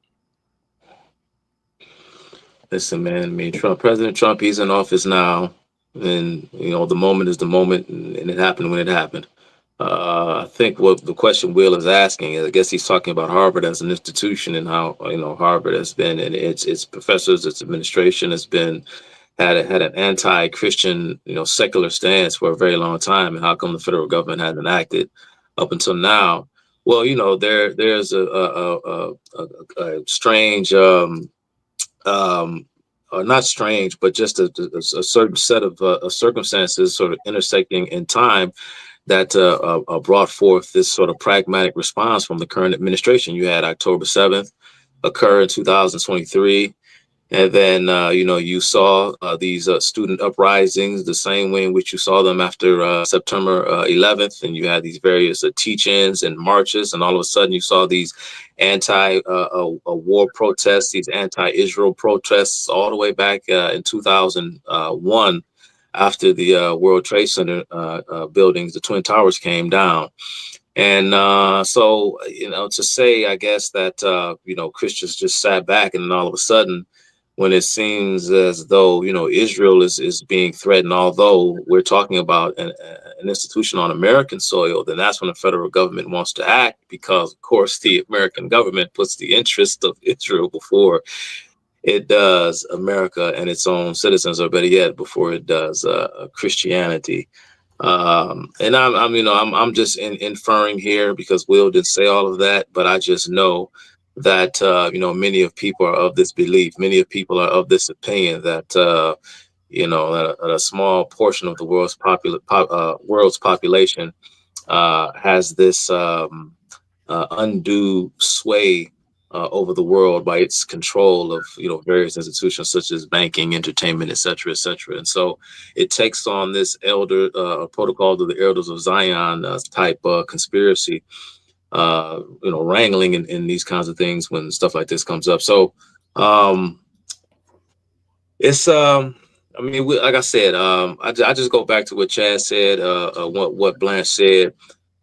Listen, man, I mean, President Trump, he's in office now, and the moment is the moment, and it happened when it happened. I think what the question Will is asking is, I guess he's talking about Harvard as an institution and how Harvard has been, and its professors, its administration has been had an anti-Christian secular stance for a very long time, and how come the federal government hasn't acted up until now? Well, there's a strange, not strange, but just a certain set of circumstances sort of intersecting in time that brought forth this sort of pragmatic response from the current administration. You had October 7th occur in 2023. And then, you saw these student uprisings the same way in which you saw them after September 11th. And you had these various teach-ins and marches. And all of a sudden you saw these anti-war protests, these anti-Israel protests all the way back in 2001 after the World Trade Center buildings, the Twin Towers came down. And so, to say, I guess, that, Christians just sat back and then all of a sudden, when it seems as though, Israel is being threatened, although we're talking about an institution on American soil, then that's when the federal government wants to act, because, of course, the American government puts the interest of Israel before it does America and its own citizens, or better yet, before it does Christianity. And I'm just inferring here, because Will didn't say all of that, but I just know that many of people are of this belief. Many of people are of this opinion that that a small portion of the world's population has this undue sway over the world by its control of various institutions such as banking, entertainment, et cetera, and so it takes on this protocol to the Elders of Zion type conspiracy. Wrangling in these kinds of things when stuff like this comes up. So it's I mean, like I said, I just go back to what Chad said, what Blanche said.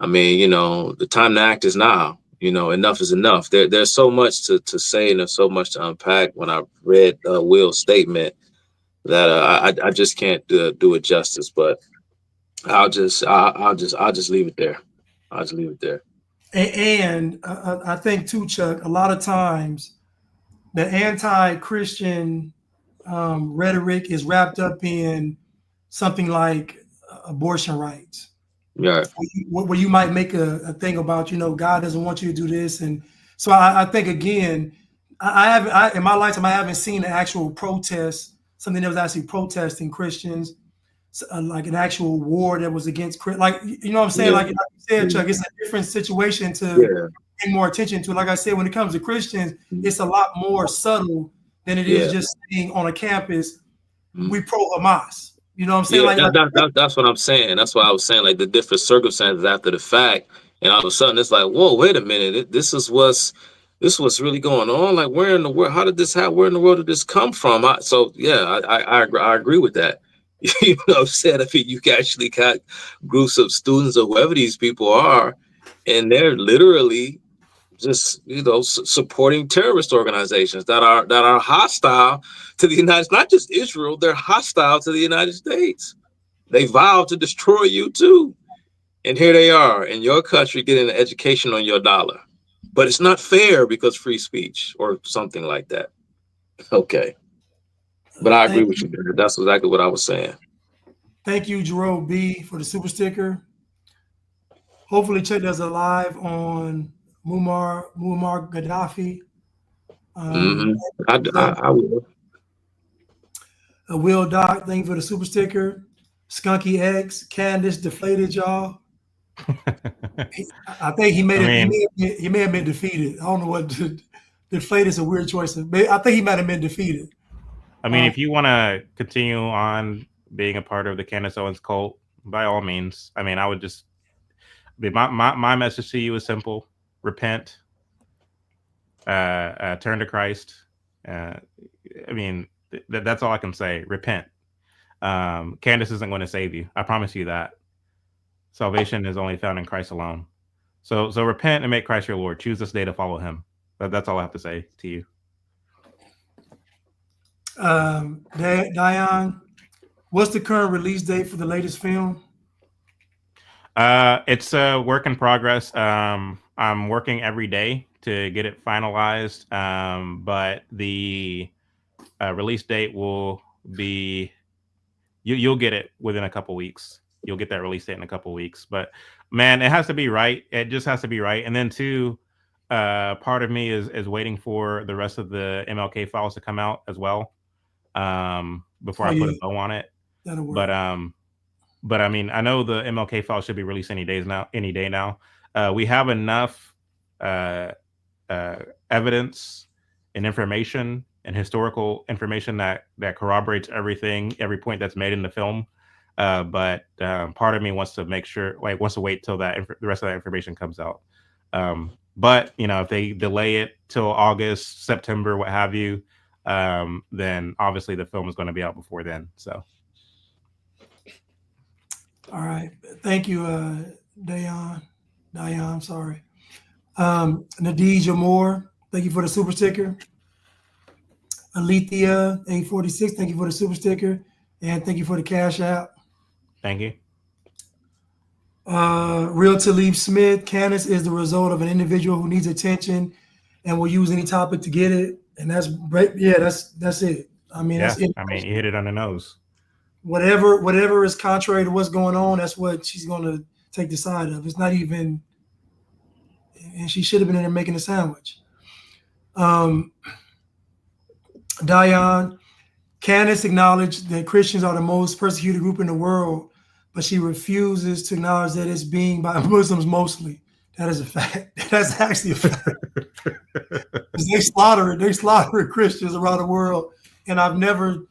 I mean, the time to act is now. Enough is enough. There's so much to say, and there's so much to unpack. When I read Will's statement, that I just can't do it justice. But I'll just leave it there. I'll just leave it there. And I think too, Chuck, a lot of times the anti-Christian rhetoric is wrapped up in something like abortion rights. Yeah. Where you might make a thing about, God doesn't want you to do this. And so I think, again, in my lifetime, I haven't seen an actual protest, something that was actually protesting Christians, like an actual war that was against, like, you know what I'm saying? Like you said, Chuck, it's a different situation to pay more attention to. Like I said, when it comes to Christians, it's a lot more subtle than it is just saying on a campus, we pro-Hamas. You know what I'm saying? That's what I'm saying. That's why I was saying, like, the different circumstances after the fact, and all of a sudden it's like, whoa, wait a minute, this is what's really going on. Like, where in the world? How did this happen? Where in the world did this come from? I agree with that. You know what I'm saying? I mean, you actually got groups of students or whoever these people are, and they're literally just supporting terrorist organizations that are hostile to the United States. Not just Israel, they're hostile to the United States. They vow to destroy you too. And here they are in your country getting an education on your dollar. But it's not fair because free speech or something like that. Okay. But I agree with you. That's exactly what I was saying. Thank you, Jerome B, for the super sticker. Hopefully Chuck does a live on Muammar Gaddafi. I will. Will Doc, thank you for the super sticker. Skunky X, Candace deflated y'all. I think he may have been defeated. I don't know what deflated is a weird choice. I think he might have been defeated. I mean, if you want to continue on being a part of the Candace Owens cult, by all means. I mean, I would just my message to you is simple: repent, turn to Christ. I mean, that's all I can say. Repent. Candace isn't going to save you. I promise you that. Salvation is only found in Christ alone. So repent and make Christ your Lord. Choose this day to follow him. That's all I have to say to you. Dion, what's the current release date for the latest film? It's a work in progress. I'm working every day to get it finalized. But the release date will be, you'll get it within a couple weeks. You'll get that release date in a couple weeks. But man, it has to be right. It just has to be right. And then two, part of me is waiting for the rest of the MLK files to come out as well. Before I put a bow on it. That'll work. But I mean, I know the MLK file should be released any day now. We have enough evidence and information and historical information that corroborates every point that's made in the film. But part of me wants to make sure, wants to wait till the rest of that information comes out. But if they delay it till August, September, what have you, then obviously the film is going to be out before then. So. All right. Thank you, Dion, sorry. Nadija Moore, thank you for the super sticker. Alethea 846, thank you for the super sticker. And thank you for the cash app. Thank you. Real Talib Smith, Candace is the result of an individual who needs attention and will use any topic to get it. And that's it. I mean, that's it. I mean, you hit it on the nose. Whatever is contrary to what's going on, that's what she's going to take the side of. It's not even, and she should have been in there making a sandwich. Dion, Candace acknowledged that Christians are the most persecuted group in the world, but she refuses to acknowledge that it's being by Muslims mostly. That is a fact. That's actually a fact. They slaughter Christians around the world, and I've never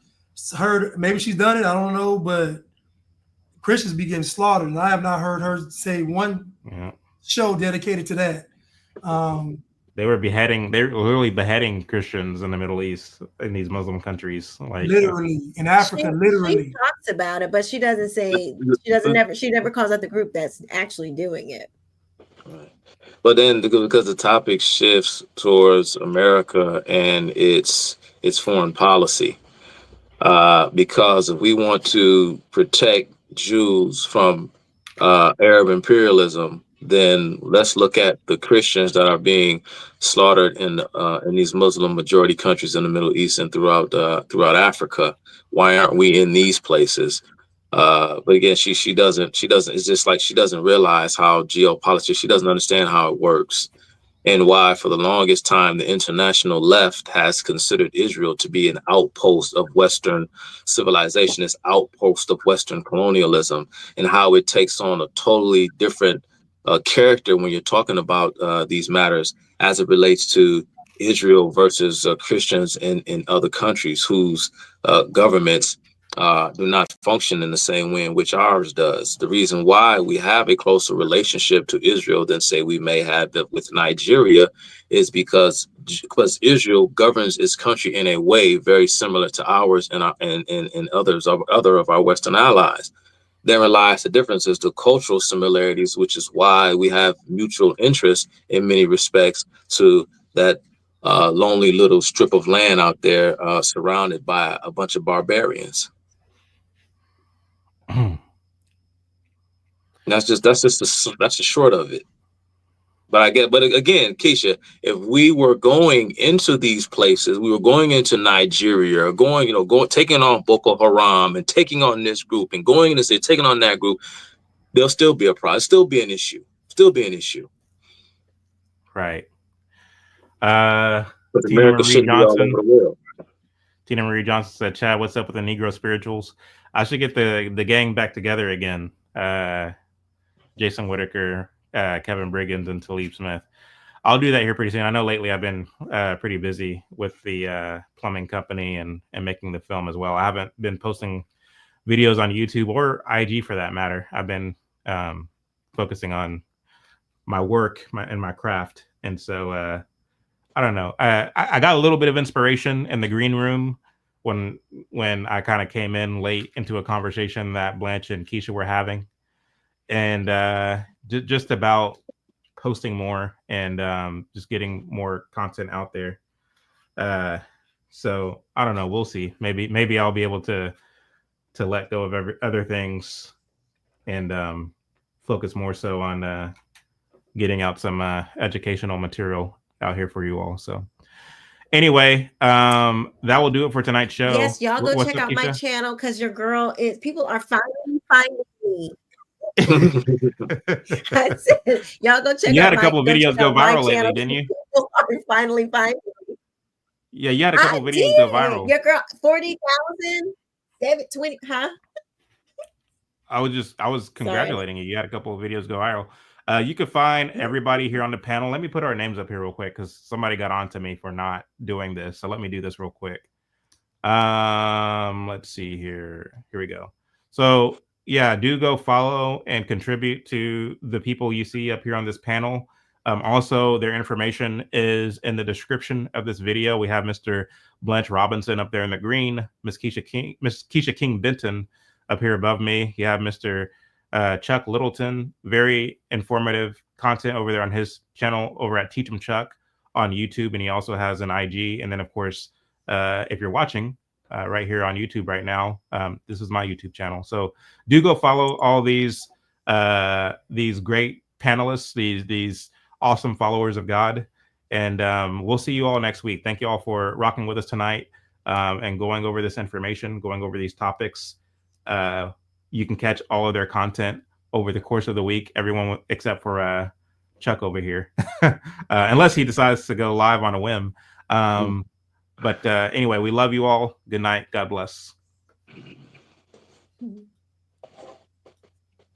heard. Maybe she's done it. I don't know, but Christians be getting slaughtered, and I have not heard her say one show dedicated to that. They were literally beheading Christians in the Middle East, in these Muslim countries. Like literally in Africa, literally. She talks about it, but she doesn't say, she never calls out the group that's actually doing it. Right. But then because the topic shifts towards America and its foreign policy, because if we want to protect Jews from Arab imperialism, then let's look at the Christians that are being slaughtered in these Muslim majority countries in the Middle East and throughout Africa. Why aren't we in these places? But again, she doesn't. It's just like she doesn't realize how geopolitics. She doesn't understand how it works, and why for the longest time the international left has considered Israel to be an outpost of Western civilization, this outpost of Western colonialism, and how it takes on a totally different character when you're talking about these matters as it relates to Israel versus Christians in other countries whose governments do not function in the same way in which ours does. The reason why we have a closer relationship to Israel than, say, we may have with Nigeria is because Israel governs its country in a way very similar to ours and other of our Western allies. Therein lies the differences, the cultural similarities, which is why we have mutual interest in many respects to that lonely little strip of land out there surrounded by a bunch of barbarians. That's the short of it. But again, Keisha, if we were going into these places, we were going into Nigeria, or taking on Boko Haram and taking on this group and going into taking on that group, there'll still be a problem, still be an issue. right. But America should be all over the world. Tina Marie Johnson said, "Chad, what's up with the Negro spirituals? I should get the gang back together again. Jason Whitaker, Kevin Briggins, and Talib Smith. I'll do that here pretty soon. I know lately I've been pretty busy with the plumbing company and making the film as well. I haven't been posting videos on YouTube or IG for that matter. I've been focusing on my work and my craft. And so I don't know. I got a little bit of inspiration in the green room when I kind of came in late into a conversation that Blanche and Keisha were having. And just about posting more and just getting more content out there. So I don't know. We'll see. Maybe I'll be able to let go of other things and focus more so on getting out some educational material out here for you all. So anyway, that will do it for tonight's show. Yes, y'all go check out my channel because your girl people are finally finding me. That's it. Y'all go check out. You had a couple videos go viral lately, didn't you? People are finally finding me. Yeah, you had a couple videos go viral. Your girl, 40,000, 20, huh? I was congratulating you. You had a couple of videos go viral. You could find everybody here on the panel. Let me put our names up here real quick because somebody got on to me for not doing this. So let me do this real quick. Let's see here. Here we go. So yeah, do go follow and contribute to the people you see up here on this panel. Also, their information is in the description of this video. We have Mr. Blanche Robinson up there in the green, Miss Keisha King Benton up here above me. You have Mr. Chuck Littleton, very informative content over there on his channel over at Teach 'em Chuck on YouTube, and he also has an IG. And then, of course, if you're watching right here on YouTube right now, this is my YouTube channel. So do go follow all these great panelists, these awesome followers of God, and we'll see you all next week. Thank you all for rocking with us tonight and going over this information, going over these topics. You can catch all of their content over the course of the week, everyone except for Chuck over here, unless he decides to go live on a whim. But anyway, we love you all. Good night. God bless.